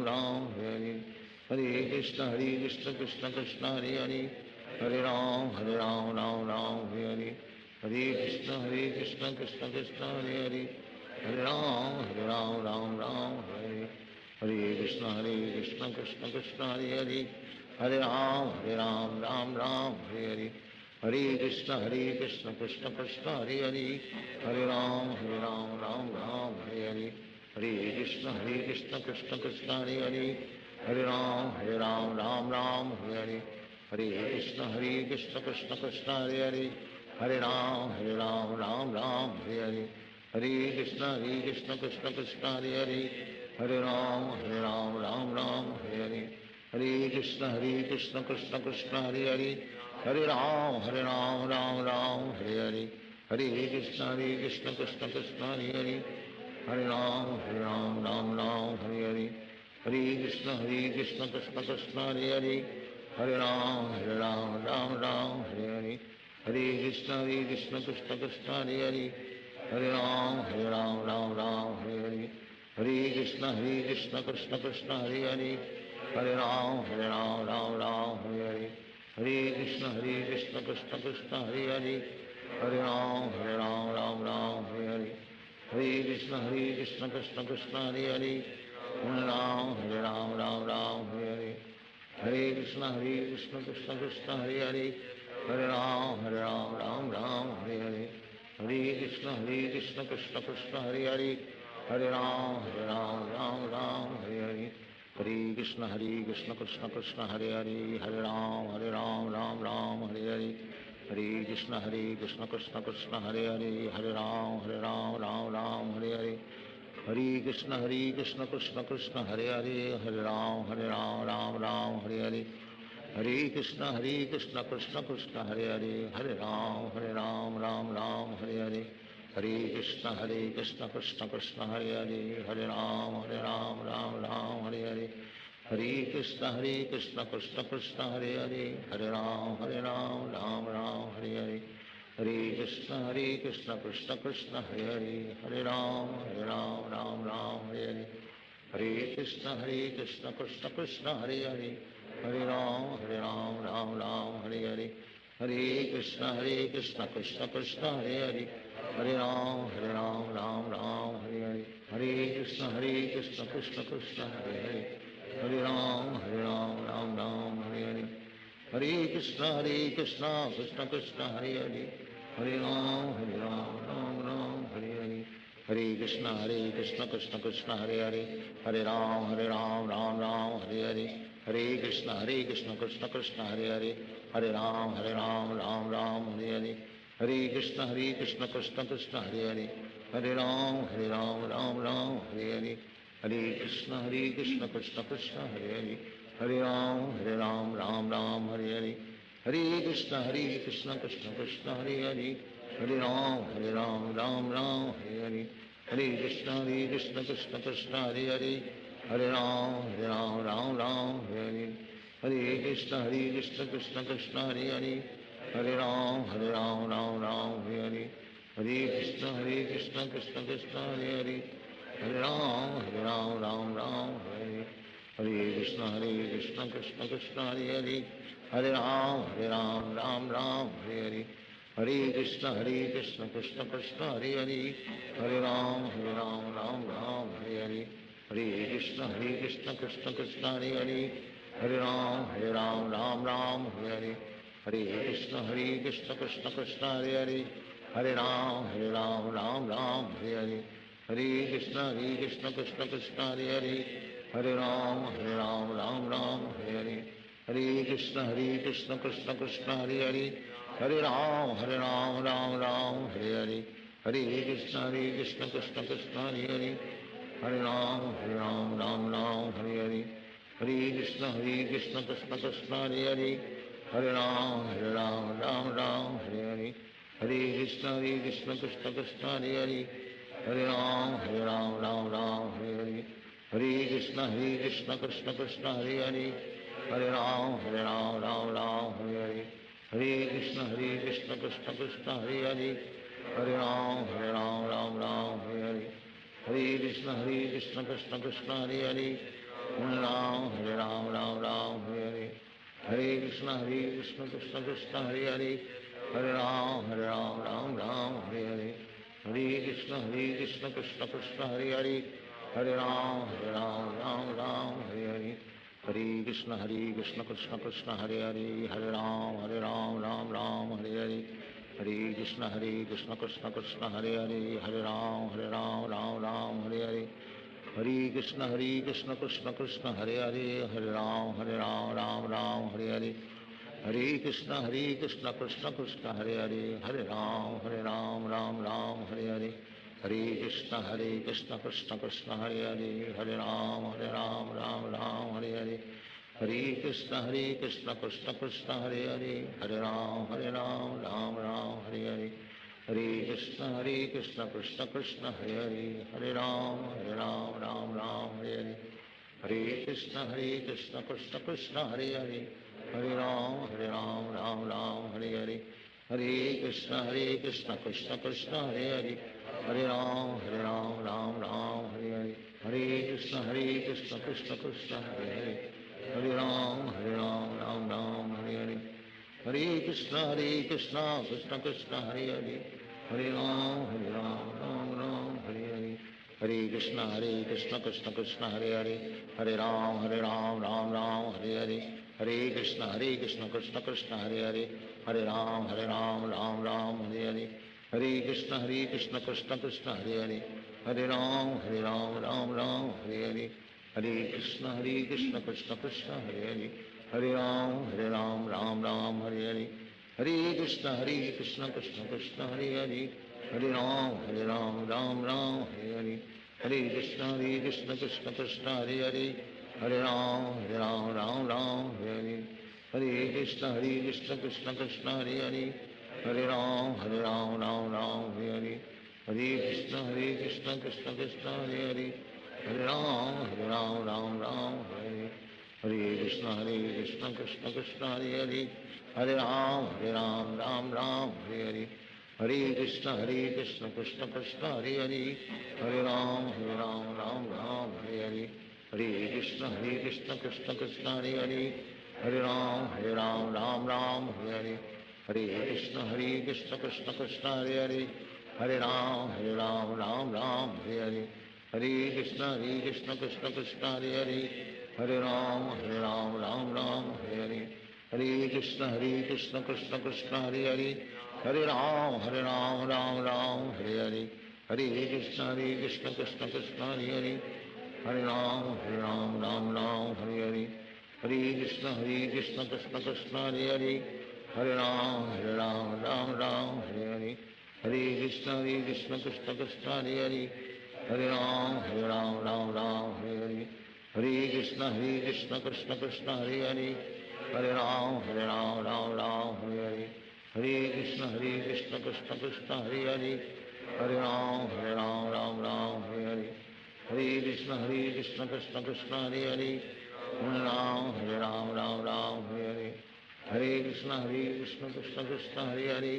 Ram Hare Hare Hare Krishna Krishna Krishna Hare Hare Hare Ram Ram Hare Hare Hare Krishna Krishna Krishna Hare Hare Hare Ram Ram Hare Hare Hare Krishna Krishna Krishna Hare Hare Hare Ram Ram Hare Hare Hare Krishna Krishna Krishna Hare Hare Hare Ram Ram Hare Hare Hare Krishna Krishna Krishna Hare Hare Hare Ram Ram Hare Hare Hare Krishna Krishna Krishna Hare Hare Hare Ram Ram Hare Hare Hare Krishna Krishna Krishna Hare Hare Hare Ram Ram Hare Hare Hare Krishna Krishna Krishna Hare Hare Hare Ram Ram Hare Hare Hare Krishna Krishna Krishna Hare Hare Hare Ram Ram Hare Hare Hare Krishna Krishna Krishna Hare Hare, Hare Ram Ram Ram Hare Hare, Hare Krishna Krishna Krishna Hare Hare, Hare Ram Ram Ram Hare Hare, Hare Krishna Krishna Krishna Hare Hare, Hare Ram Ram Ram Hare Hare, Hare Krishna Krishna Krishna Hare Hare, Hare Ram Ram Ram Hare Hare, Hare Krishna Krishna Krishna Hare Hare, Hare Ram Ram Hare Hare, Hare Krishna Krishna Krishna Hare Hare, Hare Ram Ram Hare Hare, Hare Krishna Krishna Krishna Hare Hare, Hare Ram Ram Hare Hare, Hare Krishna Krishna Krishna Hare Hare, Hare Ram Ram Hare Hare, Hare Krishna Krishna Krishna Hare Hare, Hare Ram Ram Hare Hare, Hare Krishna Krishna Krishna Hare Hare, Hare Ram Ram Hare Hare, Hare Krishna Krishna Krishna Hare Hare, Hare Ram Ram Hare Hare, Hare Krishna Krishna Krishna Hare Hare, Hare Ram Ram Hare Hare, Hare Krishna Krishna Krishna Hare Hare, Hare Ram Ram Hare Hare, Hare Krishna Krishna Krishna Hare Hare, Hare Ram Ram Hare Hare, Hare Krishna Krishna Krishna Hare Hare, Hare Ram Ram Hare Hare, Hare Krishna Krishna Krishna Hare Hare, Hare Ram Ram Hare Hare, Hare Krishna Krishna Krishna Hare Hare, Hare Ram Ram Hare Hare, Hare Krishna Krishna Krishna Hare Hare, Hare Ram Ram Hare Hare, Hare Krishna Krishna Krishna Hare Hare, Hare Ram Ram Hare Hare, Hare Krishna Krishna Krishna Hare Hare, Hare Ram Ram Hare Hare, Hare Krishna Krishna Krishna Hare Hare, Hare Ram Ram Hare Hare, Hare Krishna Krishna Krishna Hare Hare, Hare Ram Ram Hare Hare, Hare Krishna Krishna Krishna Hare Hare, Hare Ram Ram Hare Hare, Hare Krishna Krishna Krishna Hare Hare, Hare Ram Ram Hare Hare, Hare Krishna Krishna Krishna Hare Hare, Hare Ram Ram Hare Hare, Hare Krishna Krishna Krishna Hare Hare, Hare Ram Ram Hare, Hare Krishna Krishna Krishna Hare Hare, Hare Ram Ram Hare Hare, Hare Krishna Krishna Krishna Hare Hare, Hare Ram Ram Hare Hare, Hare Krishna Krishna Krishna Hare Hare, Hare Ram Ram Hare Hare, Hare Krishna Krishna Krishna Hare Hare, Hare Ram Ram Hare Hare, Hare Krishna Krishna Krishna Hare Hare, Hare Ram Ram Hare Hare, Hare Krishna Krishna Krishna Hare Hare, Hare Ram Ram Hare Hare, Hare Krishna Krishna Krishna Hare Hare, Hare Ram Ram Hare Hare, Hare Krishna Krishna Krishna Hare Hare, Hare Ram Ram Hare Hare, Hare Krishna Krishna Krishna Hare Hare, Hare Ram Ram Hare Hare, Hare Krishna Krishna Krishna Hare Hare, Hare Ram Hare Hare, Hare Krishna Krishna Krishna Hare Hare, Hare Ram Ram Hare Hare, Hare Krishna Krishna Krishna Hare Hare, Hare Ram Hare Hare, Hare Krishna Krishna Krishna Hare Hare, Hare Ram Ram Hare Hare, Hare Krishna Krishna Krishna Hare Hare, Hare Ram Ram Hare Hare, Hare Krishna Krishna Krishna Hare Hare, Hare Ram Ram Hare Hare, Hare Krishna Krishna Krishna Hare Hare, Hare Ram Ram Hare Hare, Hare Krishna Krishna Krishna Hare Hare, Hare Ram Ram Hare Hare, Hare Krishna Krishna Krishna Hare Hare, Hare Ram Ram Hare Hare, Hare Krishna Krishna Krishna Hare Hare, Hare Ram Ram Hare Hare, Hare Krishna Krishna Krishna Hare Hare, Hare Ram Ram Hare Hare, Hare Krishna Krishna Krishna Krishna Hare Hare, Hare Ram Ram Ram Hare Hare, Hare Krishna Krishna Krishna Hare Hare, Hare Ram Ram Ram Hare Hare, Hare Krishna Krishna Krishna Hare Hare, Hare Ram Ram Ram Hare Hare, Hare Krishna Krishna Krishna Hare Hare, Hare Ram Ram Ram Hare Hare, Hare Krishna Krishna Krishna Hare Hare, Hare Ram Ram Ram Hare Hare, Hare Krishna Krishna Krishna Hare Hare, Hare Ram Ram Ram Hare Hare, Hare Krishna Krishna Krishna Hare Hare, Hare Ram Ram Ram Hare Hare, Hare Krishna Krishna Krishna Hare Hare, Hare Ram Ram Ram Hare Hare, Hare Krishna Krishna Krishna Hare Hare, Hare Ram Ram Hare Hare, Hare Krishna Krishna Krishna Hare Hare, Hare Ram Ram Ram Hare Hare, Hare Krishna Krishna Krishna Hare Hare, Hare Ram Ram Ram Hare Hare, Hare Krishna Krishna Krishna Hare Hare, Hare Ram Ram Hare Hare, Hare Krishna Krishna Krishna Hare Hare, Hare Ram Ram Hare Hare, Hare Krishna Krishna Krishna Hare Hare, Hare Ram Ram Hare Hare, Hare Krishna Krishna Krishna Hare Hare, Hare Ram Ram Ram Hare Hare, Hare Krishna Krishna Krishna Hare Hare, Hare Ram Ram Hare Hare, Hare Krishna Krishna Krishna Hare Hare, Hare Ram Ram Hare Hare, Hare Krishna Krishna Krishna Hare Hare, Hare Ram Ram Ram Hare Hare, Hare Krishna Krishna Krishna Hare Hare, Hare Ram Ram Ram Hare Hare, Hare Krishna Krishna Krishna Hare Hare, Hare Ram Ram Hare Hare, Hare Krishna Krishna Krishna Hare Hare, Hare Ram Ram Hare Hare, Hare Krishna Krishna Krishna Hare Hare, Hare Ram Ram Hare Hare, Hare Krishna Krishna Krishna Hare Hare, Hare Ram Ram Hare Hare, Hare Krishna Krishna Krishna Hare Hare, Hare Ram Ram Hare Hare, Hare Krishna Krishna Krishna Hare Hare, Hare Ram Ram Hare Hare, Hare Krishna Krishna Krishna Hare Hare, Hare Ram Ram Hare Hare, Hare Krishna Krishna Krishna Hare Hare, Hare Ram Ram Hare Hare, Hare Krishna Krishna Krishna Hare Hare,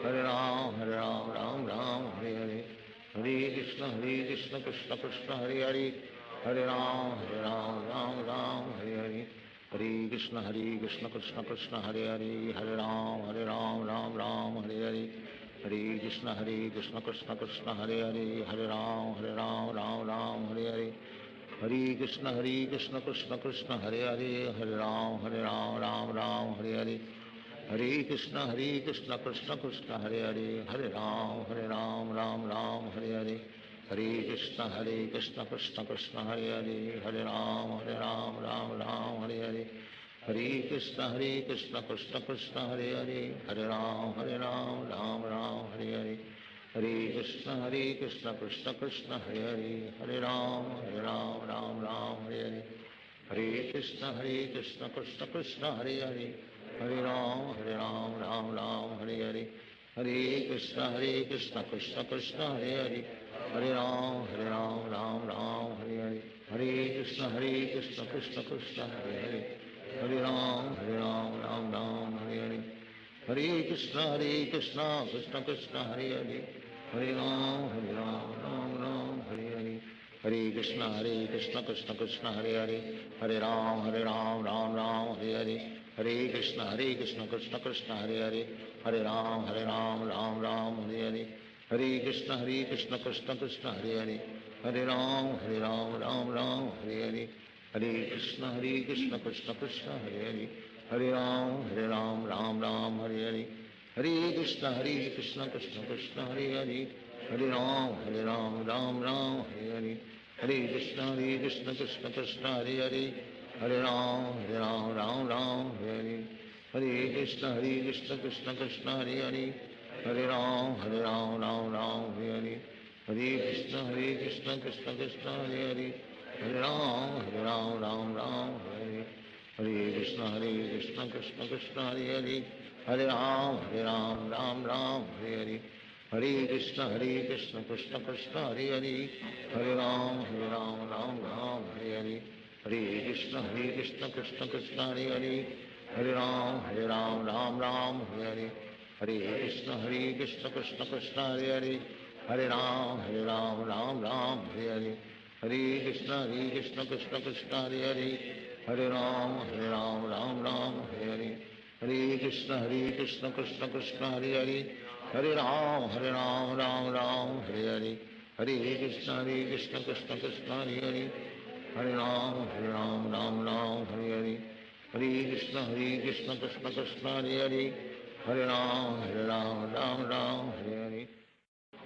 Hare Ram Ram Hare Hare, Hare Krishna Krishna Krishna Hare Hare, Hare Ram Ram Hare Hare, Hare Krishna Krishna Krishna Hare Hare, Hare Ram Ram Hare Hare, Hare Krishna Krishna Krishna Hare Hare, Hare Ram Ram Hare Hare, Hare Krishna Krishna Krishna Hare Hare, Hare Ram Ram Ram Hare Hare, Hare Krishna Krishna Krishna Hare Hare, Hare Ram Ram Hare Hare, Hare Krishna Krishna Krishna Hare Hare, Hare Ram Ram Hare Hare, Hare Krishna Krishna Krishna Hare Hare, Hare Ram Ram Hare Hare, Hare Krishna Krishna Krishna Hare Hare, Hare Ram Ram Hare Hare, Hare Krishna Krishna Krishna Hare Hare, Hare Ram Ram Hare Hare, Hare Krishna Krishna Krishna Hare Hare, Hare Ram Ram Hare Hare, Hare Krishna Krishna Krishna Hare Hare, Hare Ram Ram Ram Hare Hare, Hare Krishna Krishna Krishna Hare Hare, Hare Ram Ram Ram Hare Hare, Hare Krishna Krishna Krishna Hare Hare, Hare Ram Ram Hare Hare, Hare Krishna Krishna Krishna Hare Hare, Hare Ram Ram Hare Hare, Hare Krishna Krishna Krishna Hare Hare, Hare Ram Ram Hare Hare, Hare Krishna Krishna Krishna Hare Hare, Hare Ram Ram Hare Hare, Hare Krishna Krishna Krishna Hare Hare, Hare Ram Ram Hare Hare, Hare Krishna Krishna Krishna Hare Hare, Hare Ram Ram Hare Hare, Hare Krishna Krishna Krishna Hare Hare, Hare Ram Ram Hare Hare, Hare Krishna Krishna Krishna Krishna Hare Hare, Hare Ram Ram Ram Hare Hare, Hare Krishna Krishna Krishna Hare Hare, Hare Ram Ram Hare Hare, Hare Krishna Krishna Krishna Hare Hare, Hare Ram Ram Hare Hare, Hare Krishna Krishna Krishna Hare Hare, Hare Ram Ram Hare Hare, Hare Krishna Krishna Krishna Hare Hare, Hare Ram Ram Hare Hare, Hare Krishna Krishna Krishna Hare Hare, Hare Ram Ram Hare Hare, Hare Krishna Krishna Krishna Hare Hare, Hare Ram Ram Hare Hare,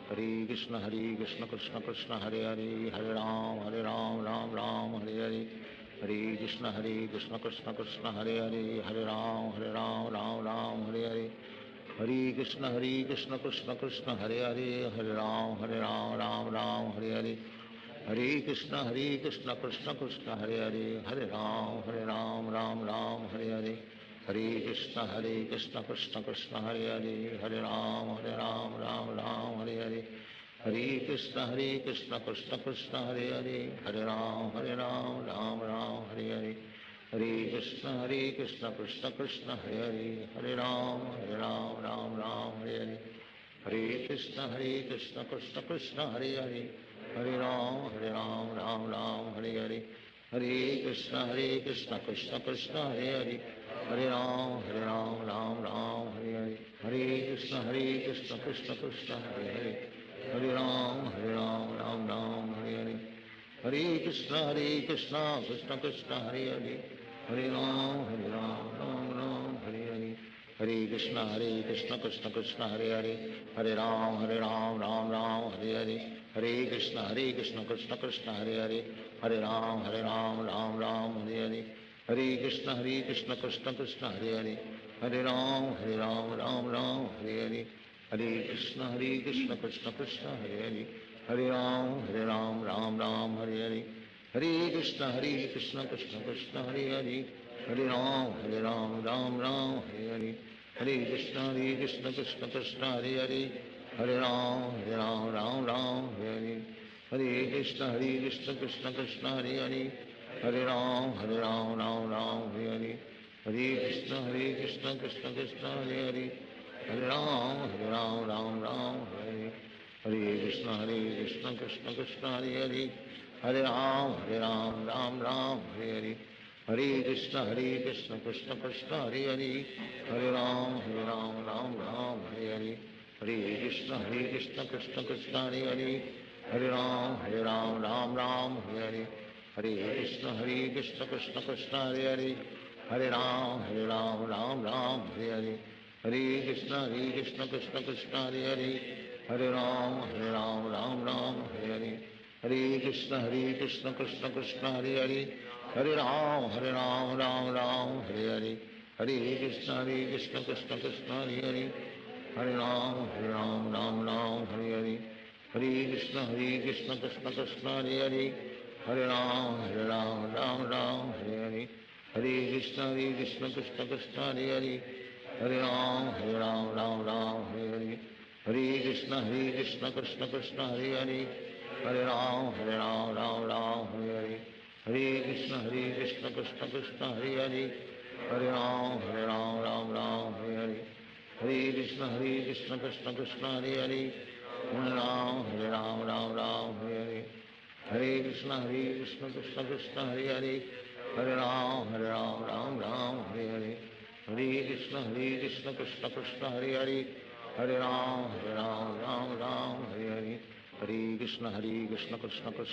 Hare Krishna Krishna Krishna Hare Hare, Hare Ram Ram Hare Hare, Hare Krishna Krishna Krishna Hare Hare, Hare Ram Ram Hare Hare, Hare Krishna Krishna Krishna Hare Hare, Hare Ram Ram Hare Hare, Hare Krishna Krishna Krishna Hare Hare, Hare Ram Ram Hare Hare, Hare Krishna Krishna Krishna Hare Hare, Hare Ram Ram Hare Hare, Hare Krishna Krishna Krishna Hare Hare, Hare Ram Ram Hare Hare, Hare Krishna Krishna Krishna Hare Hare, Hare Ram Ram Hare Hare, Hare Krishna Krishna Krishna Hare Hare, Hare Ram Ram Hare Hare, Hare Krishna Krishna Krishna Hare Hare, Hare Ram Ram Hare Hare, Hare Krishna Krishna Krishna Hare Hare, Hare Ram Ram Hare Hare, Hare Krishna Krishna Krishna Hare Hare, Hare Ram Hare Hare, Hare Krishna Krishna Krishna Hare Hare, Hare Ram Ram Hare Hare, Hare Krishna Krishna Krishna Hare Hare, Hare Ram Ram Hare Hare, Hare Krishna Krishna Krishna Hare Hare, Hare Ram Ram Hare Hare, Hare Krishna Krishna Krishna Hare Hare, Hare Ram Ram Hare Hare, Hare Krishna Krishna Krishna Hare Hare, Hare Ram Ram Hare Hare, Hare Krishna Krishna Krishna Hare Hare, Hare Ram Ram Hare Hare, Hare Krishna Krishna Krishna Hare Hare, Hare Ram Ram Hare Hare, Hare Krishna Krishna Krishna Hare Hare, Hare Ram Ram Hare Hare, Hare Krishna Krishna Krishna Hare Hare, Hare Ram Ram Hare Hare, Hare Krishna Krishna Krishna Hare Hare, Hare Ram Ram Hare Hare, Hare Krishna Krishna Krishna Hare Hare, Hare Ram Ram Hare Hare, Hare Krishna Krishna Krishna Hare Hare, Hare Ram Ram Hare Hare, Hare Krishna Krishna Krishna Hare Hare, Hare Ram Ram Hare Hare, Hare Krishna Krishna Krishna Hare Hare, Hare Ram Ram Hare Hare, Hare Krishna Krishna Krishna Hare Hare, Hare Ram Ram Hare Hare, Hare Krishna Krishna Krishna Hare Hare, Hare Ram Hare Hare, Hare Krishna Krishna Krishna Hare Hare, Hare Ram Hare Hare, Hare Krishna Krishna Krishna Hare Hare, Hare Ram Hare Hare, Hare Krishna Krishna Krishna Hare Hare, Hare Ram Hare Hare, Hare Krishna Krishna Krishna Hare Hare, Hare Ram Hare Hare, Hare Krishna Krishna Krishna Hare Hare, Hare Ram Hare Hare, Hare Krishna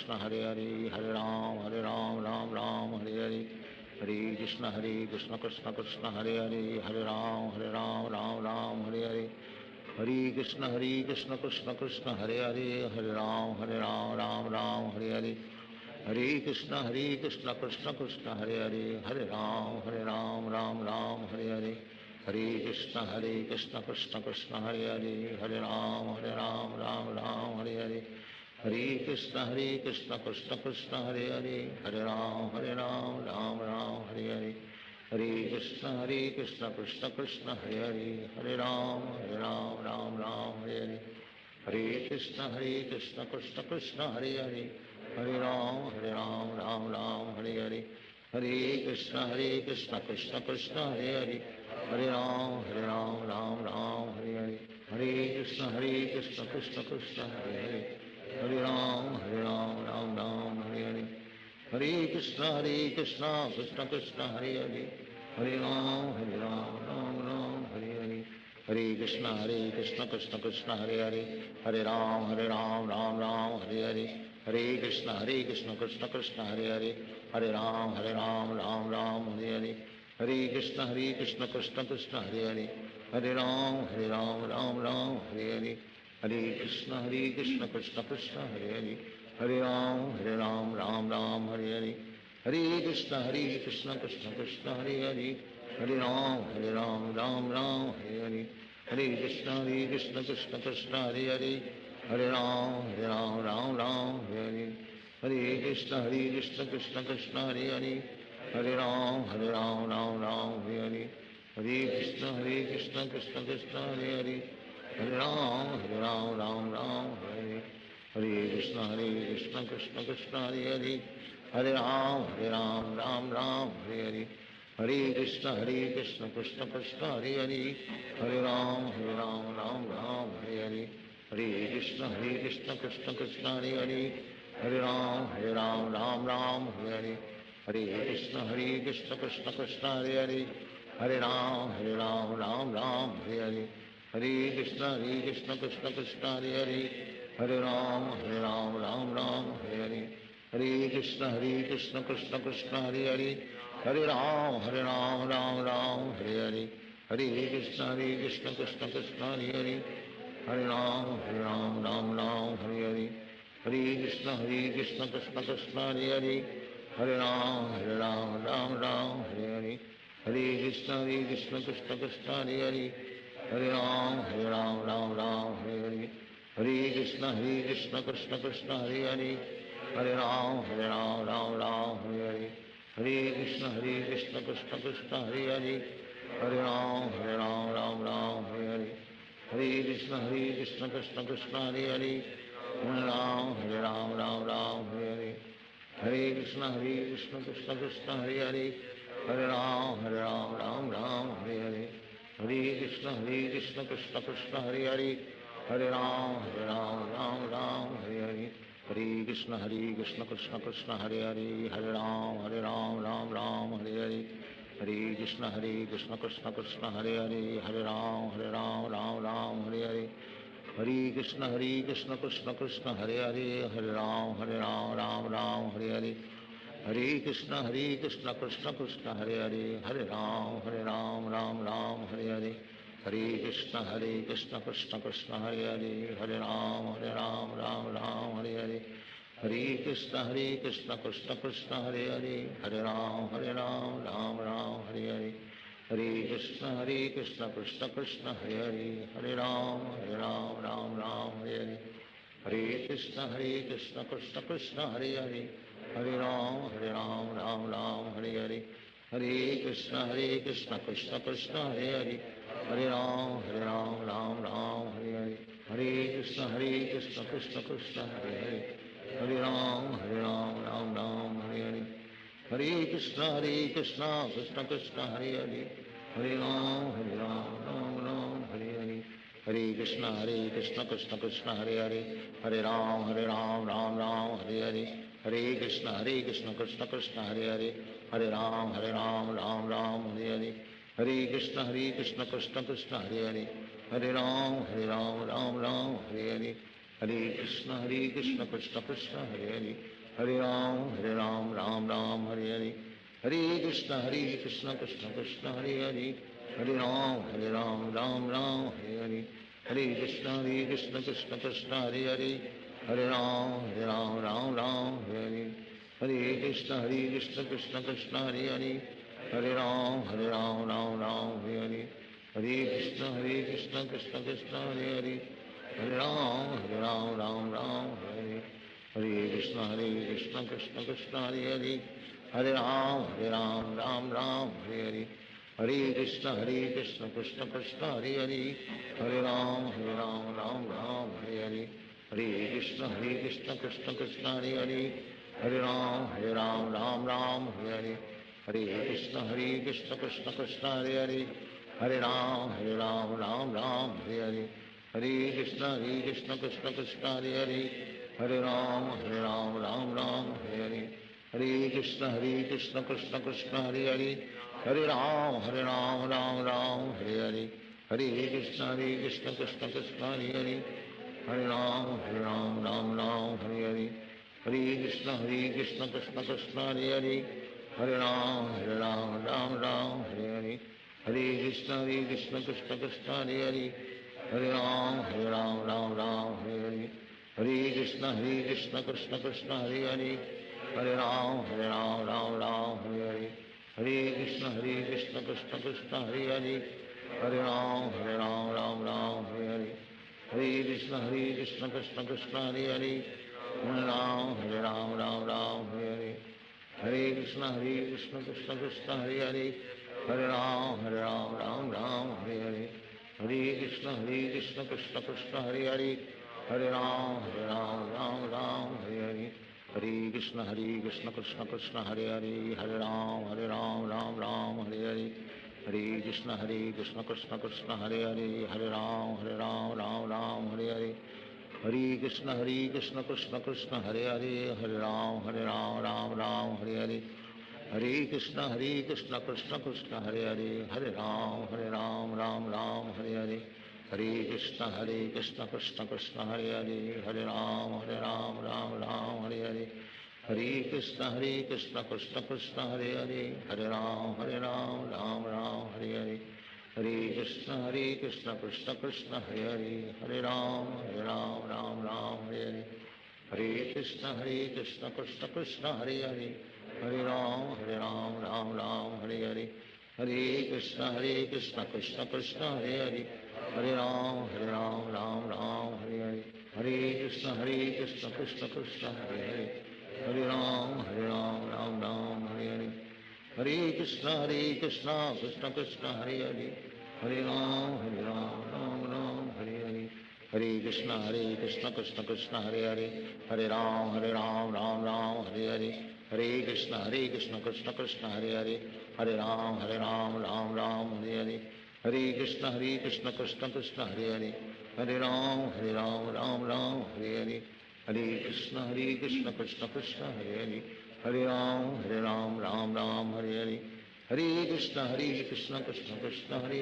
Krishna Krishna Hare Hare, Hare Ram Hare Hare, Hare Krishna Krishna Krishna Hare Hare, Hare Ram Hare Hare, Hare Krishna Krishna Krishna Hare Hare, Hare Ram Hare Hare, Hare Krishna Krishna Krishna Hare Hare, Hare Ram Hare Hare, Hare Krishna Krishna Krishna Hare Hare, Hare Ram Ram Hare Hare, Hare Krishna Krishna Krishna Hare Hare, Hare Ram Ram Hare Hare, Hare Krishna Krishna Krishna Hare Hare, Hare Ram Ram Hare Hare, Hare Krishna Krishna Krishna Hare Hare, Hare Ram Ram Ram Hare Hare, Hare Krishna Krishna Krishna Hare Hare, Hare Ram, Ram Ram, Hare Hare. Hare Krishna, Krishna Krishna, Hare Hare. Hare Ram, Ram Ram, Hare Hare. Hare Krishna, Krishna Krishna, Hare Hare. Hare Ram, Ram Ram, Hare Hare. Hare Krishna, Krishna Krishna, Hare Hare. Hare Ram, Ram Ram, Hare Hare. Hare Krishna, Krishna Krishna, Hare Hare. Hare Ram, Ram Ram, Hare Hare. Hare Krishna, Krishna Krishna, Hare Hare. Hare Ram, Ram Ram, Hare Hare. Hare Krishna, Krishna Krishna, Hare Hare. Hare Ram, Ram Ram, Hare Hare. Hare Krishna, Krishna Krishna, Hare Hare. Hare Ram, Ram Ram, Hare Hare. Hare Krishna, Krishna Krishna, Hare Hare. Hare Ram, Ram Ram, Hare Hare. Hare Krishna, Krishna Krishna, Hare Hare. Hare Ram, Ram Ram, Hare Hare. Hare Krishna, Krishna Krishna, Hare Hare. Hare Ram, Ram Ram, Hare Hare. Hare Krishna, Krishna Krishna, Hare Hare. Hare Ram, Ram Ram, Hare Hare. Hare Krishna, Krishna Krishna, Hare Hare. Hare Ram, Ram Ram, Hare Hare. Hare Krishna, Krishna Krishna, Hare Hare. Hare Ram, Ram Ram, Hare Hare. Hare Krishna, Krishna Krishna, Hare Hare. Hare Ram, Ram Ram, Hare Hare. Hare Krishna, Krishna Krishna, Hare Hare. Hare Ram, Ram Ram, Hare Hare. Hare Krishna, Krishna Krishna, Hare Hare. Hare Ram, Ram Ram, Hare Hare. Hare Krishna, Krishna Krishna, Hare Hare. Hare Ram, Ram Ram, Hare Hare. Hare Krishna, Krishna Krishna, Hare Hare. Hare Ram, Ram Ram, Hare Hare. Hare Krishna, Krishna Krishna, Hare Hare. Hare Ram, Ram Ram, Hare Hare. Hare Krishna, Krishna Krishna, Hare Hare. Hare Ram, Ram Ram, Hare Hare. Hare Krishna, Krishna Krishna, Hare Hare. Hare Ram, Ram Ram, Hare Hare. Hare Krishna, Krishna Krishna, Hare Hare. Hare Ram, Ram Ram, Hare Hare. Hare Krishna, Krishna Krishna, Hare Hare. Hare Ram, Ram Ram, Hare Hare. Hare Krishna, Krishna Krishna, Hare Hare. Hare Ram, Ram Ram, Hare Hare. Hare Krishna, Krishna Krishna, Hare Hare. Hare Ram, Ram Ram, Hare Hare. Hare Krishna, Krishna Krishna, Hare Hare. Hare Ram, Ram Ram, Hare Hare. Hare Krishna, Krishna Krishna, Hare Hare. Hare Ram, Ram Hare Hare. Hare Krishna, Krishna Krishna, Hare Hare. Hare Ram, Ram Hare Hare. Hare Krishna, Krishna Krishna, Hare Hare. Hare Ram, Ram Hare Hare. Hare Krishna, Krishna Krishna, Hare Hare. Hare Ram, Ram Hare Hare. Hare Krishna, Krishna Krishna, Hare Hare. Hare Ram, Ram Hare Hare. Hare Krishna, Krishna Krishna, Hare Hare. Hare Ram, Ram Hare Hare. Hare Krishna, Krishna Krishna, Hare Hare. Hare Ram, Ram Hare Hare. Hare Krishna, Krishna Krishna, Hare Hare. Hare Ram, Ram Hare Hare. Hare Krishna, Krishna Krishna, Hare Hare. Hare Ram, Ram Hare Hare. Hare Krishna, Krishna Krishna, Hare Hare. Hare Ram, Ram Hare Hare. Hare Krishna, Krishna Krishna, Hare Hare. Hare Ram, Ram Hare Hare. Hare Krishna, Krishna Krishna, Hare Hare. Hare Ram, Ram Hare Hare. Hare Krishna, Krishna Krishna, Hare Hare. Hare Ram, Ram Hare Hare. Hare Krishna, Krishna Krishna, Hare Hare. Hare Ram, Ram Hare Hare. Hare Krishna, Krishna Krishna, Hare Hare. Hare Ram, Ram Hare Hare. Hare Krishna, Krishna Krishna, Hare Hare. Hare Ram, Ram Hare Hare. Hare Krishna, Krishna Krishna, Hare Hare. Hare Ram, Ram Hare Hare. Hare Krishna, Krishna Krishna, Hare Hare. Hare Ram, Ram Hare Hare. Hare Krishna, Krishna Krishna, Hare Hare. Hare Ram, Ram Hare Hare. Hare Krishna, Krishna Krishna, Hare Hare. Hare Ram, Ram Hare Hare. हरे कृष्ण कृष्ण कृष्ण हरे हरे हरे राम राम हरे हरे हरे कृष्ण कृष्ण कृष्ण हरे हरे हरे राम राम हरे हरे हरे कृष्ण कृष्ण कृष्ण हरे हरे हरे राम राम हरे हरे हरे कृष्ण कृष्ण कृष्ण हरे हरे हरे राम राम हरे हरे हरे कृष्ण कृष्ण कृष्ण हरे हरे हरे राम राम हरे हरे हरे कृष्ण कृष्ण कृष्ण हरे हरे हरे राम राम हरे हरे हरे कृष्ण कृष्ण कृष्ण हरे हरे हरे राम राम हरे हरे हरे कृष्ण कृष्ण कृष्ण हरे हरे हरे राम राम हरे हरे हरे कृष्ण कृष्ण कृष्ण हरे हरे हरे राम राम हरे हरे हरे कृष्ण कृष्ण कृष्ण हरे हरे हरे राम राम हरे हरे हरे कृष्ण कृष्ण कृष्ण हरे हरे हरे राम राम हरे हरे हरे कृष्ण कृष्ण कृष्ण हरे हरे हरे राम राम हरे हरे हरे कृष्ण कृष्ण कृष्ण हरे हरे हरे राम राम हरे हरे हरे कृष्ण कृष्ण कृष्ण हरे हरे हरे राम राम हरे हरे हरे कृष्ण कृष्ण कृष्ण हरे हरे हरे राम राम हरे हरे हरे कृष्ण कृष्ण कृष्ण हरे हरे हरे राम राम हरे हरे हरे कृष्ण कृष्ण कृष्ण हरे हरे हरे राम राम हरे हरे हरे कृष्ण कृष्ण कृष्ण हरे हरे हरे राम राम हरे हरे हरे कृष्ण कृष्ण कृष्ण हरे हरे हरे राम राम हरे हरे हरे कृष्ण कृष्ण कृष्ण हरे हरे हरे राम राम हरे हरे हरे कृष्ण कृष्ण कृष्ण हरे हरे हरे राम राम हरे हरे हरे कृष्ण कृष्ण कृष्ण हरे हरे हरे राम राम हरे हरे हरे कृष्ण कृष्ण कृष्ण हरे हरे हरे राम राम हरे हरे हरे कृष्ण कृष्ण कृष्ण हरे हरे हरे राम राम हरे हरे हरे कृष्ण कृष्ण कृष्ण हरे हरे हरे राम राम हरे हरे हरे कृष्ण कृष्ण कृष्ण हरे हरे हरे राम राम हरे हरे हरे कृष्ण कृष्ण कृष्ण हरे हरे हरे राम राम हरे हरे हरे कृष्ण कृष्ण कृष्ण हरे हरे हरे राम राम हरे हरे हरे कृष्ण कृष्ण कृष्ण हरे हरे हरे राम राम हरे हरे हरे कृष्ण कृष्ण कृष्ण हरे हरे हरे राम राम हरे हरे हरे कृष्ण कृष्ण कृष्ण हरे हरे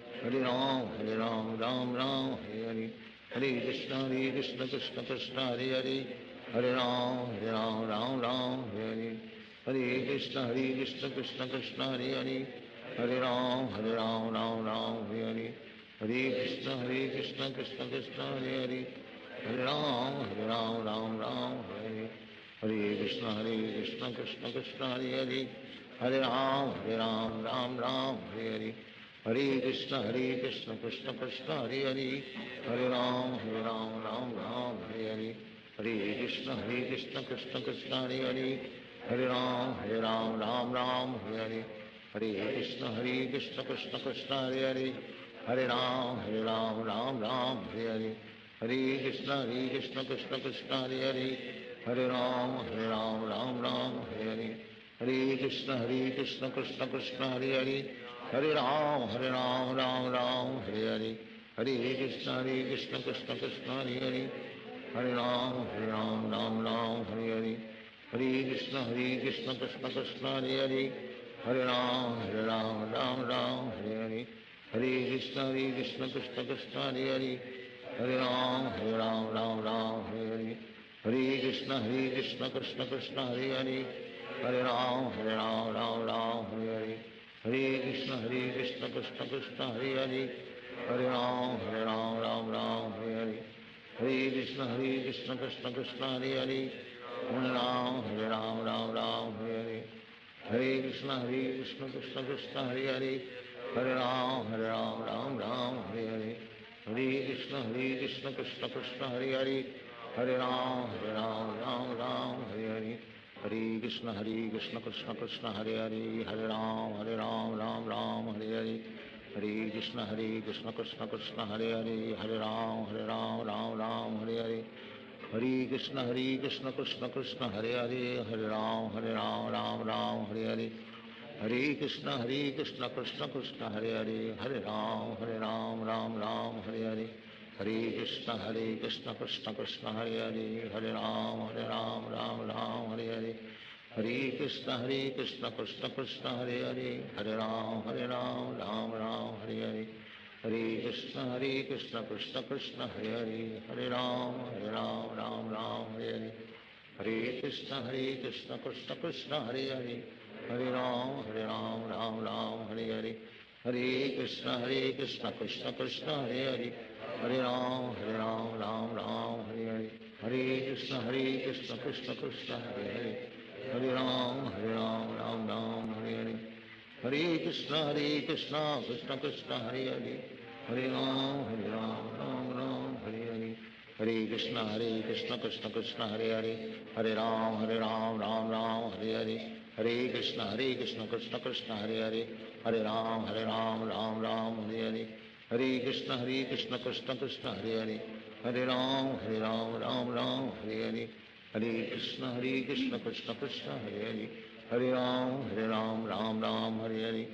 हरे राम राम हरे हरे हरे कृष्ण कृष्ण कृष्ण हरे हरे हरे राम हरे हरे हरे कृष्ण कृष्ण कृष्ण हरे हरे हरे राम राम हरे हरे हरे कृष्ण कृष्ण कृष्ण हरे हरे हरे राम राम हरे हरे हरे कृष्ण कृष्ण कृष्ण हरे हरे हरे राम राम हरे हरे हरे कृष्ण कृष्ण कृष्ण हरे हरे हरे राम राम हरे हरे हरे कृष्ण कृष्ण कृष्ण हरे हरे हरे राम हरे हरे हरे कृष्ण कृष्ण कृष्ण हरे हरे हरे राम हरे हरे हरे कृष्ण कृष्ण कृष्ण हरे हरे हरे राम हरे हरे हरे कृष्ण कृष्ण कृष्ण हरे हरे हरे राम हरे हरे हरे कृष्ण कृष्ण कृष्ण हरे हरे हरे राम हरे हरे हरे कृष्ण कृष्ण कृष्ण हरे हरे हरे राम हरे हरे हरे कृष्ण कृष्ण कृष्ण हरे हरे हरे राम हरे हरे हरे कृष्ण कृष्ण कृष्ण हरे हरे हरे राम हरे हरे हरे कृष्ण कृष्ण कृष्ण हरे हरे हरे राम हरे हरे हरे कृष्ण कृष्ण कृष्ण हरे हरे हरे राम राम हरे हरे हरे कृष्ण कृष्ण कृष्ण हरे हरे, हरे राम राम राम हरे हरे, हरे कृष्ण कृष्ण कृष्ण हरे हरे, हरे राम राम राम हरे हरे, हरे कृष्ण कृष्ण कृष्ण हरे हरे, हरे राम राम राम हरे हरे, हरे कृष्ण कृष्ण कृष्ण हरे हरे, हरे राम राम राम हरे हरे, हरे कृष्ण कृष्ण कृष्ण हरे हरे, हरे राम राम राम हरे हरे, हरे कृष्ण कृष्ण कृष्ण हरे हरे, हरे राम राम राम हरे हरे, हरे कृष्ण कृष्ण कृष्ण हरे हरे, हरे राम राम राम हरे हरे, हरे कृष्ण कृष्ण कृष्ण हरे हरे, हरे राम राम हरे हरे, हरे कृष्ण कृष्ण कृष्ण हरे हरे, हरे राम राम राम हरे हरे, हरे कृष्ण कृष्ण कृष्ण हरे हरे, हरे राम राम हरे हरे, हरे कृष्ण कृष्ण कृष्ण हरे हरे, हरे राम राम राम हरे हरे, हरे कृष्ण कृष्ण कृष्ण हरे हरे, हरे राम राम राम हरे हरे, हरे कृष्ण कृष्ण कृष्ण हरे हरे, हरे राम राम हरे हरे, हरे कृष्ण कृष्ण कृष्ण हरे हरे, हरे राम राम हरे हरे, हरे कृष्ण कृष्ण कृष्ण हरे हरे, हरे राम राम हरे हरे,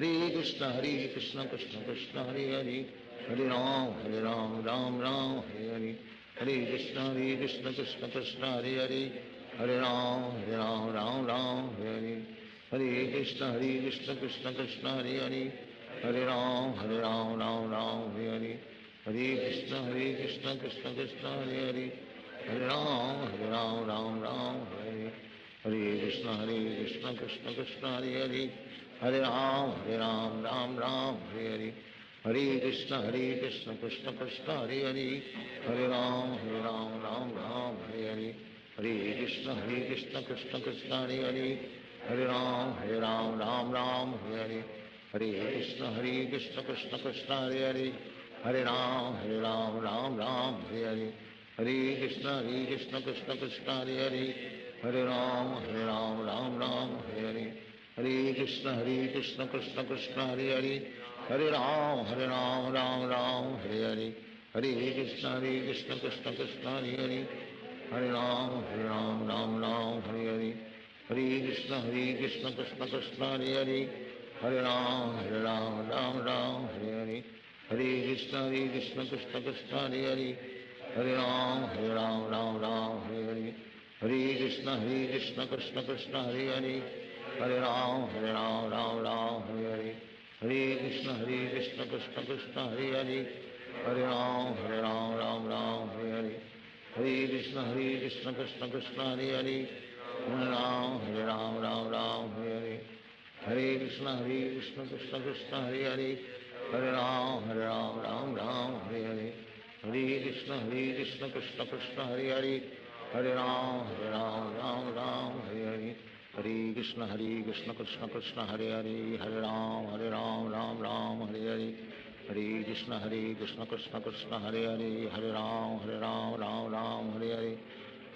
हरे कृष्ण कृष्ण कृष्ण हरे हरे, हरे राम राम हरे हरे, हरे कृष्ण कृष्ण कृष्ण हरे हरे, हरे राम राम हरे हरे, हरे कृष्ण कृष्ण कृष्ण हरे हरे, हरे राम राम हरे, हरे कृष्ण कृष्ण कृष्ण हरे हरे, हरे राम राम हरे हरे, हरे कृष्ण कृष्ण कृष्ण हरे हरे, हरे राम राम हरे हरे, हरे कृष्ण कृष्ण कृष्ण हरे हरे, हरे राम राम हरे हरे, हरे कृष्ण कृष्ण कृष्ण हरे हरे, हरे राम राम हरे हरे, हरे कृष्ण कृष्ण कृष्ण हरे हरे, हरे राम राम हरे हरे, हरे कृष्ण कृष्ण कृष्ण हरे हरे, हरे राम राम हरे हरे, हरे कृष्ण कृष्ण कृष्ण हरे हरे, हरे राम राम हरे हरे, हरे कृष्ण कृष्ण कृष्ण हरे हरे, हरे राम राम हरे हरे, हरे कृष्ण कृष्ण कृष्ण हरे हरे, हरे राम राम हरे हरे, हरे कृष्ण कृष्ण कृष्ण हरे हरे, हरे राम राम हरे हरे, हरे कृष्ण कृष्ण कृष्ण हरे हरे, हरे राम राम हरे हरे, हरे कृष्ण कृष्ण कृष्ण हरे हरे, हरे राम हरे हरे, हरे कृष्ण कृष्ण कृष्ण हरे हरे, हरे राम राम हरे हरे, हरे कृष्ण कृष्ण कृष्ण हरे हरे, हरे राम राम हरे हरे, हरे कृष्ण कृष्ण कृष्ण हरे हरे, हरे राम राम हरे हरे, हरे कृष्ण कृष्ण कृष्ण हरे हरे, हरे राम राम हरे हरे, हरे कृष्ण कृष्ण कृष्ण हरे हरे, हरे राम राम हरे हरे, हरे कृष्ण कृष्ण कृष्ण हरे हरे, हरे राम राम हरे हरे, हरे कृष्ण कृष्ण कृष्ण हरे हरे, हरे राम राम हरे हरे,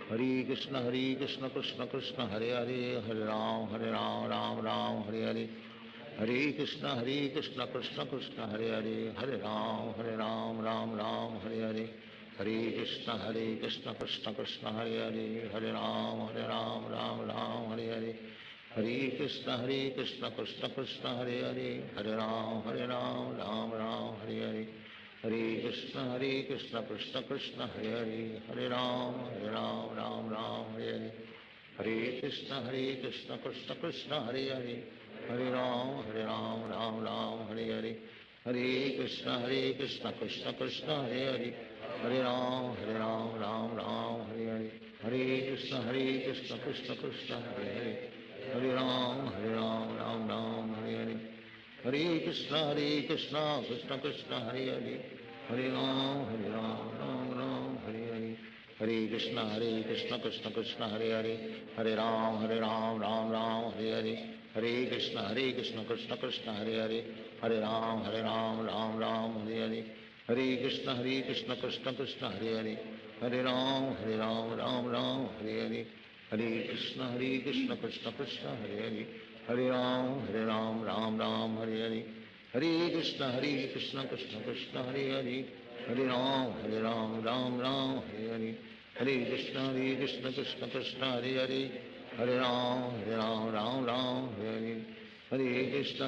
हरे कृष्ण कृष्ण कृष्ण हरे हरे, हरे राम राम हरे हरे, हरे कृष्ण कृष्ण कृष्ण हरे हरे, हरे राम राम हरे हरे, हरे कृष्ण कृष्ण कृष्ण हरे हरे, हरे राम राम हरे हरे, हरे कृष्ण कृष्ण कृष्ण हरे हरे, हरे राम राम हरे हरे, हरे कृष्ण कृष्ण कृष्ण हरे हरे, हरे राम राम हरे हरे, हरे कृष्ण कृष्ण कृष्ण हरे हरे, हरे राम हरे हरे, हरे कृष्ण कृष्ण कृष्ण हरे हरे, हरे राम राम हरे हरे, हरे कृष्ण कृष्ण कृष्ण हरे हरे, हरे राम राम हरे हरे, हरे कृष्ण कृष्ण कृष्ण हरे हरे, हरे राम राम हरे हरे, हरे कृष्ण कृष्ण कृष्ण हरे हरे, हरे राम राम राम हरे हरे, हरे कृष्ण कृष्ण कृष्ण हरे हरे, हरे राम राम राम हरे हरे, हरे कृष्ण कृष्ण कृष्ण हरे हरे, हरे राम राम राम हरे हरे, हरे कृष्ण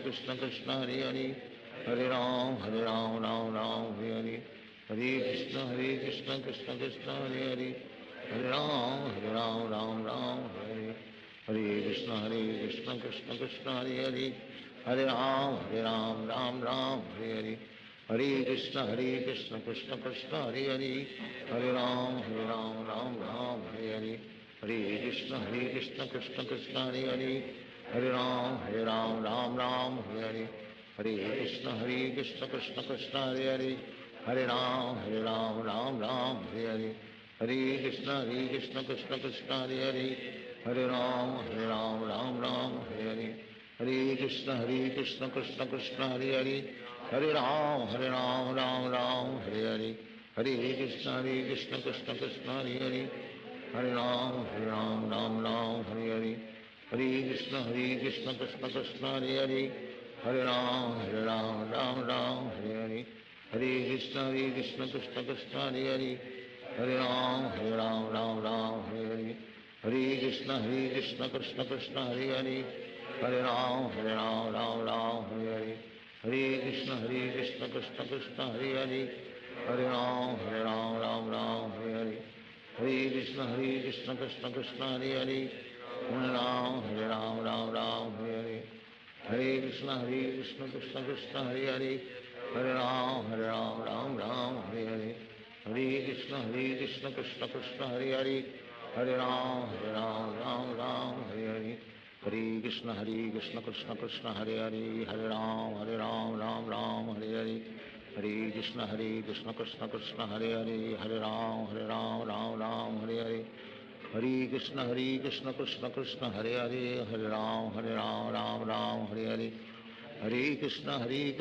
कृष्ण कृष्ण हरे हरे, हरे राम राम राम हरे हरे, हरे कृष्ण कृष्ण कृष्ण हरे हरे, हरे राम राम राम हरे हरे, हरे कृष्ण कृष्ण कृष्ण हरे हरे, हरे राम राम हरे हरे, हरे कृष्ण कृष्ण कृष्ण हरे हरे, हरे राम राम राम हरे हरे, हरे कृष्ण कृष्ण कृष्ण हरे हरे, हरे राम राम हरे हरे, हरे कृष्ण कृष्ण कृष्ण हरे हरे, हरे राम राम हरे हरे, हरे कृष्ण कृष्ण कृष्ण हरे हरे, हरे राम राम हरे हरे, हरे कृष्ण कृष्ण कृष्ण हरे हरे, हरे राम राम हरे हरे, हरे कृष्ण कृष्ण कृष्ण हरे हरे, हरे राम राम हरे हरे, हरे कृष्ण कृष्ण कृष्ण हरे हरे, हरे राम राम हरे हरे, हरे कृष्ण कृष्ण कृष्ण हरे हरे, हरे राम राम हरे हरे, हरे कृष्ण कृष्ण कृष्ण हरे हरे, हरे राम राम हरे हरे, हरे कृष्ण कृष्ण कृष्ण हरे हरे, हरे राम राम हरे हरे, हरे कृष्ण कृष्ण कृष्ण हरे हरे, हरे राम राम हरे हरे, हरे कृष्ण कृष्ण कृष्ण हरे हरे, हरे राम राम हरे हरे, हरे कृष्ण कृष्ण कृष्ण हरे हरे, हरे राम राम हरे हरे, हरे कृष्ण कृष्ण कृष्ण हरे हरे, हरे राम राम हरे हरे, हरे कृष्ण कृष्ण कृष्ण हरे हरे, हरे राम राम हरे हरे, हरे कृष्ण कृष्ण कृष्ण हरे हरे, हरे राम राम हरे हरे, हरे कृष्ण कृष्ण कृष्ण हरे हरे, हरे राम राम हरे हरे, हरे कृष्ण कृष्ण कृष्ण हरे हरे, हरे राम राम हरे हरे, हरे कृष्ण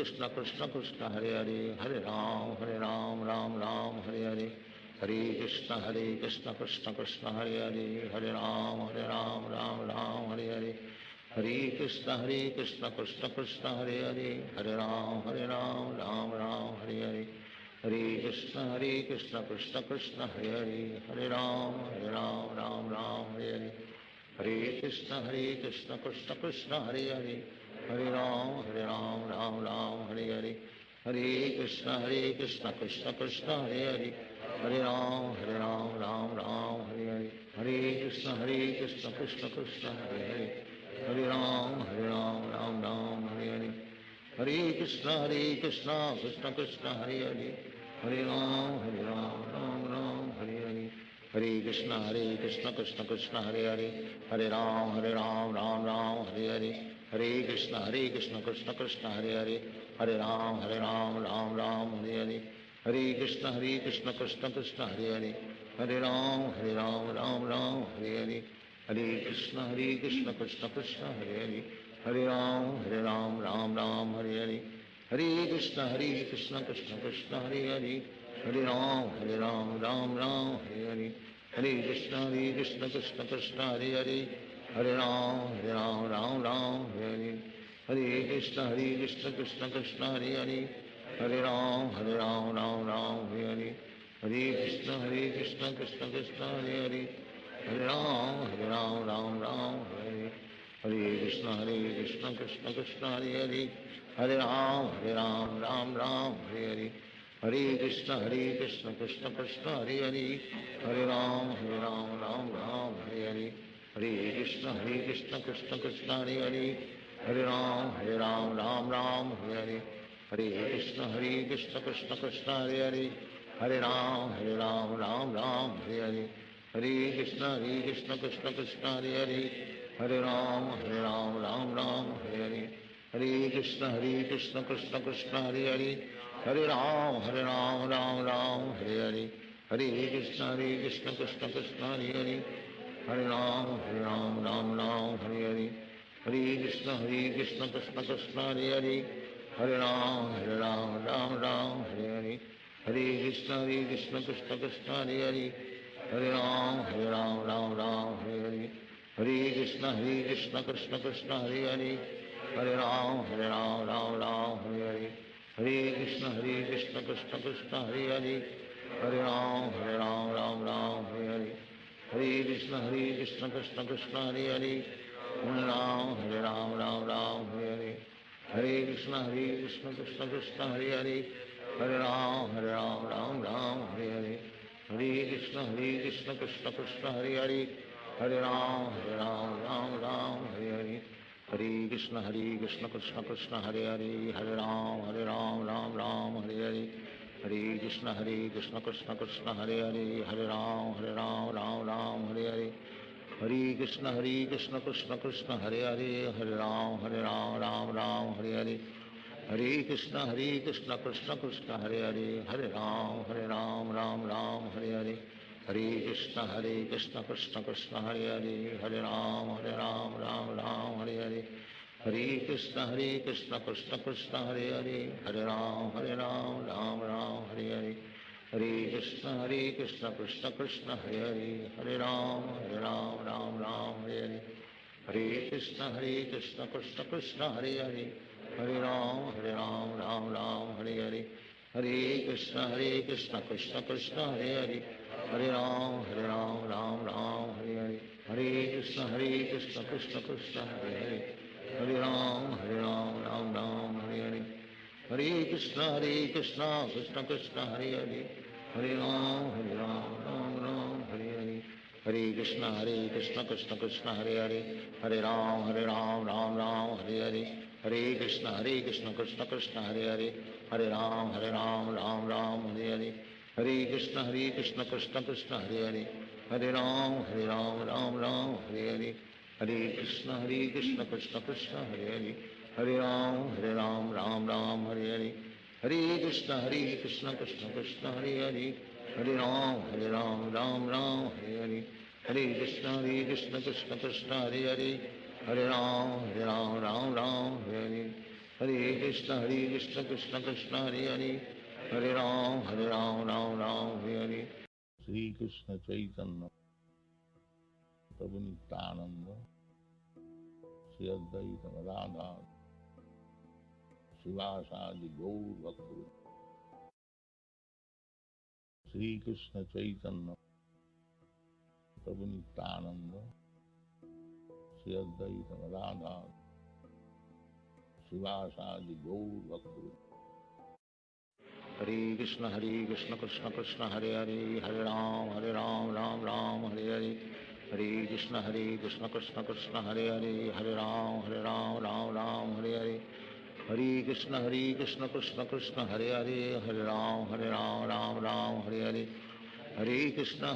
कृष्ण कृष्ण हरे हरे, हरे राम राम हरे हरे, हरे कृष्ण कृष्ण कृष्ण हरे हरे, हरे राम राम हरे हरे, हरे कृष्ण कृष्ण कृष्ण हरे हरे, हरे राम राम हरे हरे, हरे कृष्ण कृष्ण कृष्ण हरे हरे, हरे राम राम हरे हरे, हरे कृष्ण कृष्ण कृष्ण हरे हरे, हरे राम राम हरे हरे, हरे कृष्ण कृष्ण कृष्ण हरे हरे, हरे राम राम हरे हरे, हरे कृष्ण कृष्ण कृष्ण हरे हरे, हरे राम राम हरे हरे, हरे कृष्ण कृष्ण कृष्ण हरे हरे, हरे राम राम हरे हरे, हरे कृष्ण कृष्ण कृष्ण हरे हरे, हरे राम राम हरे हरे, हरे कृष्ण कृष्ण कृष्ण हरे हरे, हरे राम राम हरे हरे, हरे कृष्ण कृष्ण कृष्ण हरे हरे, हरे राम राम हरे हरे, हरे कृष्ण कृष्ण कृष्ण हरे हरे, हरे राम राम हरे हरे, हरे कृष्ण कृष्ण कृष्ण हरे हरे, हरे राम राम हरे हरे, हरे कृष्ण कृष्ण कृष्ण हरे हरे, हरे राम राम हरे हरे, हरे कृष्ण कृष्ण कृष्ण हरे हरे, हरे राम राम हरे हरे, हरे कृष्ण कृष्ण कृष्ण हरे हरे, हरे राम राम हरे हरे, हरे कृष्ण कृष्ण कृष्ण हरे हरे, हरे राम राम हरे हरे, हरे कृष्ण कृष्ण कृष्ण हरे हरे, हरे राम राम हरे हरे, हरे कृष्ण कृष्ण कृष्ण हरे हरे, हरे राम राम हरे हरे, हरे कृष्ण कृष्ण कृष्ण हरे हरे, हरे राम राम हरे हरे, हरे कृष्ण कृष्ण कृष्ण हरे हरे, हरे राम राम हरे हरे, हरे कृष्ण कृष्ण कृष्ण हरे हरे, हरे राम राम हरे हरे, हरे कृष्ण कृष्ण कृष्ण हरे हरे, हरे राम हरे हरे, हरे कृष्ण कृष्ण कृष्ण हरे हरे, हरे राम कृष्ण कृष्ण हरे हरे हरे राम राम राम हरे हरे हरे कृष्ण कृष्ण कृष्ण हरे हरे हरे राम राम हरे हरे हरे कृष्ण कृष्ण कृष्ण हरे हरे हरे राम राम हरे हरे हरे कृष्ण कृष्ण कृष्ण हरे हरे हरे राम राम हरे हरे हरे कृष्ण कृष्ण कृष्ण हरे हरे हरे राम राम हरे हरे हरे कृष्ण कृष्ण कृष्ण हरे हरे हरे राम राम हरे हरे हरे कृष्ण कृष्ण कृष्ण हरे हरे हरे राम राम हरे हरे हरे कृष्ण कृष्ण कृष्ण हरे हरे हरे राम राम हरे हरे हरे कृष्ण कृष्ण कृष्ण हरे हरे हरे राम राम हरे हरे हरे कृष्ण कृष्ण कृष्ण हरे हरे हरे राम राम हरे हरे हरे कृष्ण कृष्ण कृष्ण हरे हरे हरे राम राम हरे हरे हरे कृष्ण कृष्ण कृष्ण हरे हरे हरे राम राम हरे हरे हरे कृष्ण कृष्ण कृष्ण हरे हरे हरे राम राम हरे हरे हरे कृष्ण कृष्ण कृष्ण हरे हरे हरे राम राम हरे हरे हरे कृष्ण कृष्ण कृष्ण हरे हरे हरे राम राम हरे हरे हरे कृष्ण कृष्ण कृष्ण हरे हरे हरे राम राम हरे हरे हरे कृष्ण कृष्ण कृष्ण हरे हरे हरे राम राम हरे हरे हरे कृष्ण कृष्ण कृष्ण हरे हरे हरे राम राम हरे हरे हरे कृष्ण कृष्ण कृष्ण हरे हरे हरे राम राम हरे हरे हरे कृष्ण कृष्ण कृष्ण हरे हरे हरे राम राम हरे हरे हरे कृष्ण कृष्ण कृष्ण हरे हरे हरे राम राम हरे हरे हरे कृष्ण कृष्ण कृष्ण हरे हरे हरे राम राम हरे हरे श्री कृष्ण चैतन्य प्रभु नित्यानंद श्री अद्वैत राधा शिवासादि गौर भक्त श्री कृष्ण चैतन्य प्रभु नित्यानंद श्री अद्वैत राधा शिवासादि गौर भक्त हरे कृष्ण कृष्ण कृष्ण हरे हरे हरे राम राम हरे हरे हरे कृष्ण कृष्ण कृष्ण हरे हरे हरे राम राम हरे हरे हरे कृष्ण कृष्ण कृष्ण हरे हरे हरे राम राम हरे हरे हरे कृष्ण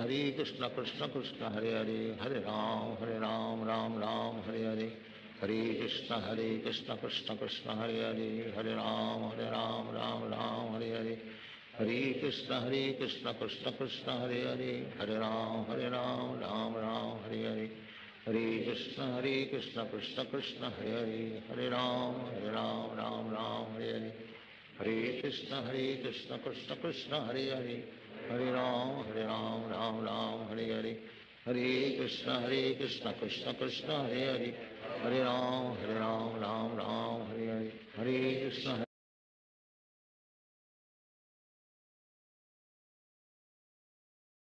कृष्ण कृष्ण हरे हरे हरे राम राम हरे हरे हरे कृष्ण कृष्ण कृष्ण हरे हरे हरे राम राम हरे हरे हरे कृष्ण कृष्ण कृष्ण हरे हरे हरे राम राम हरे हरे हरे कृष्ण कृष्ण कृष्ण हरे हरे हरे राम राम हरे हरे हरे कृष्ण कृष्ण कृष्ण हरे हरे हरे राम राम हरे हरे हरे कृष्ण कृष्ण कृष्ण हरे हरे हरे राम राम हरे हरे हरे कृष्ण